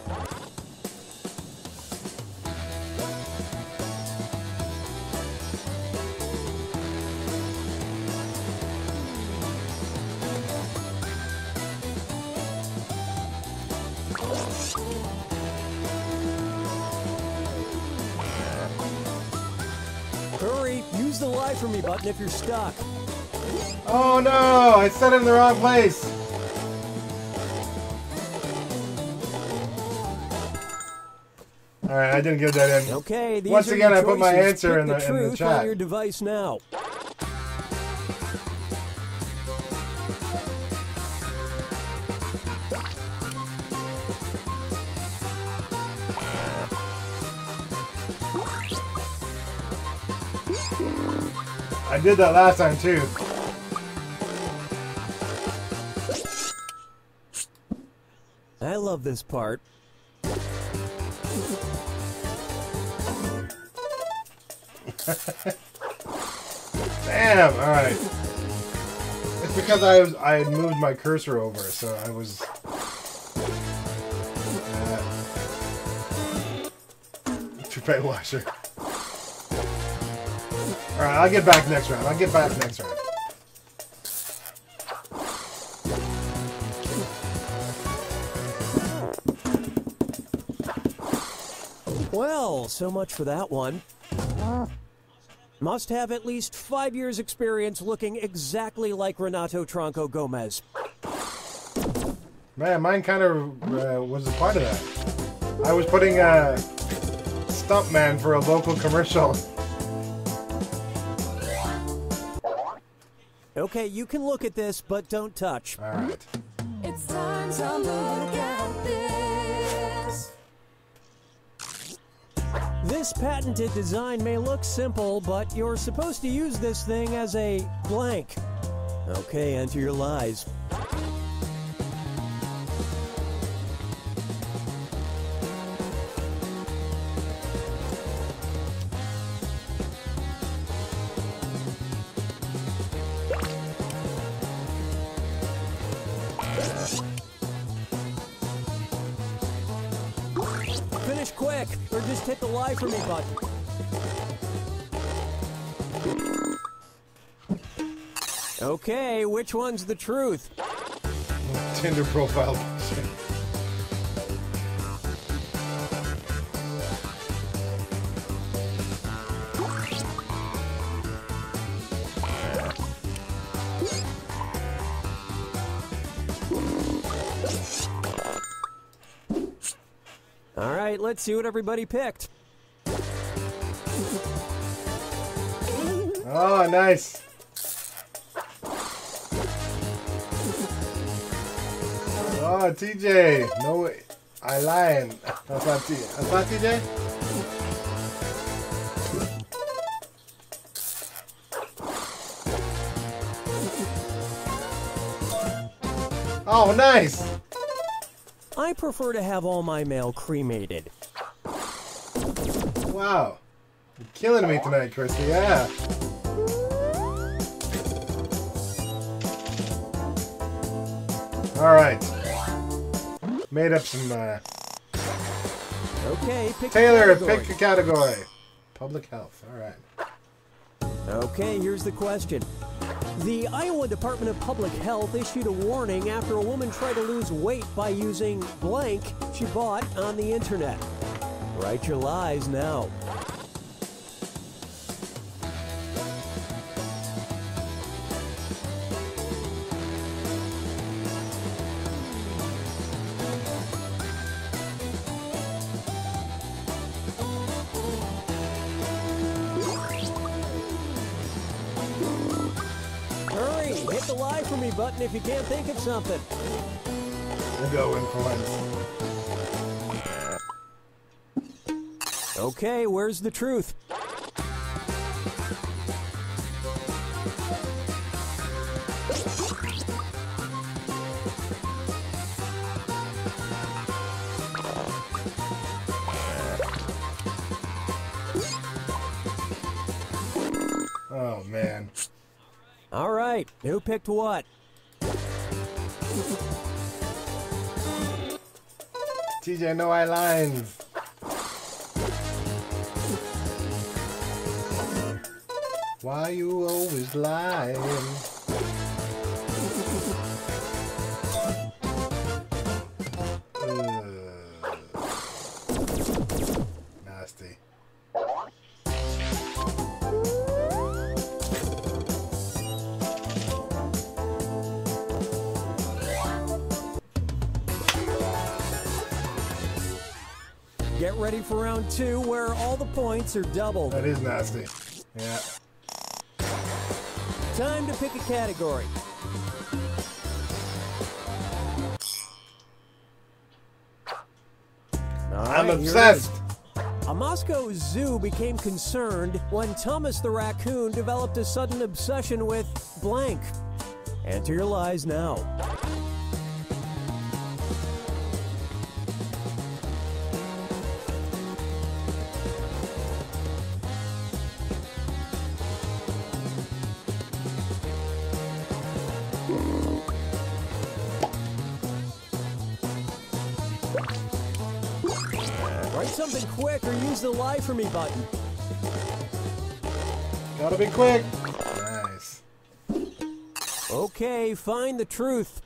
Hurry, use the Lie For Me button if you're stuck. Oh no! I set it in the wrong place! Alright, I didn't get that in. Okay, these Once are again, your I put my choices. answer Pick in the the truth chat. on your device now. I did that last time too. I love this part. Damn! Alright. It's because I had moved my cursor over, so I was... Toupee washer. Alright, I'll get back next round. Well, so much for that one. Must have at least 5 years experience looking exactly like Renato Tronco Gomez. Man, mine kind of was a part of that. I was putting Stuntman for a local commercial. Okay, you can look at this, but don't touch. Alright. It's time to look at this. This patented design may look simple, but you're supposed to use this thing as a blank. Okay, enter your lies. Finish quick, or just hit the Lie For Me button. Okay, which one's the truth? Tinder profile picture. All right, let's see what everybody picked. Oh, nice. Oh, TJ. No way. I lying. That's not TJ. That's not TJ? Oh, nice. I prefer to have all my mail cremated. Wow. You're killing me tonight, Christy. Yeah. Alright. Made up some, Okay, pick Taylor, a category. pick a category. Public health. Alright. Okay, here's the question. The Iowa Department of Public Health issued a warning after a woman tried to lose weight by using blank she bought on the internet. Write your lies now. Button if you can't think of something. We'll go in for once. Okay, where's the truth? Oh, man. All right, who picked what? TJ, no eye lines. Why you always lying? Nasty. Get ready for round 2 where all the points are doubled. That is nasty. Yeah. Time to pick a category. I'm obsessed. A Moscow zoo became concerned when Thomas the raccoon developed a sudden obsession with blank. Enter your lies now. Write something quick or use the lie for me button. Gotta be quick. Nice. Okay, find the truth.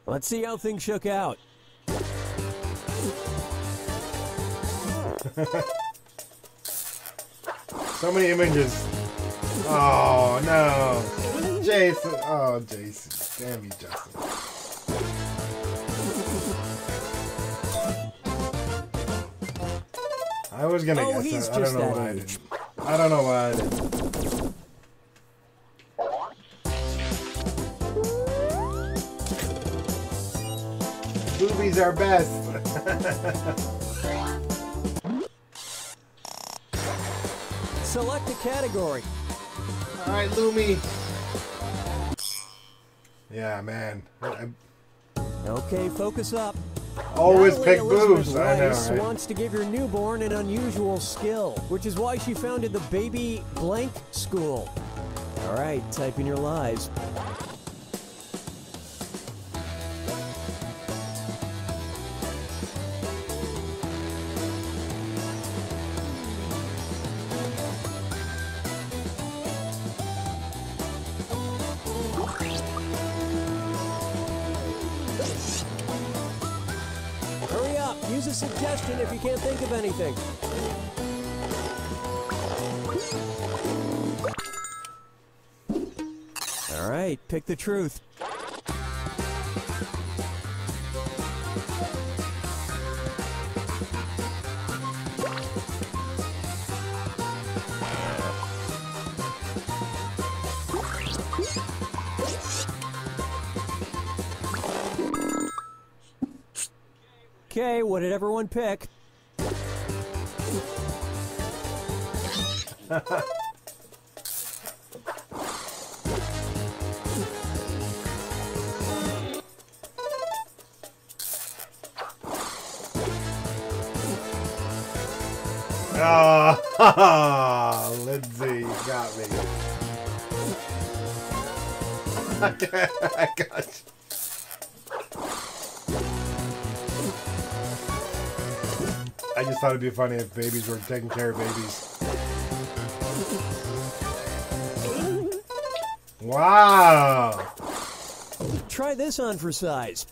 Let's see how things shook out. So many images. Oh no. Jason. Oh, Jason. Damn you, Justin. I was gonna guess that. I don't know why I didn't. I don't know why I didn't. Boobies are best. Select a category. All right, Lumi. Yeah, man. Okay, focus up. Always Natalie pick Elizabeth boobs. I know, Rice right? wants to give your newborn an unusual skill, which is why she founded the Baby Blank School. All right, type in your lies. Hurry up, use a suggestion if you can't think of anything. All right, pick the truth. Okay, what did everyone pick? Ah, Lindsay got me. I got you. I just thought it'd be funny if babies were taking care of babies. Wow. Try this on for size.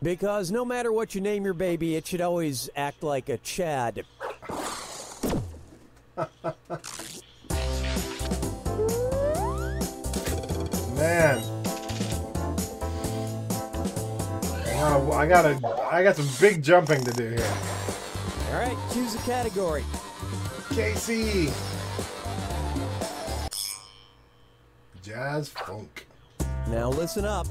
Because no matter what you name your baby, it should always act like a Chad. Man. I got some big jumping to do here. All right, choose a category. KC. Jazz funk. Now listen up.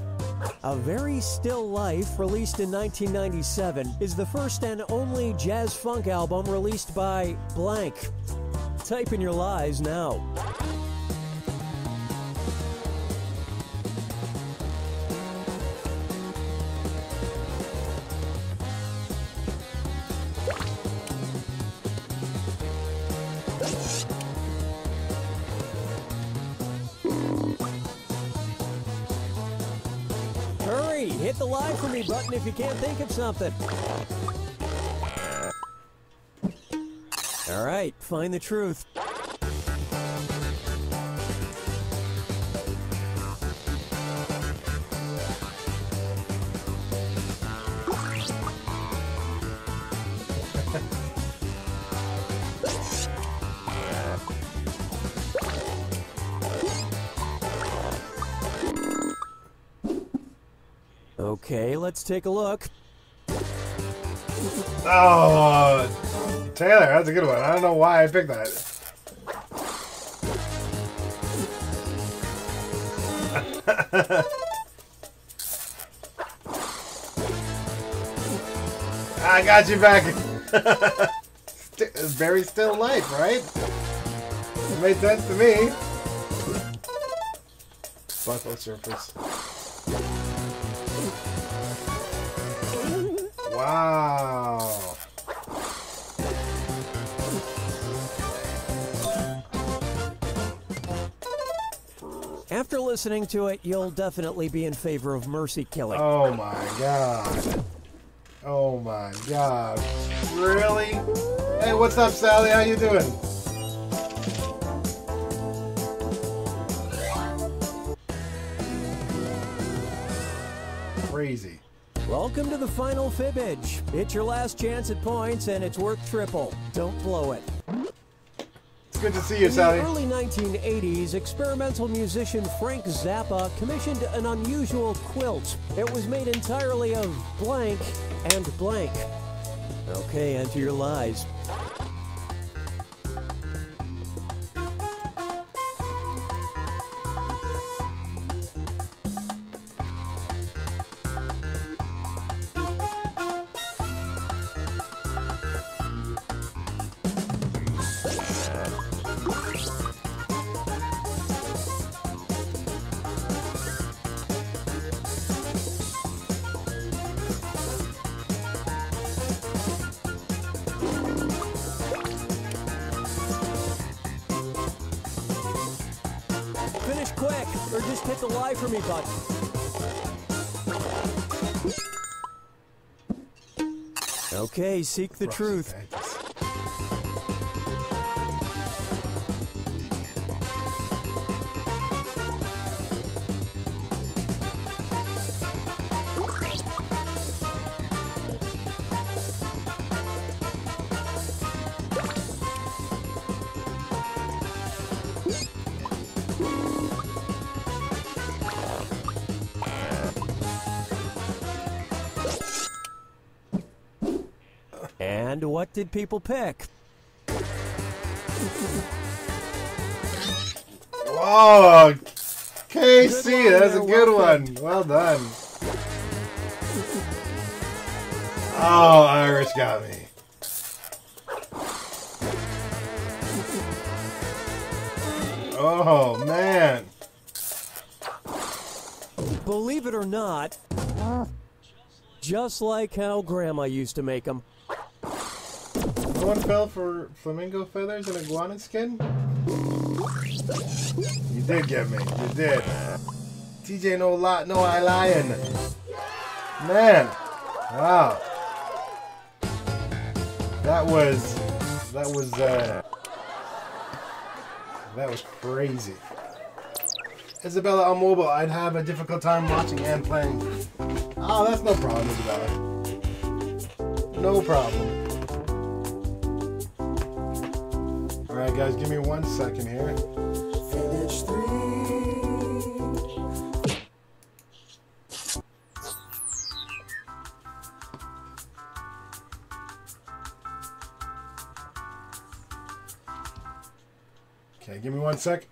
A Very Still Life, released in 1997, is the first and only jazz funk album released by blank. Type in your lies now. Hurry, hit the lie for me button if you can't think of something. All right, find the truth. Okay, let's take a look. Oh, Taylor, that's a good one. I don't know why I picked that. I got you back. Very Still Life, right? It made sense to me. Buckle surface. Wow. After listening to it, you'll definitely be in favor of mercy killing. Oh my god. Oh my god. Really? Hey, what's up, Sally? How you doing? Crazy. Welcome to the final fibbage. It's your last chance at points, and it's worth triple. Don't blow it. It's good to see you, Sally. In the early 1980s, experimental musician Frank Zappa commissioned an unusual quilt. It was made entirely of blank and blank. Okay, enter your lies. just hit the lie for me button. Okay, seek the truth. And what did people pick? Oh, KC, that's a good one. Well done. Oh, Irish got me. Oh, man. Believe it or not, just like how Grandma used to make them. No one fell for flamingo feathers and iguana skin? You did get me. You did. TJ no I lying. Man. Wow. That was crazy. Isabella on mobile, I'd have a difficult time watching and playing. Oh, that's no problem, Isabella. No problem. Alright guys, give me 1 second here. Finish 3. Okay, give me 1 sec.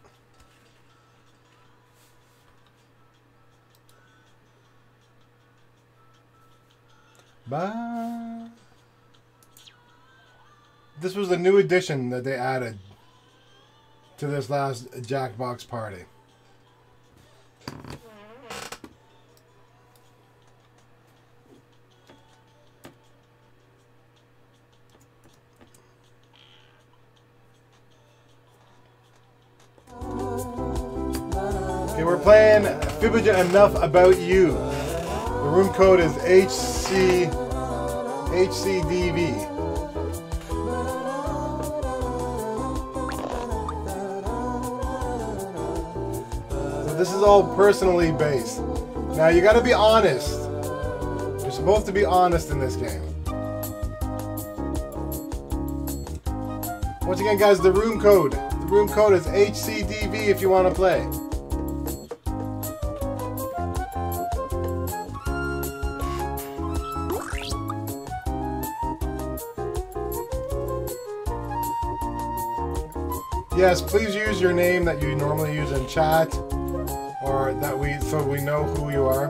Bye. This was the new addition that they added to this last Jackbox party. Okay, we're playing Fibbage Enough About You. The room code is HCDV. This is all personally based. Now you gotta be honest. You're supposed to be honest in this game. Once again guys, the room code. The room code is HCDV if you want to play. Yes, please use your name that you normally use in chat. Or that so we know who you are.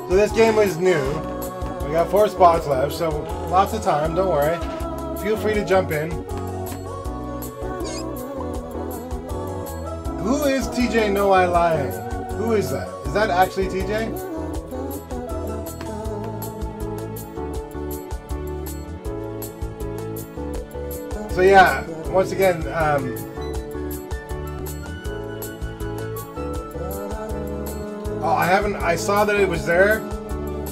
So this game is new. We got 4 spots left, so lots of time, don't worry. Feel free to jump in. Who is TJ No I Lying? Who is that? Is that actually TJ? So yeah, once again, oh, I saw that it was there.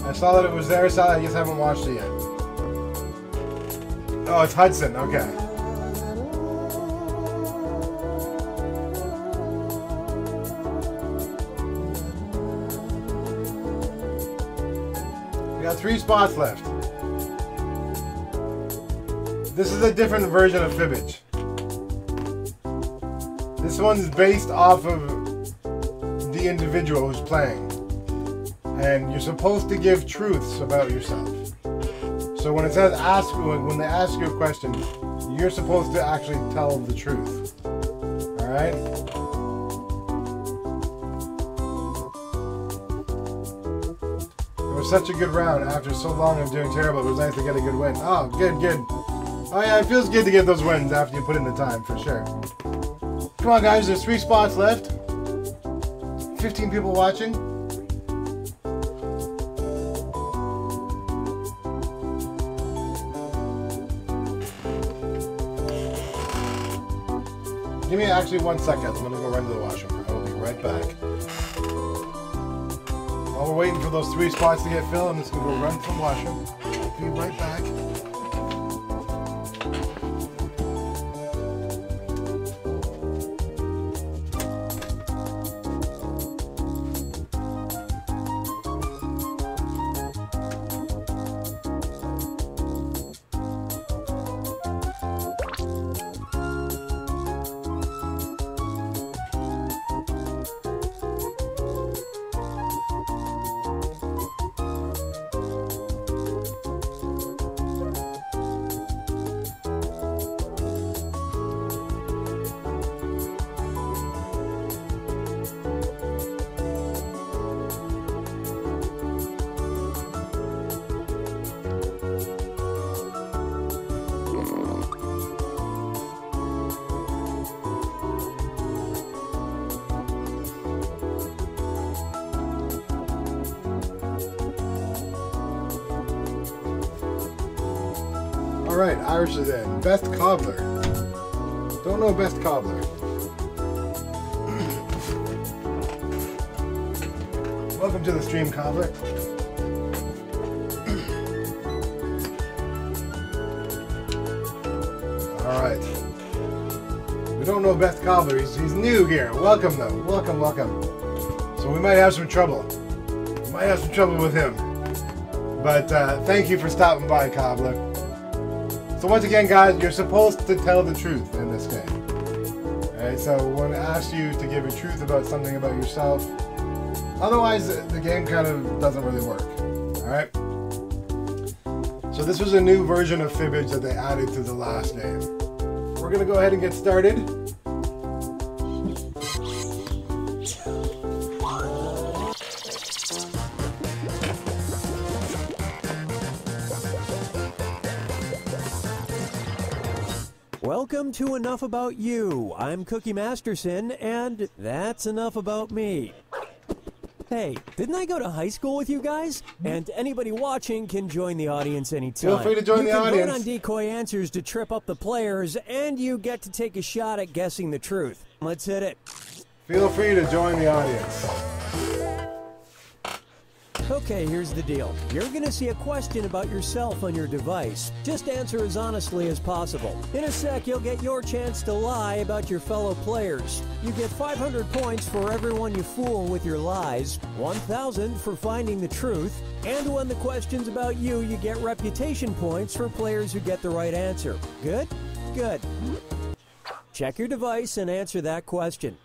I saw that it was there, so I just haven't watched it yet. Oh, it's Hudson, okay. We got 3 spots left. This is a different version of Fibbage. This one's based off of the individual who's playing. And you're supposed to give truths about yourself. So when it says when they ask you a question, you're supposed to actually tell the truth. Alright? It was such a good round. After so long of doing terrible, it was nice to get a good win. Oh, good, good. Oh yeah, it feels good to get those wins after you put in the time, for sure. Come on, guys. There's 3 spots left. 15 people watching. Give me actually 1 second. I'm going to go run to the washroom. I will be right back. While we're waiting for those 3 spots to get filled, I'm just going to go run to the washroom. I'll be right back. Alright, Irish is in. Best cobbler. Don't know best cobbler. Welcome to the stream, cobbler. Alright. We don't know best cobbler. He's new here. Welcome though. Welcome, welcome. So we might have some trouble. We might have some trouble with him. But thank you for stopping by, cobbler. So once again, guys, you're supposed to tell the truth in this game. Alright, so when I ask you to give a truth about something about yourself, otherwise the game kind of doesn't really work. Alright? So this was a new version of Fibbage that they added to the last game. We're going to go ahead and get started. Welcome to Enough About You. I'm Cookie Masterson, and that's enough about me. Hey, didn't I go to high school with you guys? And anybody watching can join the audience anytime. Feel free to join the audience. You can vote on decoy answers to trip up the players, and you get to take a shot at guessing the truth. Let's hit it. Feel free to join the audience. Okay, here's the deal. You're going to see a question about yourself on your device. Just answer as honestly as possible. In a sec, you'll get your chance to lie about your fellow players. You get 500 points for everyone you fool with your lies, 1,000 for finding the truth, and when the question's about you, you get reputation points for players who get the right answer. Good? Good. Check your device and answer that question.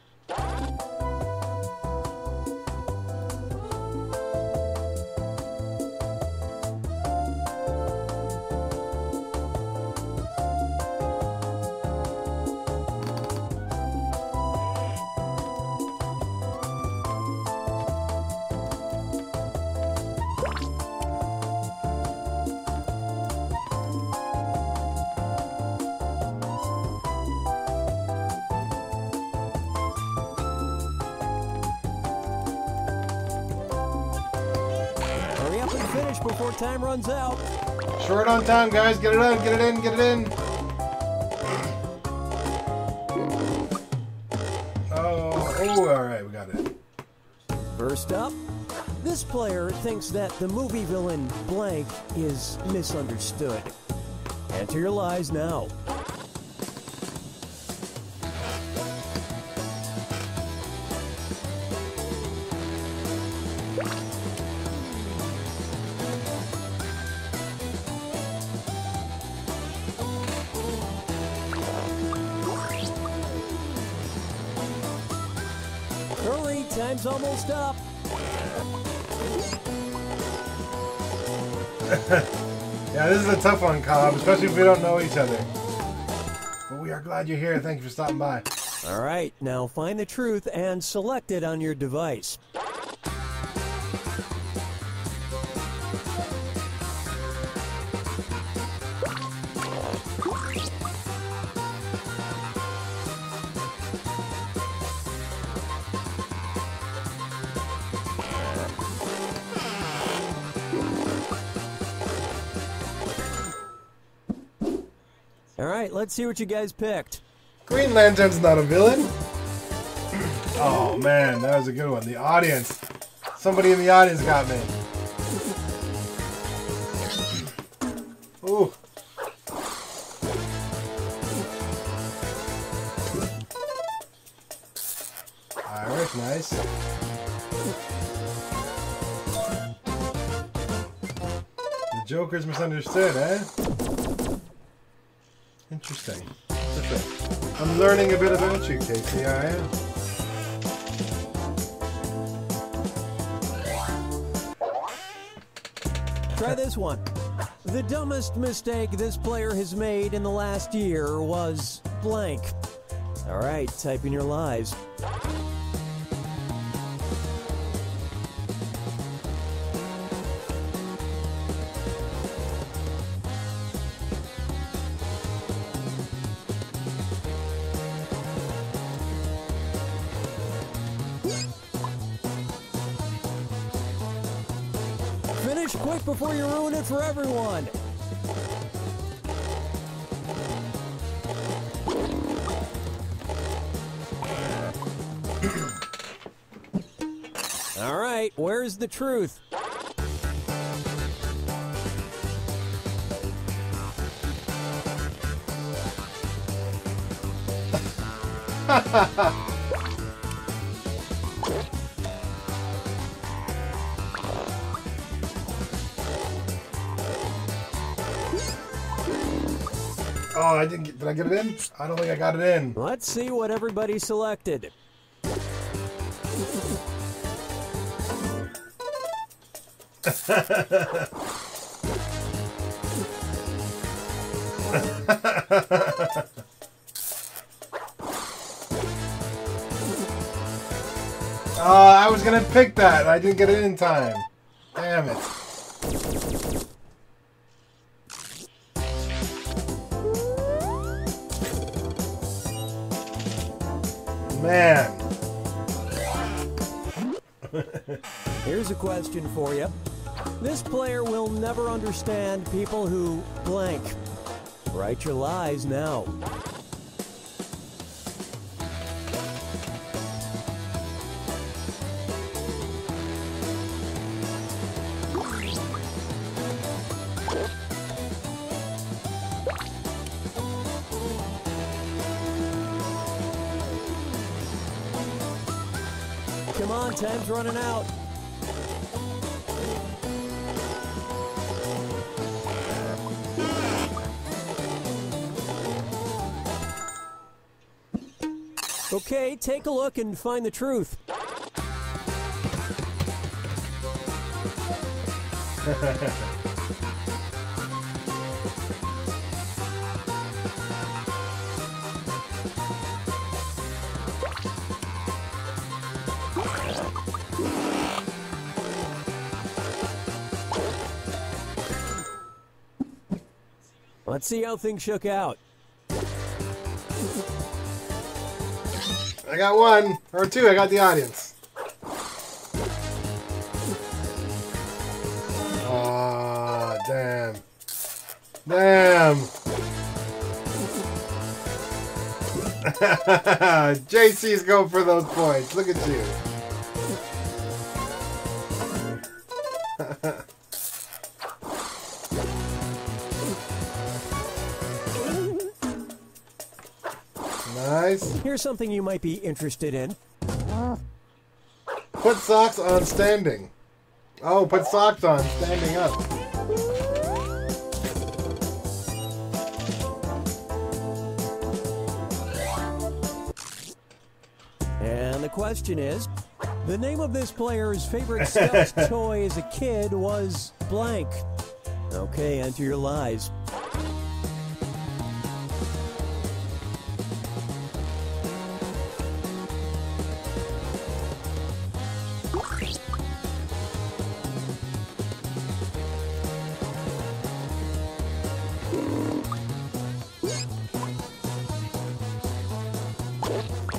Before time runs out. Short on time, guys. Get it in, get it in, get it in. Oh, all right, we got it. First up, this player thinks that the movie villain blank is misunderstood. Answer your lies now. Time's almost up. Yeah, this is a tough one, Cobb, especially if we don't know each other. But we are glad you're here. Thank you for stopping by. All right, now find the truth and select it on your device. All right, let's see what you guys picked. Green Lantern's not a villain. Oh man, that was a good one. The audience. Somebody in the audience got me. Ooh. Irish, nice. The Joker's misunderstood, eh? Interesting. I'm learning a bit about you, Casey. I am. Try this one. The dumbest mistake this player has made in the last year was blank. All right, type in your lies. Finish quick before you ruin it for everyone. All right, where's the truth? Oh, I didn't get, did I get it in? I don't think I got it in. Let's see what everybody selected. I was gonna pick that. I didn't get it in time. Damn it. Man. Here's a question for you. This player will never understand people who blank. Write your lies now. Come on, time's running out. Okay, take a look and find the truth. Let's see how things shook out. I got one, or two, I got the audience. Aw, damn. Damn. JC's going for those points, look at you. Nice. Here's something you might be interested in. Put socks on standing. Oh, put socks on standing up. And the question is, the name of this player's favorite stuffed toy as a kid was blank. Okay, enter your lies.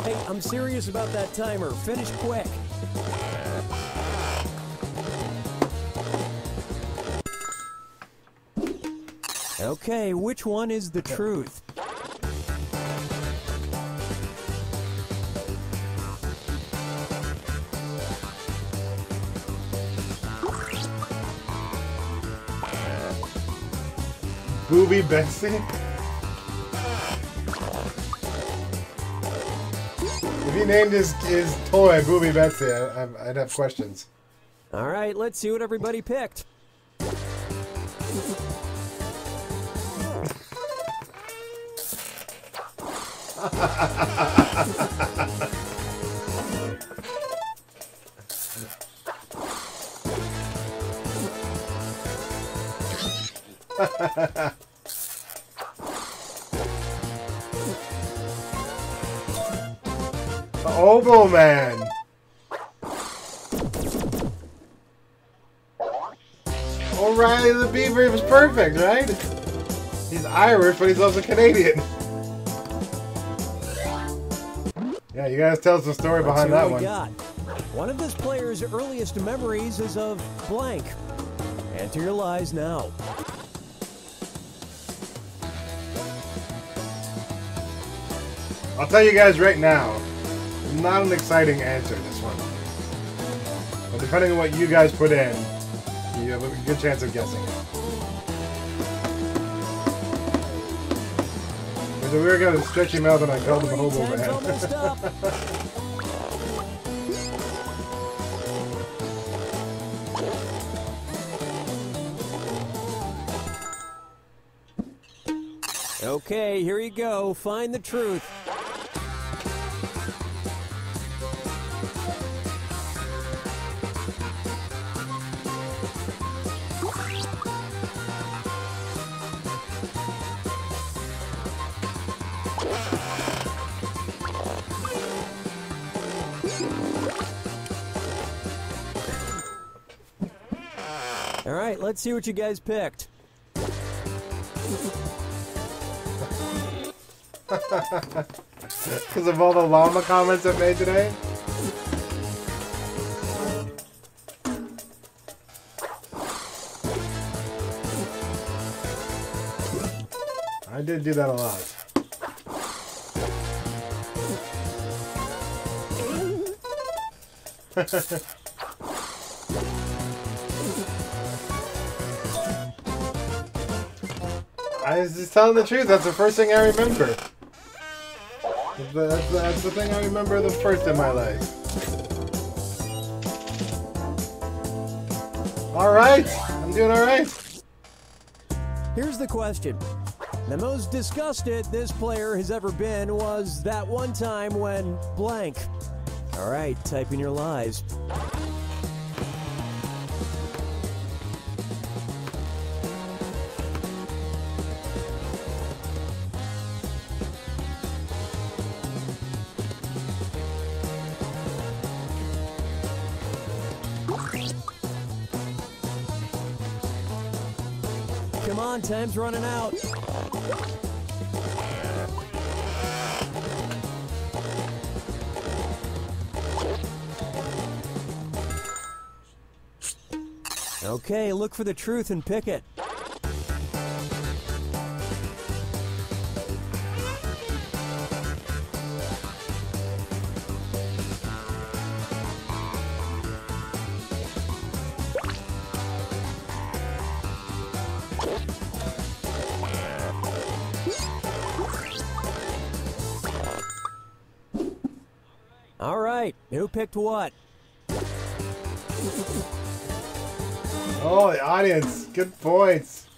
Hey, I'm serious about that timer. Finish quick. Okay, which one is the truth? Booby Betsy? If he named his toy Booby Betsy, I'd have questions. All right, let's see what everybody picked. Oboe Man. O'Reilly the Beaver was perfect, right? He's Irish, but he's also Canadian. Yeah, you guys tell us the story behind that one. Got. One of this player's earliest memories is of blank. Answer your lies now. I'll tell you guys right now, not an exciting answer, this one. But depending on what you guys put in, you have a good chance of guessing it. There's a weird guy with stretchy mouth and I called him a hobo man. Okay, here you go. Find the truth. All right, let's see what you guys picked. Because of all the llama comments I've made today? I did do that a lot. I was just telling the truth. That's the first thing I remember. That's the thing I remember the first in my life. Alright. I'm doing alright. Here's the question. The most disgusted this player has ever been was that one time when blank. All right, type in your lies. Come on, time's running out. Okay, look for the truth and pick it. All right, who picked what? Oh, the audience. Good points.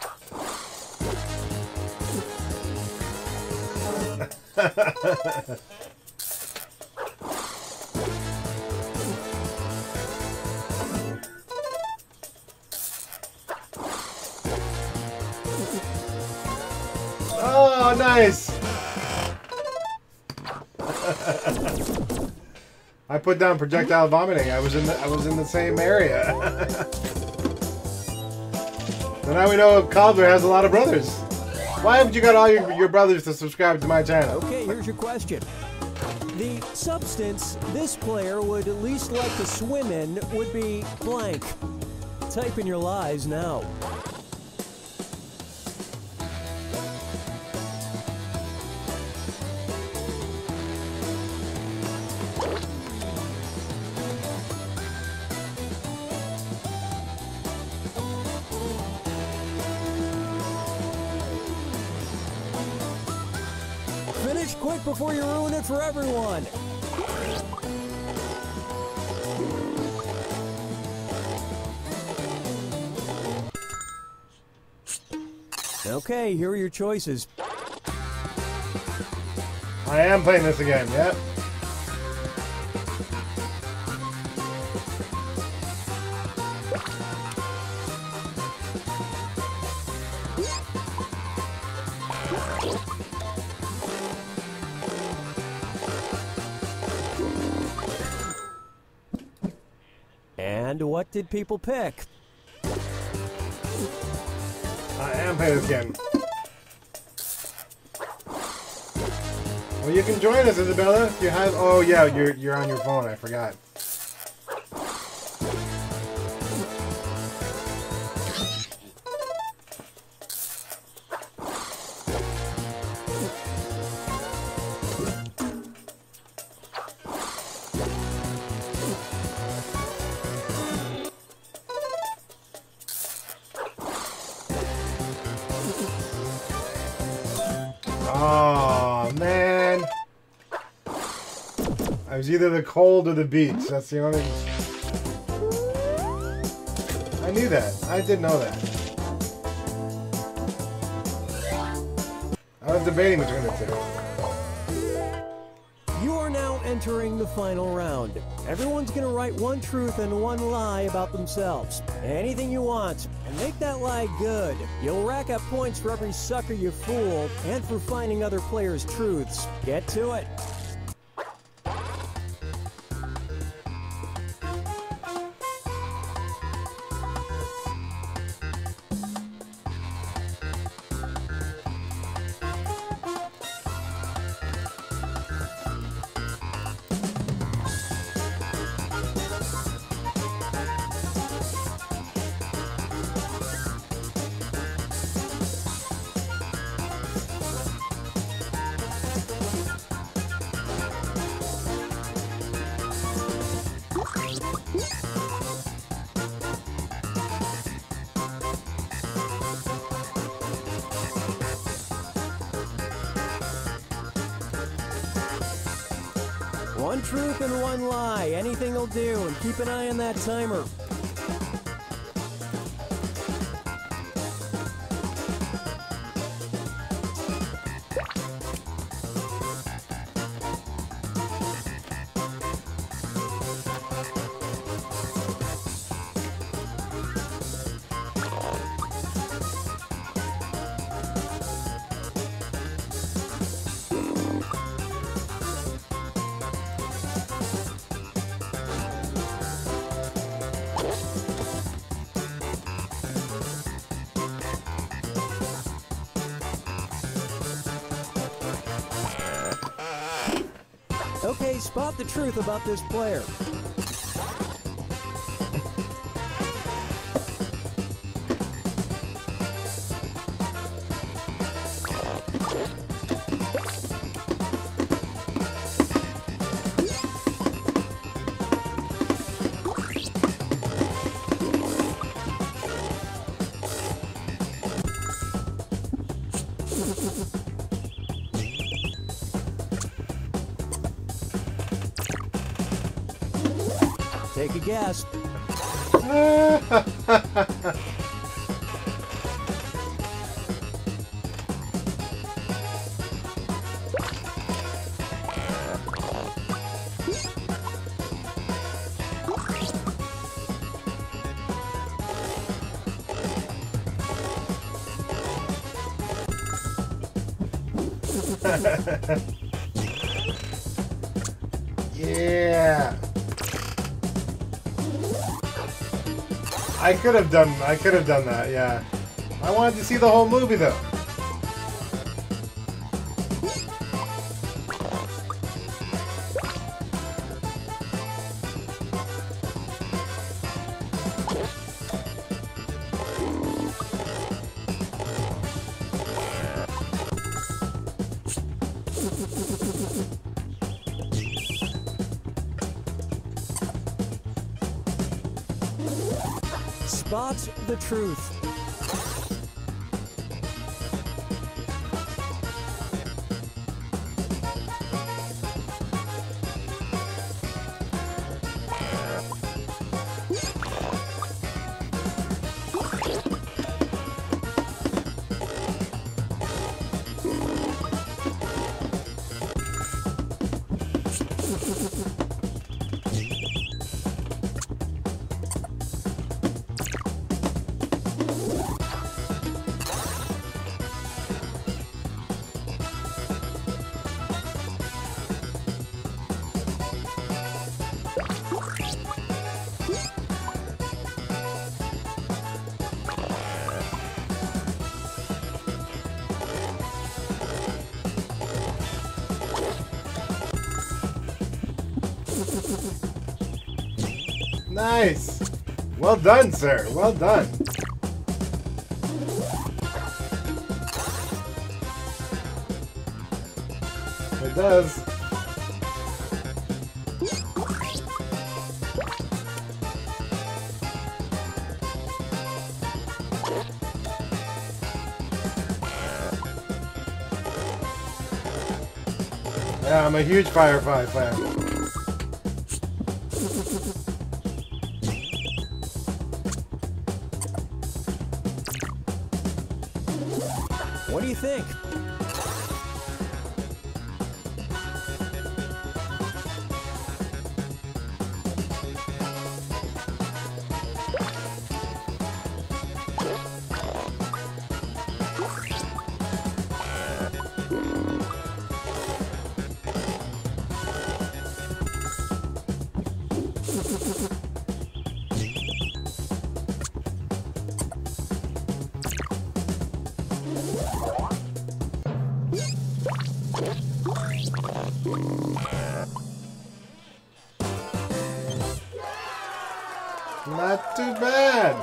Oh, nice. I put down projectile vomiting. I was in the same area. So now we know Calder has a lot of brothers. Why haven't you got all your brothers to subscribe to my channel? Okay, here's your question. The substance this player would at least like to swim in would be blank. Type in your lies now. it before you ruin it for everyone. Okay, here are your choices. I am playing this again, yep. And what did people pick? I am playing this game. Well, you can join us, Isabella. If you have. Oh yeah, you're on your phone. I forgot. Oh man, I was either the cold or the beach. That's the only. I knew that. I did know that. I was debating between the two. You are now entering the final round. Everyone's gonna write one truth and one lie about themselves. Anything you want, and make that lie good. You'll rack up points for every sucker you fool, and for finding other players' truths. Get to it. One truth and one lie. Anything will do, and keep an eye on that timer. Okay, spot the truth about this player. Take a guess. Yeah. I could have done that, yeah. I wanted to see the whole movie though. Spot the truth. Nice! Well done, sir. Well done. It does. Yeah, I'm a huge Firefly fan. What do you think? Not too bad.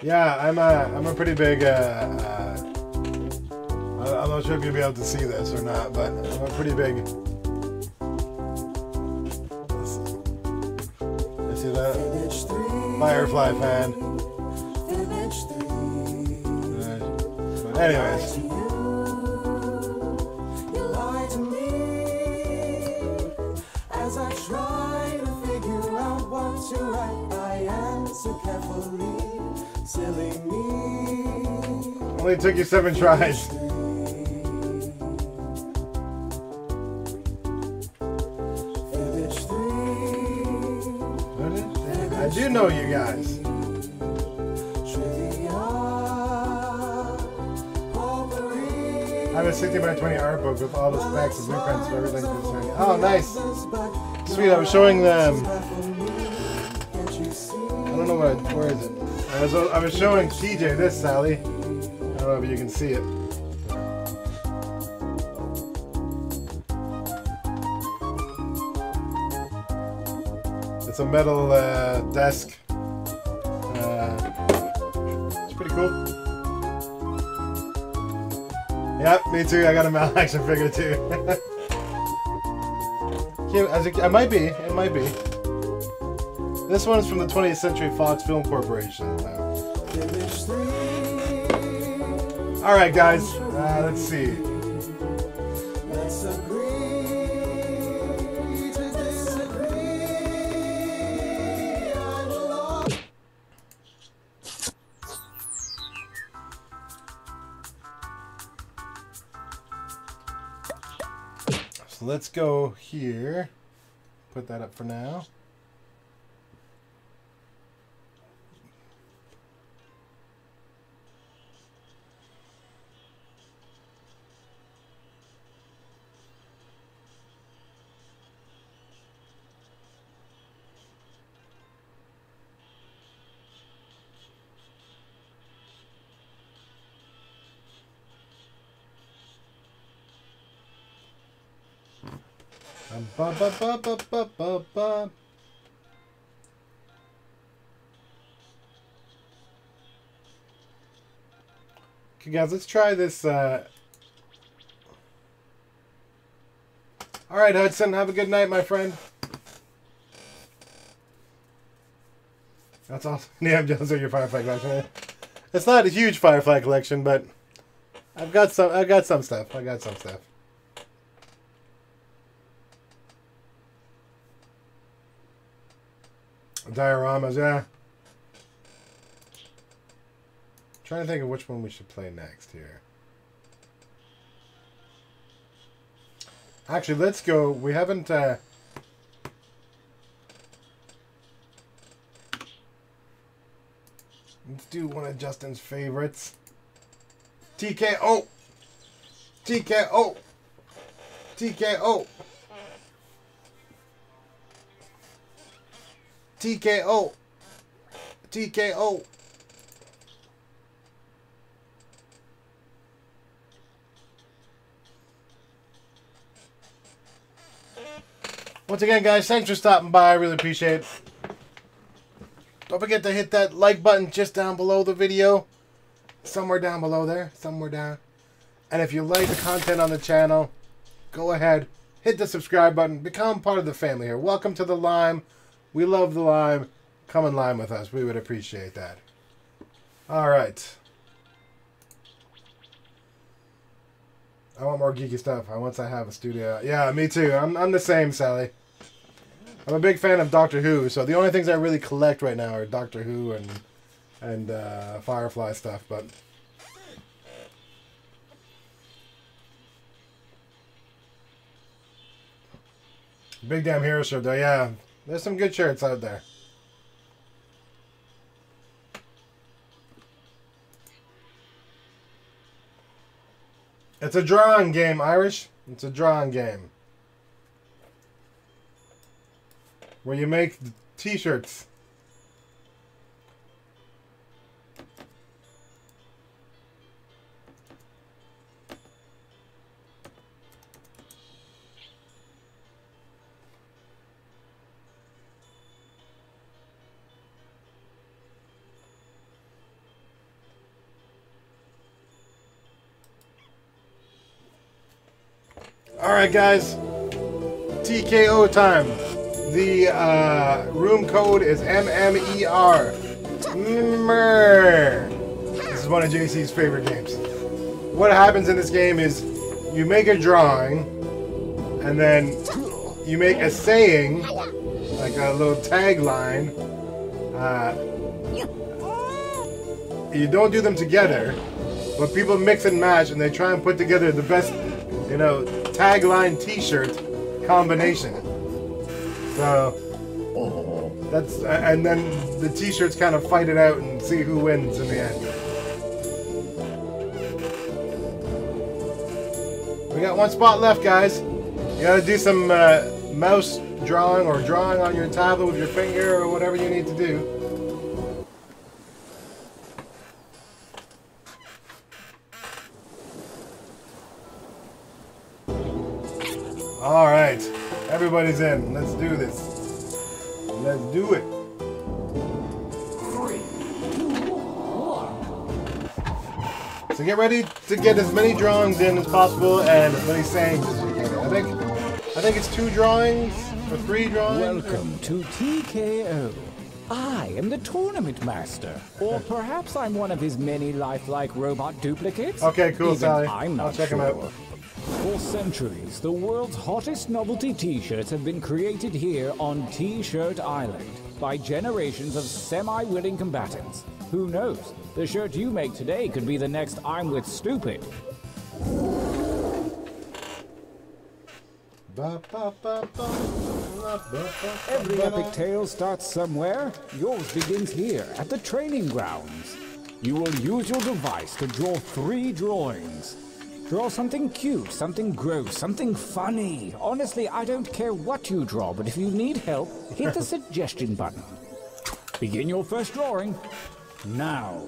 Yeah, I'm a pretty big I'm not sure if you'll be able to see this or not, but I'm a pretty big, you see that? Firefly fan. But anyways. As I try to figure out what to write, I answer carefully. Silly me. Only took you 7 tries. I do know you guys. I have a 60 by 20 art book with all the specs and blueprints for everything concerning. Oh, nice. Sweet, I was showing them. I don't know where is it? I was showing TJ this, Sally. I don't know if you can see it. It's a metal desk. It's pretty cool. Yep, me too. I got a Mal action figure too. It might be. It might be. This one is from the 20th Century Fox Film Corporation. All right, guys. Let's see. So let's go here. Put that up for now. Ba, ba, ba, ba, ba, ba, ba. Okay, guys, let's try this. All right, Hudson, have a good night, my friend. That's awesome. Yeah, I'm jealous of your Firefly collection. It's not a huge Firefly collection, but I've got some stuff. I got some stuff. Dioramas, yeah. Trying to think of which one we should play next here. Actually, let's go. We haven't. Let's do one of Justin's favorites. TKO. TKO. TKO. TKO. TKO. Once again, guys, thanks for stopping by. I really appreciate it. Don't forget to hit that like button just down below the video. Somewhere down below there. Somewhere down. And if you like the content on the channel, go ahead, hit the subscribe button. Become part of the family here. Welcome to the Lime. We love the Lime. Come and Lime with us. We would appreciate that. All right. I want more geeky stuff. Once I have a studio. Yeah, me too. I'm the same, Sally. I'm a big fan of Doctor Who, so the only things I really collect right now are Doctor Who and Firefly stuff. But big damn hero shirt, though. Yeah, there's some good shirts out there. It's a drawing game, Irish. It's a drawing game. Where you make t-shirts. Alright, guys. TKO time. The room code is MMER. This is one of JC's favorite games. What happens in this game is you make a drawing, and then you make a saying, like a little tagline. You don't do them together, but people mix and match, and they try and put together the best, you know, tagline t-shirt combination. So that's, and then the t-shirts kind of fight it out and see who wins in the end. We got one spot left, guys. You gotta do some mouse drawing or drawing on your tablet with your finger or whatever you need to do. All right, everybody's in. Let's do this. Let's do it. 3, 2, 1. So get ready to get as many drawings in as possible and as many sayings as you can. I think it's 2 drawings or 3 drawings. Welcome to TKO. I am the tournament master, or perhaps I'm one of his many lifelike robot duplicates. Okay, cool, Even Sally. I'm not I'll check sure. them out. For centuries, the world's hottest novelty t-shirts have been created here on T-Shirt Island by generations of semi-willing combatants. Who knows? The shirt you make today could be the next I'm with Stupid. Every epic tale starts somewhere. Yours begins here, at the training grounds. You will use your device to draw 3 drawings. Draw something cute, something gross, something funny. Honestly, I don't care what you draw, but if you need help, hit the suggestion button. Begin your first drawing now.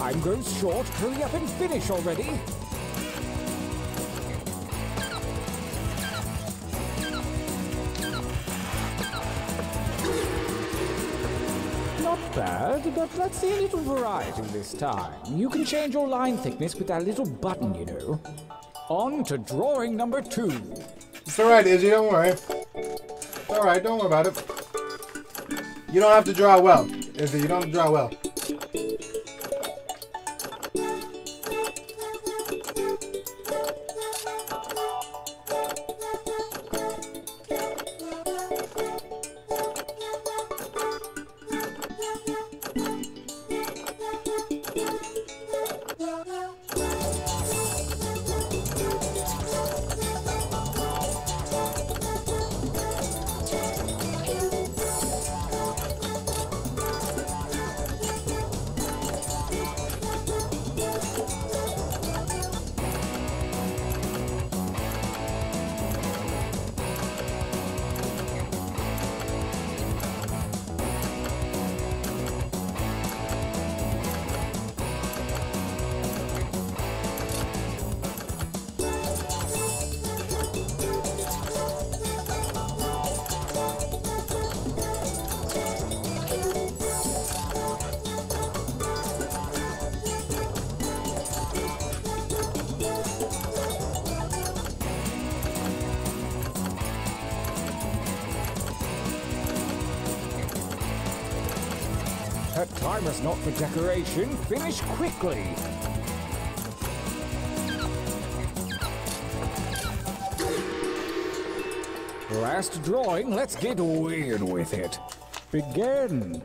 Time grows short. Hurry up and finish already. Not bad, but let's see a little variety this time. You can change your line thickness with that little button, you know. On to drawing number 2. It's alright, Izzy, don't worry. It's alright, don't worry about it. You don't have to draw well, Izzy, you don't have to draw well. That timer's not for decoration. Finish quickly. Last drawing, let's get weird with it. Begin.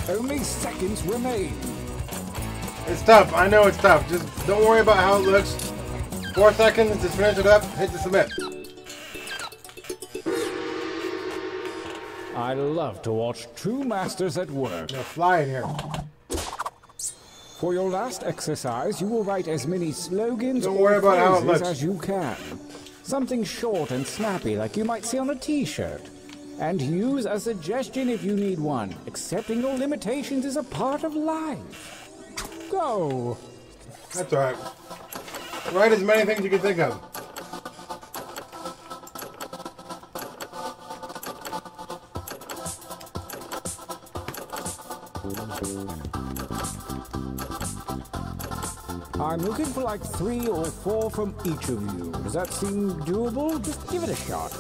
Only seconds remain. It's tough. I know it's tough. Just don't worry about how it looks. 4 seconds. Just finish it up. Hit the submit. I love to watch two masters at work. They're flying here. For your last exercise, you will write as many slogans Don't worry about how it looks. as you can. Something short and snappy like you might see on a t-shirt. And use a suggestion if you need one. Accepting your limitations is a part of life. Go. That's alright. Write as many things you can think of. I'm looking for like 3 or 4 from each of you. Does that seem doable? Just give it a shot.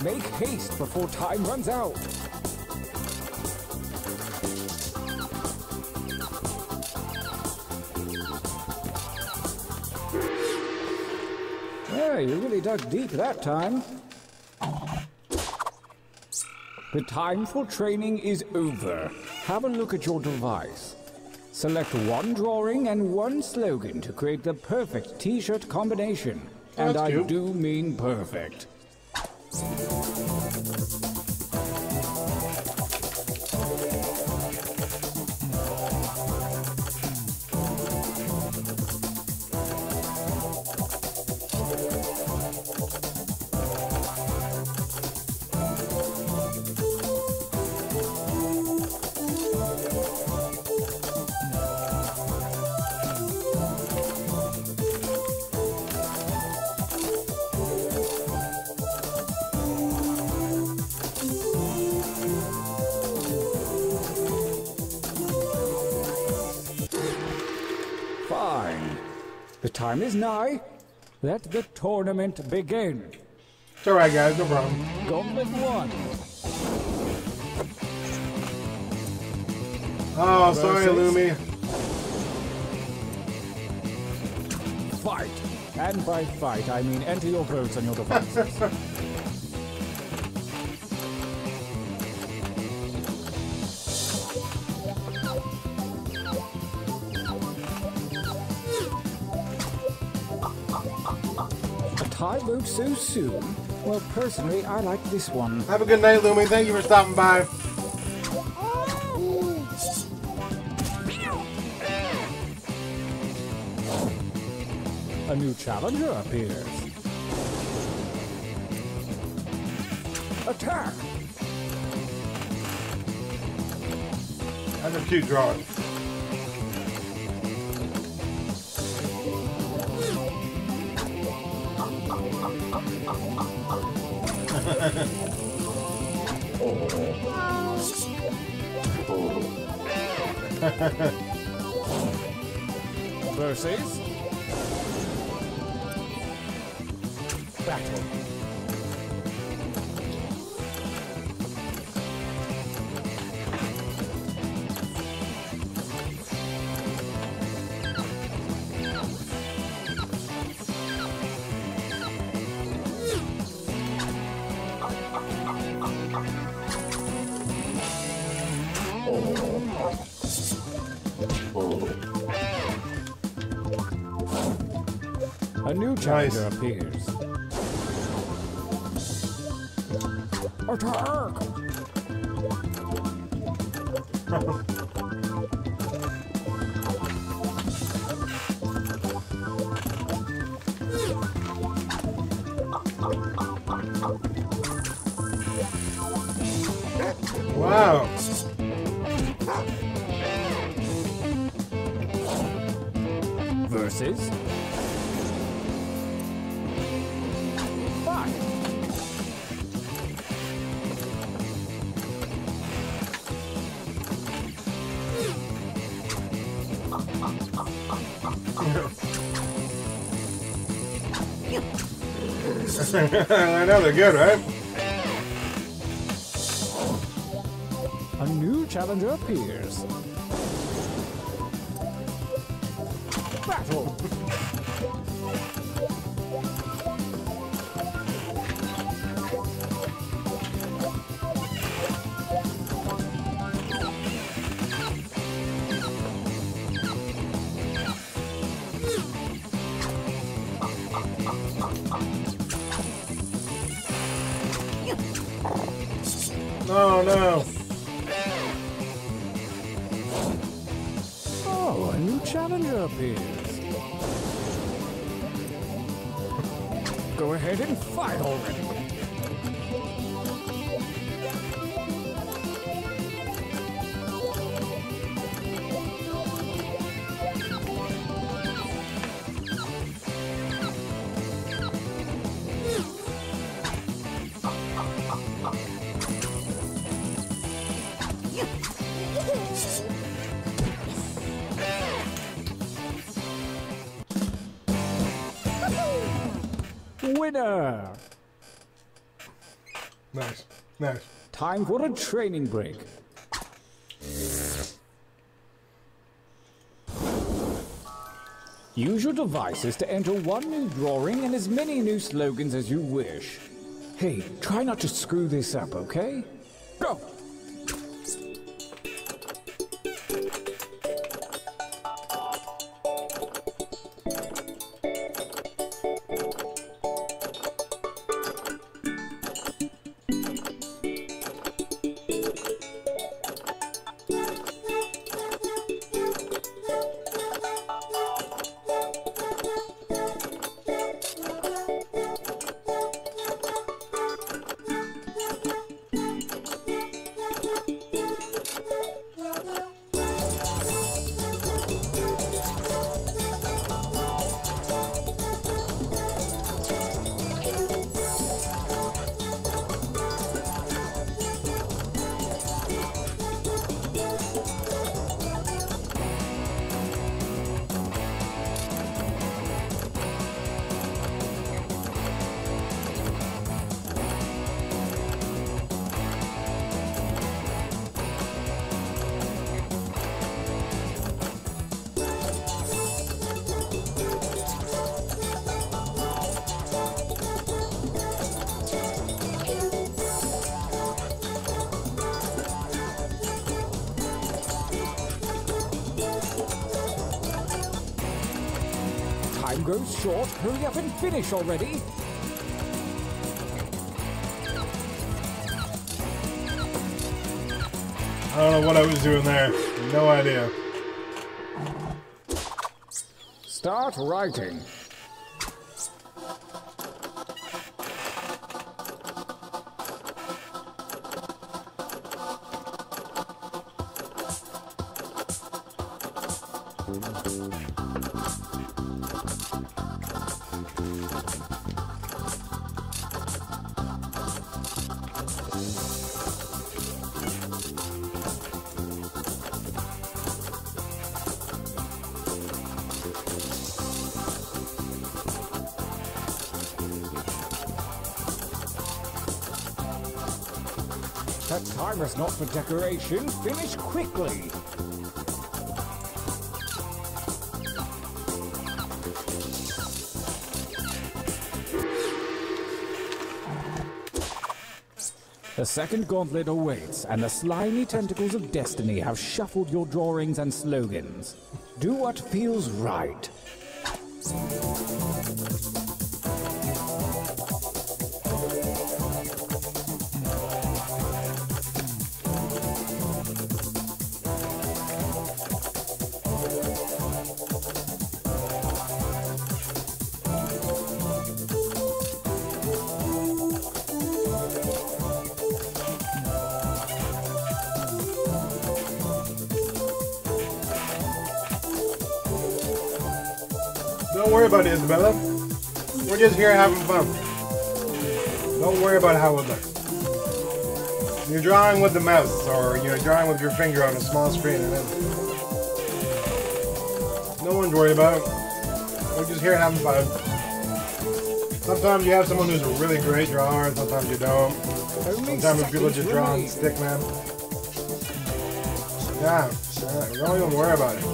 Make haste before time runs out. Yeah, you really dug deep that time. The time for training is over. Have a look at your device. Select one drawing and one slogan to create the perfect t-shirt combination. And I do mean perfect. The time is nigh. Let the tournament begin. It's alright, guys, no problem. Gauntlet 1. Oh, sorry, Lumi. Fight. And by fight, I mean enter your votes on your devices. I vote so soon? Well, personally, I like this one. Have a good night, Lumi. Thank you for stopping by. A new challenger appears. Attack! That's a cute drawing. Versus battle. A new challenger appears. Attack! Wow. Versus I know they're good, right? A new challenger appears. Battle! Oh no. Oh, a new challenger appears. Go ahead and fight already. Winner! Nice. Nice. Time for a training break. Use your devices to enter one new drawing and as many new slogans as you wish. Hey, try not to screw this up, okay? Go! Time goes short. Hurry up and finish already. I don't know what I was doing there. No idea. Start writing. That timer's not for decoration. Finish quickly. The second gauntlet awaits, and the slimy tentacles of destiny have shuffled your drawings and slogans. Do what feels right. Don't worry about it, Isabella. We're just here having fun. Don't worry about how it looks. You're drawing with the mouse, or you're drawing with your finger on a small screen, and then no one's worried about it. We're just here having fun. Sometimes you have someone who's a really great drawer, and sometimes you don't. Sometimes people just draw on stick, man. Yeah, don't even worry about it.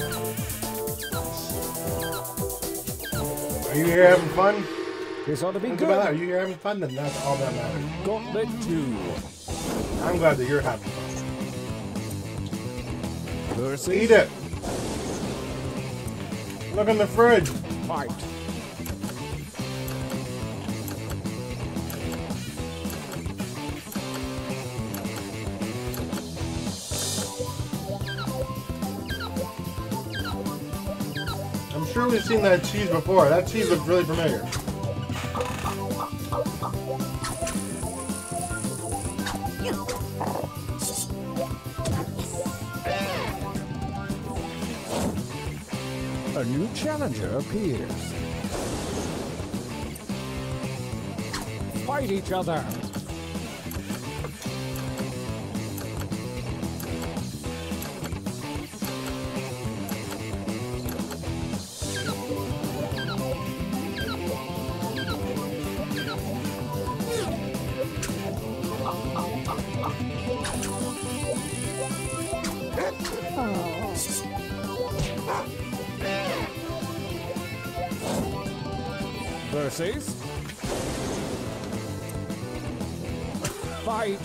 Are you here having fun? This ought to be good. Are you here having fun? Then that's all that matters. Gauntlet 2. I'm glad that you're having fun. Versus. Eat it. Look in the fridge. Fight. I'm sure we've seen that cheese before. That cheese looks really familiar. A new challenger appears. Fight each other. Versus. Fight.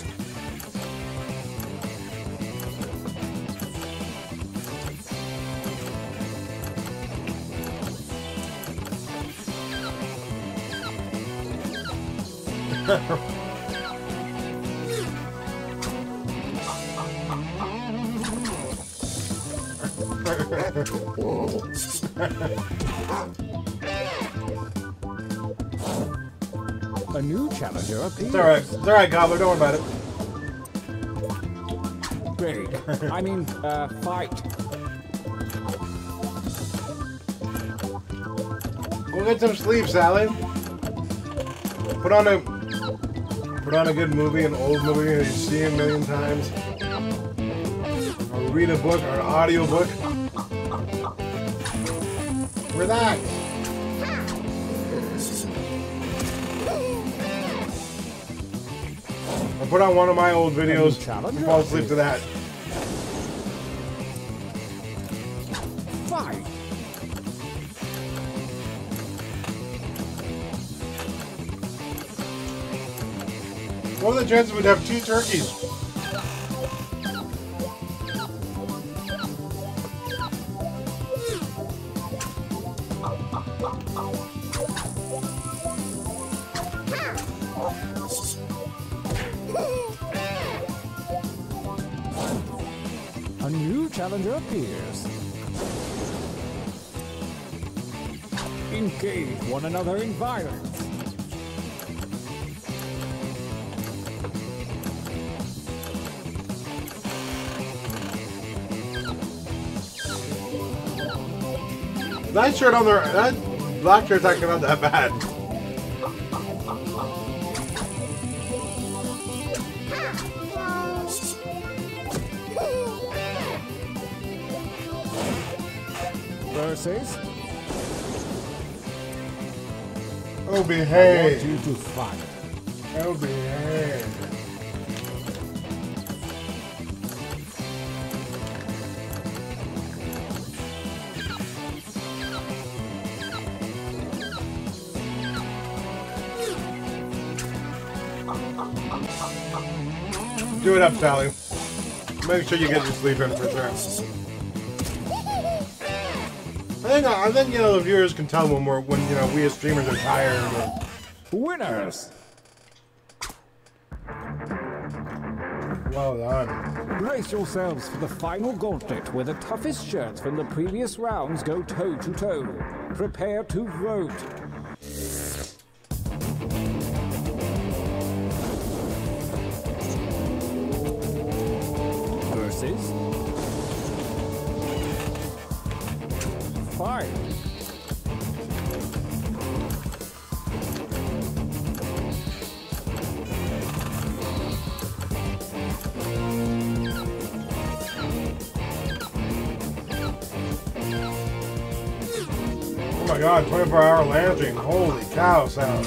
A new challenger appears. It's alright. It's alright, Gobbler. Don't worry about it. Break. I mean, fight. Go get some sleep, Sally. Put on a good movie, an old movie that you've seen a million times. Or read a book or an audio book. Relax. Or put on one of my old videos and fall asleep to that. Fight. What are the chances we'd have 2 turkeys? A new challenger appears. Engage one another in violence. That shirt on there, that black shirt's actually not that bad. Versus. Oh, behave. I want you to fight. Oh, behave. Do it up, Sally. Make sure you get your sleep in for sure. I think you know the viewers can tell when you know we as streamers are tired. Winners. Well done. Brace yourselves for the final gauntlet where the toughest shirts from the previous rounds go toe to toe. Prepare to vote. Versus. Fight. Oh my god, 24-hour lancing. Holy cow, Sal.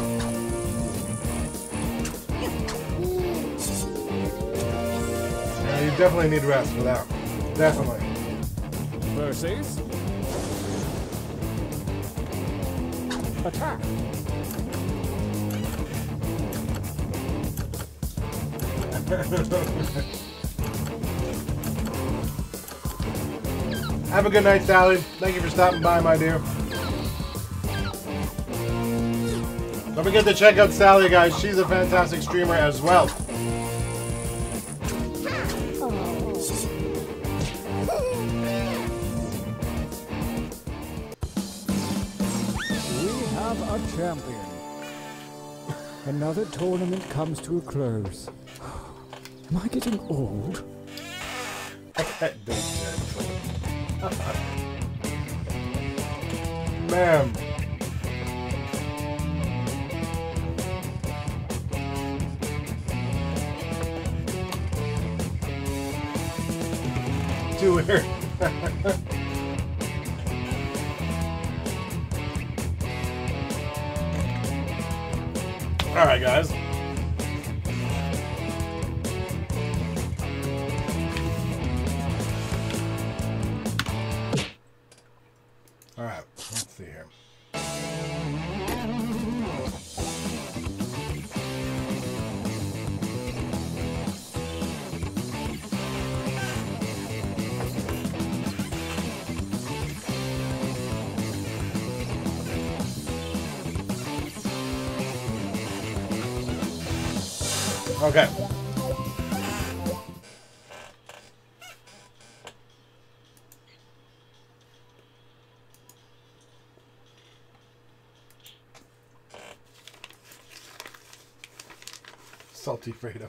Yeah, you definitely need rest for that. Definitely. Versus. Attack. Have a good night, Sally. Thank you for stopping by, my dear. Don't forget to check out Sally, guys. She's a fantastic streamer as well. We have a champion. Another tournament comes to a close. Am I getting old? I can't do that. Ma'am. Too weird. Alright, guys. Alright, let's see here. Okay. Salty Fredo.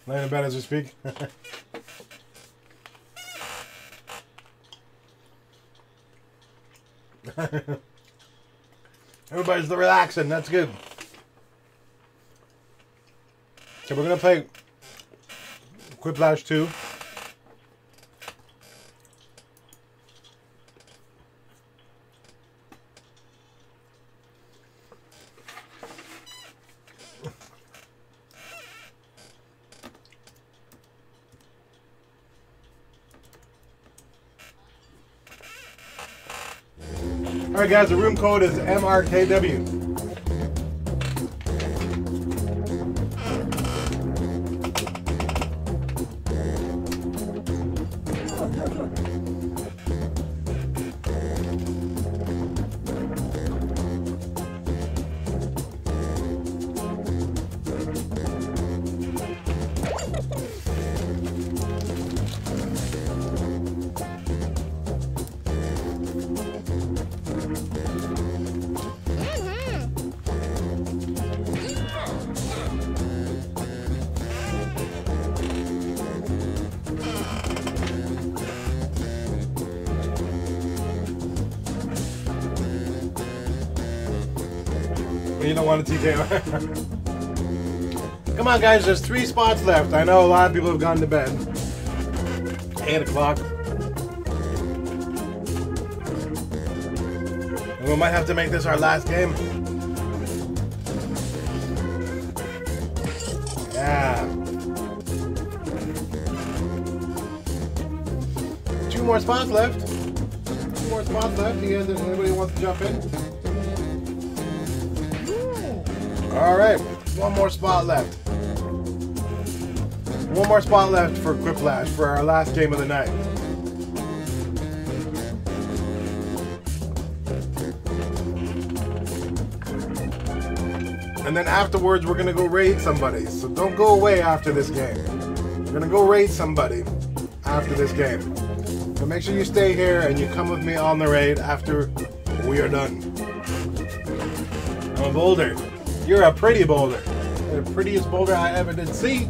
Laying in bed as we speak. Everybody's relaxing. That's good. So we're gonna play Quiplash 2. Alright guys, the room code is MRKW. You don't want a TKO. Come on, guys. There's 3 spots left. I know a lot of people have gone to bed. 8 o'clock. And we might have to make this our last game. Yeah. 2 more spots left. 2 more spots left. You guys, anybody wants to jump in? Alright, 1 more spot left. 1 more spot left for Quiplash for our last game of the night. And then afterwards we're gonna go raid somebody. So don't go away after this game. We're gonna go raid somebody after this game. So make sure you stay here and you come with me on the raid after we are done. I'm a boulder. You're a pretty boulder. You're the prettiest boulder I ever did see.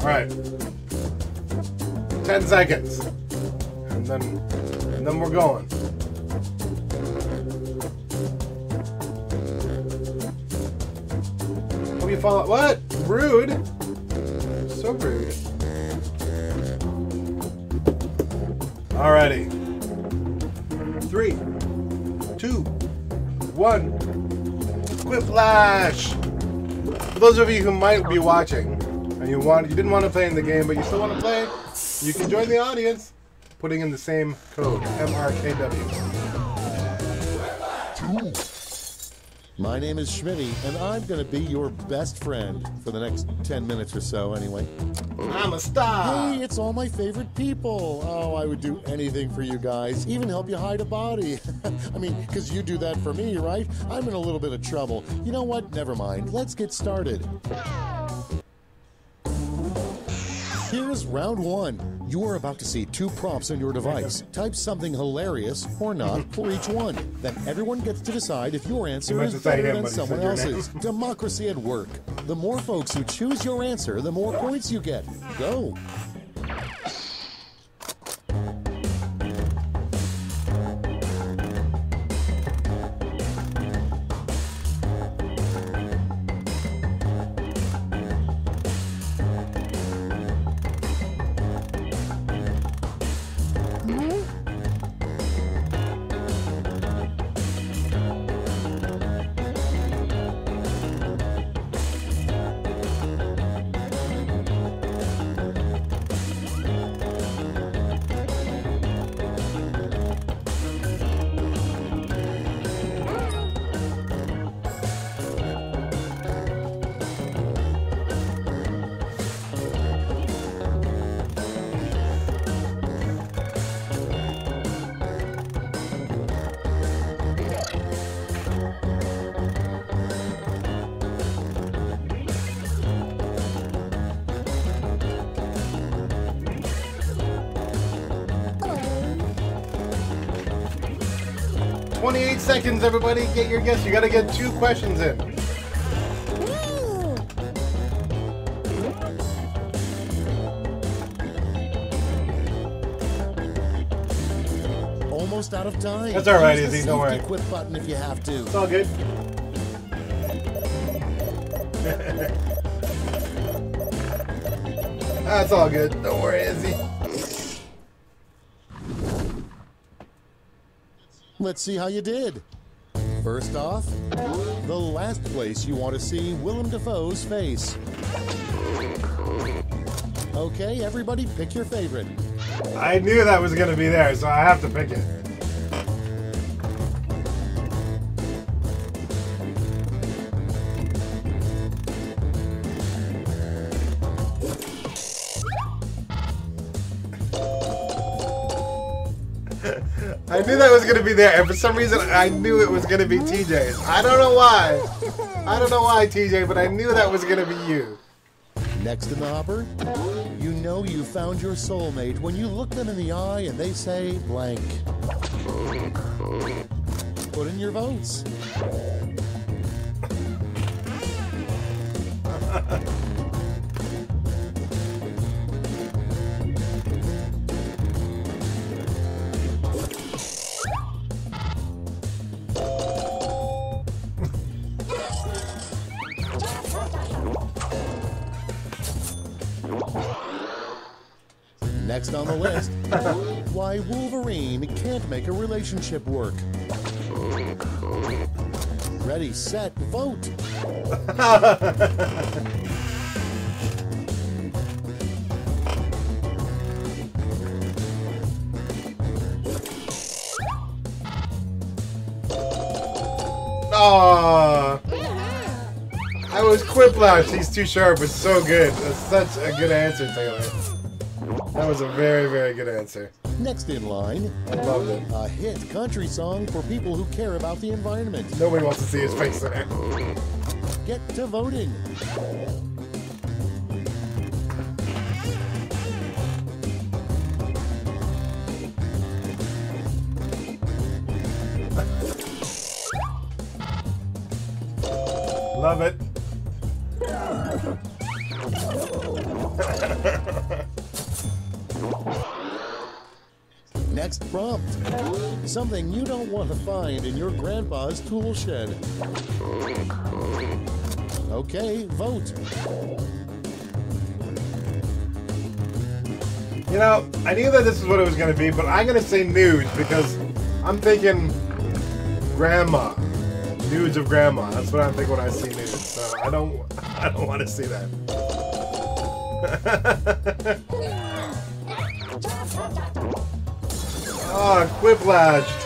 Alright. 10 seconds. And then we're going. Hope you follow. What? Rude. So rude. Alrighty. 3, 2, 1. Quiplash! For those of you who might be watching and you didn't want to play in the game but you still want to play, you can join the audience putting in the same code, MRKW. My name is Schmitty, and I'm going to be your best friend for the next 10 minutes or so, anyway. I'm a star! Hey, it's all my favorite people. Oh, I would do anything for you guys, even help you hide a body. I mean, because you do that for me, right? I'm in a little bit of trouble. You know what? Never mind. Let's get started. Here's round 1. You are about to see 2 prompts on your device. Type something hilarious or not for each one. Then everyone gets to decide if your answer is better than someone else's. Democracy at work. The more folks who choose your answer, the more points you get. Go. 28 seconds, everybody. Get your guess. You gotta get 2 questions in. Almost out of time. That's alright, Use the Izzy. Don't worry. safety quit button if you have to. It's all good. That's all good. Don't worry, Izzy. Let's see how you did. First off, the last place you want to see Willem Dafoe's face. Okay, everybody pick your favorite. I knew that was gonna be there, so I have to pick it. I knew that was gonna be there, and for some reason I knew it was gonna be TJ's. I don't know why. I don't know why, TJ, but I knew that was gonna be you. Next in the hopper, you know you found your soulmate when you look them in the eye and they say blank. Put in your votes. Next on the list, why Wolverine can't make a relationship work. Ready, set, vote. Aww. I was quiplash. He's too sharp. It's so good. That's such a good answer, Taylor. That was a very, very good answer. Next in line, loved it. A hit country song for people who care about the environment. Nobody wants to see his face in it. Get to voting. Love it. Next prompt. Something you don't want to find in your grandpa's tool shed. Okay, vote. You know, I knew that this is what it was going to be, but I'm going to say nudes because I'm thinking grandma. Nudes of grandma. That's what I'm thinking when I see nudes. So I don't want to see that. Oh, quiplashed.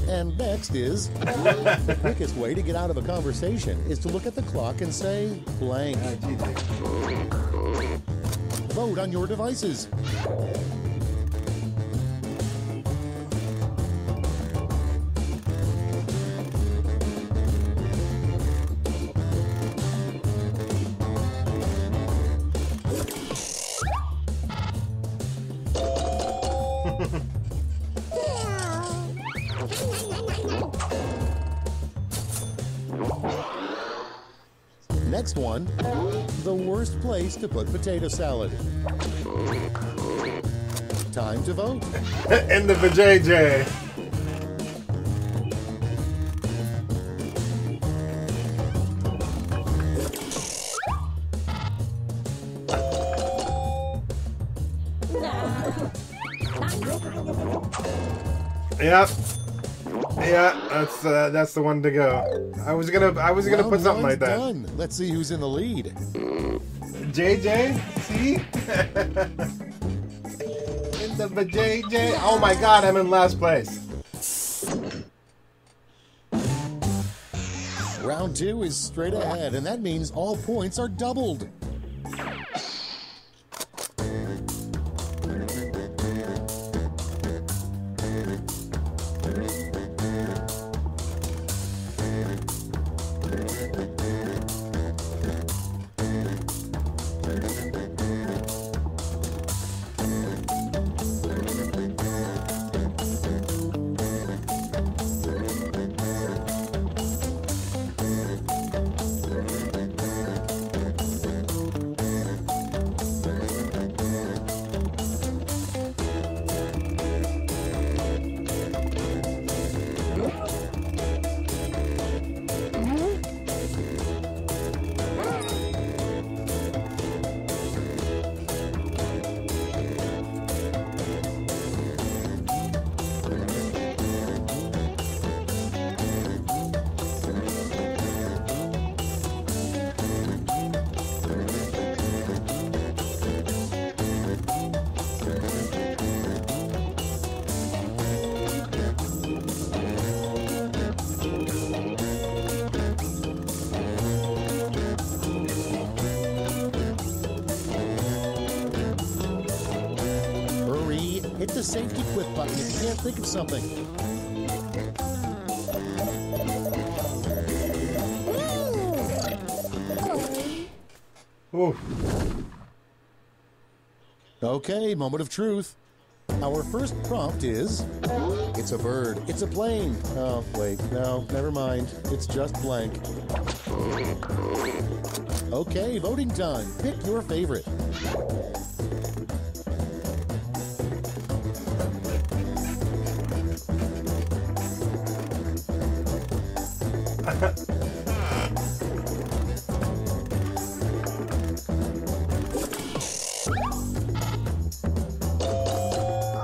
And next is, the quickest way to get out of a conversation is to look at the clock and say blank. Vote on your devices. Next one, the worst place to put potato salad. Time to vote. In the vajayjay. Yep. Yeah, that's the one to go. I was gonna put something like that. Done. Let's see who's in the lead. JJ, see? In the JJ. Oh my God, I'm in last place. Round 2 is straight ahead, and that means all points are doubled. safety quit button if you can't think of something. Oof. Okay, moment of truth. Our first prompt is, it's a bird, it's a plane. Oh, wait, no, never mind. It's just blank. Okay, voting time. Pick your favorite.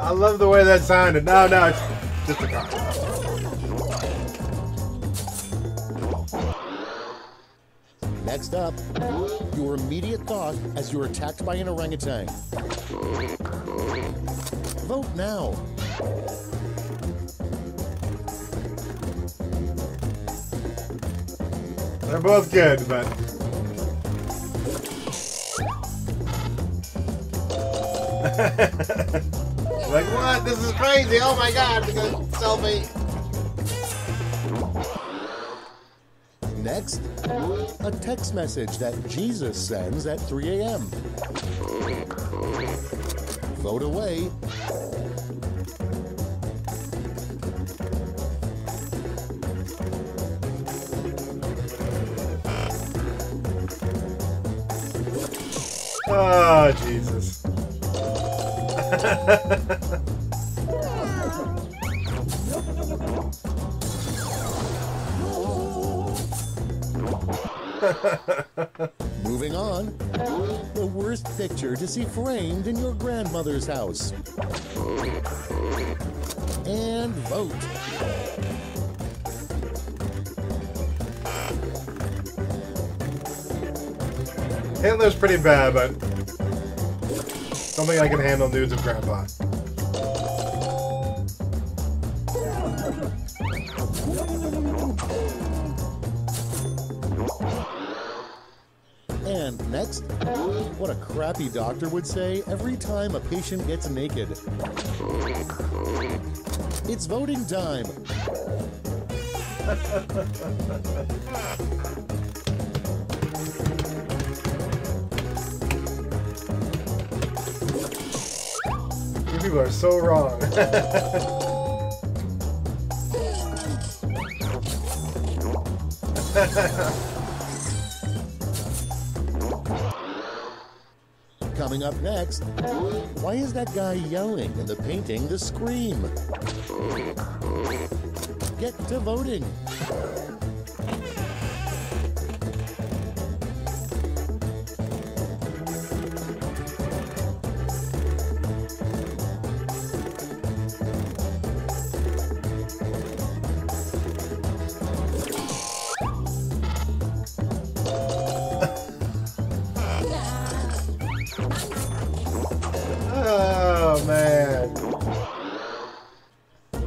I love the way that sounded. No, it's just a car. Next up, your immediate thought as you're attacked by an orangutan. Vote now. They're both good, but... Like, what? This is crazy. Oh my god. Selfie. Next, a text message that Jesus sends at 3 a.m. Vote away. Oh, Jesus. Moving on, the worst picture to see framed in your grandmother's house. And vote. Hitler's pretty bad, but don't think I can handle nudes of Grandpa. And next, what a crappy doctor would say every time a patient gets naked. It's voting time. You people are so wrong. Coming up next, why is that guy yelling in the painting the Scream? Get to voting. Oh, man.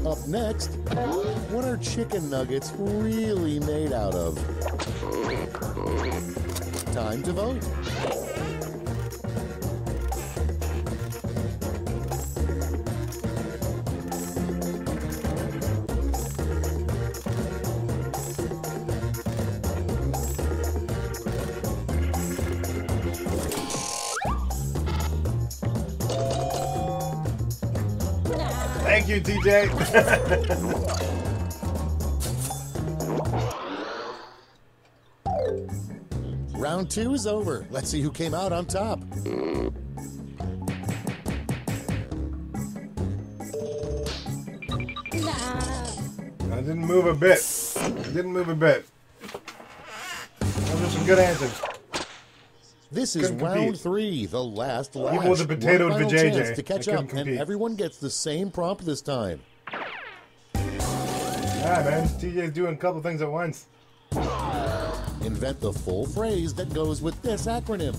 Up next, what are chicken nuggets really made out of? Time to vote. Thank you, TJ. Round 2 is over. Let's see who came out on top. I didn't move a bit. Didn't move a bit. Those are some good answers. This is round 3, the last lash. People with a potato One final vajayjay. chance to catch I up, couldn't and compete. everyone gets the same prompt this time. Yeah, man. TJ's doing a couple things at once. Invent the full phrase that goes with this acronym.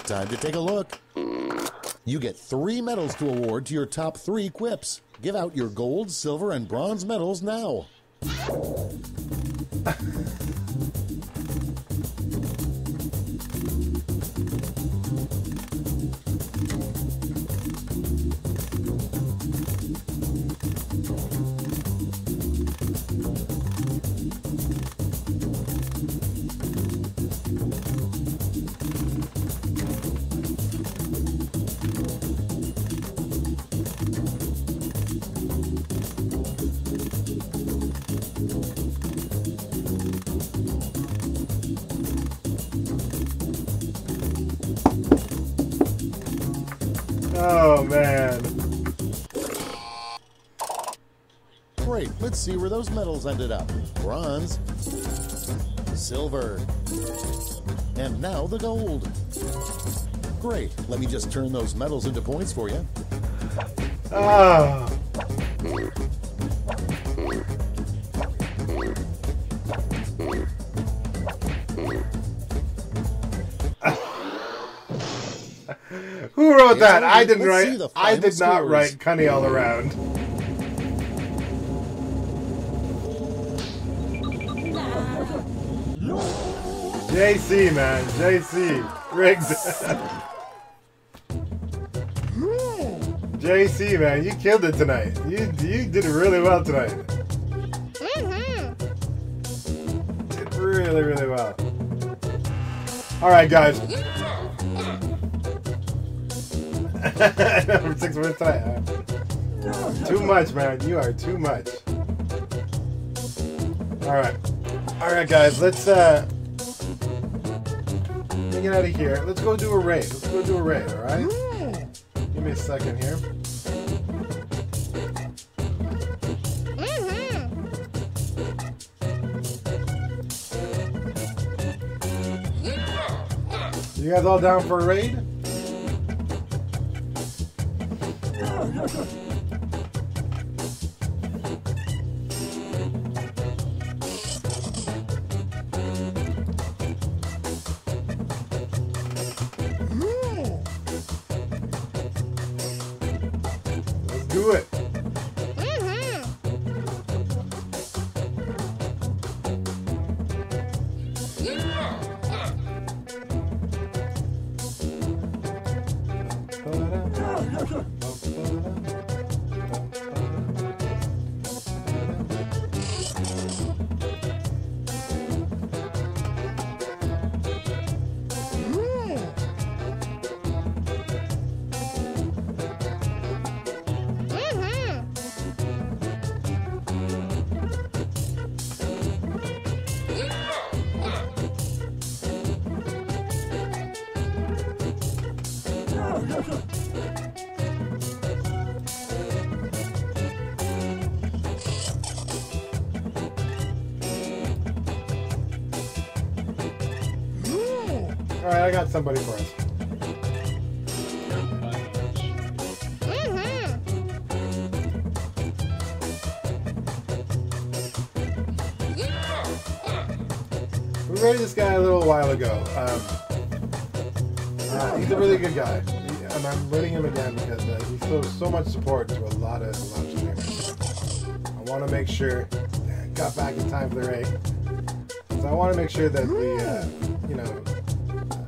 Time to take a look. You get 3 medals to award to your top 3 quips. Give out your gold, silver, and bronze medals now. Oh, man. Great, let's see where those medals ended up. Bronze, silver, and now the gold. Great, let me just turn those medals into points for you. Ah. Who wrote that? I didn't write. I did not write Cunny all around. JC, man. JC. Rigged. JC, man. You killed it tonight. You did it really well tonight. Did really, really well. Alright, guys. For 6 minutes tonight. Too much, man. You are too much. Alright. Alright, guys. Let's get out of here. Let's go do a raid. Let's go do a raid, alright? Give me a second here. You guys all down for a raid? Let's do it. Alright, I got somebody for us. We raided this guy a little while ago. He's a really good guy, and I'm raiding him again because he shows so much support to a lot of streamers. I want to make sure got back in time for the raid, so I want to make sure that we, you know,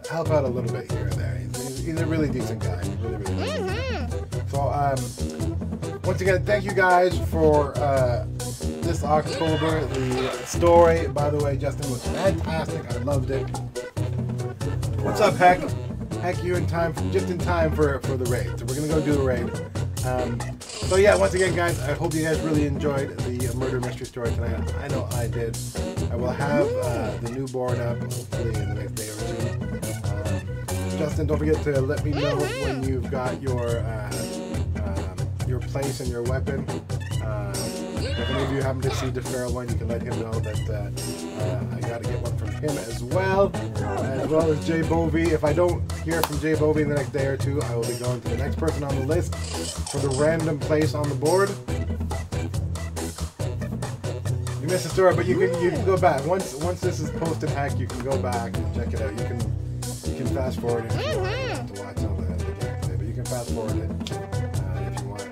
help out a little bit here and there. He's a really decent guy. Really decent. So once again, thank you guys for this October. The story, by the way, Justin, was fantastic. I loved it. What's up, HekK? HekK, you in time, just in time for the raid. So we're gonna go do a raid. So yeah, once again, guys, I hope you guys really enjoyed the murder mystery story tonight. I know I did. I will have the newborn up hopefully in the next day or two. Justin, don't forget to let me know when you've got your place and your weapon. If any of you happen to see DeFeralOne, you can let him know that I got to get one from him as well as J Bovey. If I don't hear from J Bovey in the next day or two, I will be going to the next person on the list for the random place on the board. You missed the story, but you can go back once this is posted. HekK, you can go back and check it out. You can can fast forward it if you want to watch all the gameplay, but you can fast forward it if you want.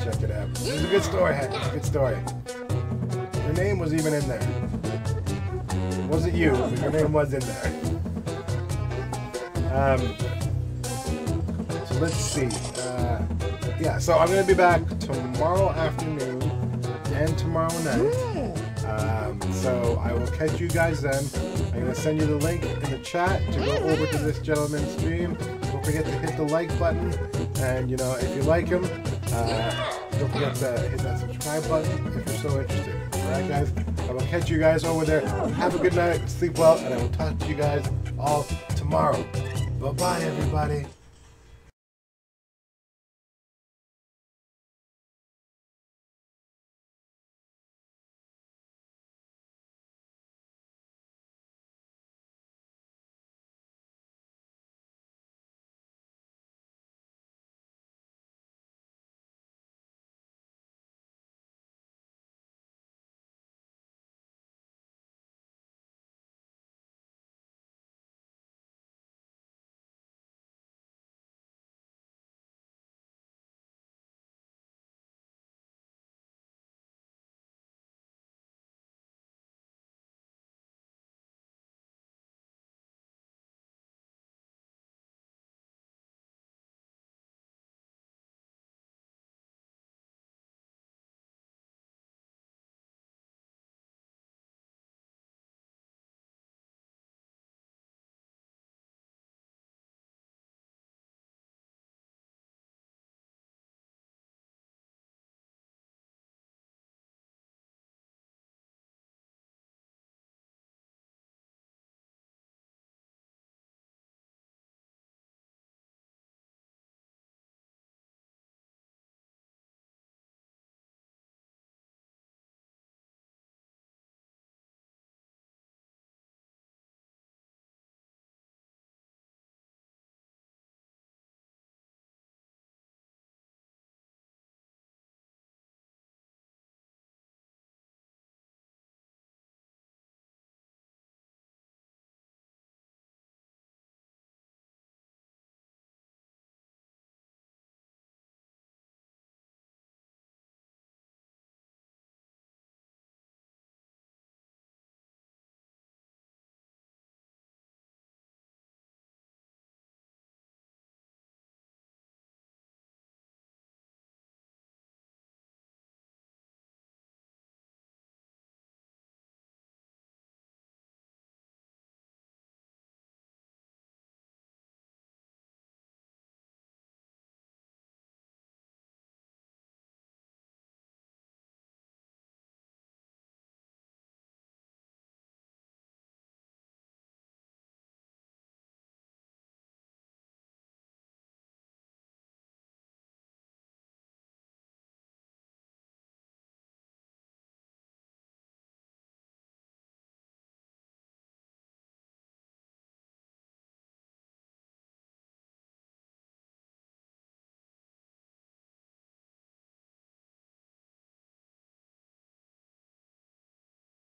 Check it out. It's a good story, HekK. It's a good story. Your name was even in there. It wasn't you, but your name was in there. So let's see. Yeah, so I'm going to be back tomorrow afternoon and tomorrow night. So I will catch you guys then. I'm going to send you the link in the chat to go over to this gentleman's stream. Don't forget to hit the like button. And, you know, if you like him, don't forget to hit that subscribe button if you're so interested. Alright, guys? I will catch you guys over there. Have a good night. Sleep well. And I will talk to you guys all tomorrow. Bye-bye, everybody.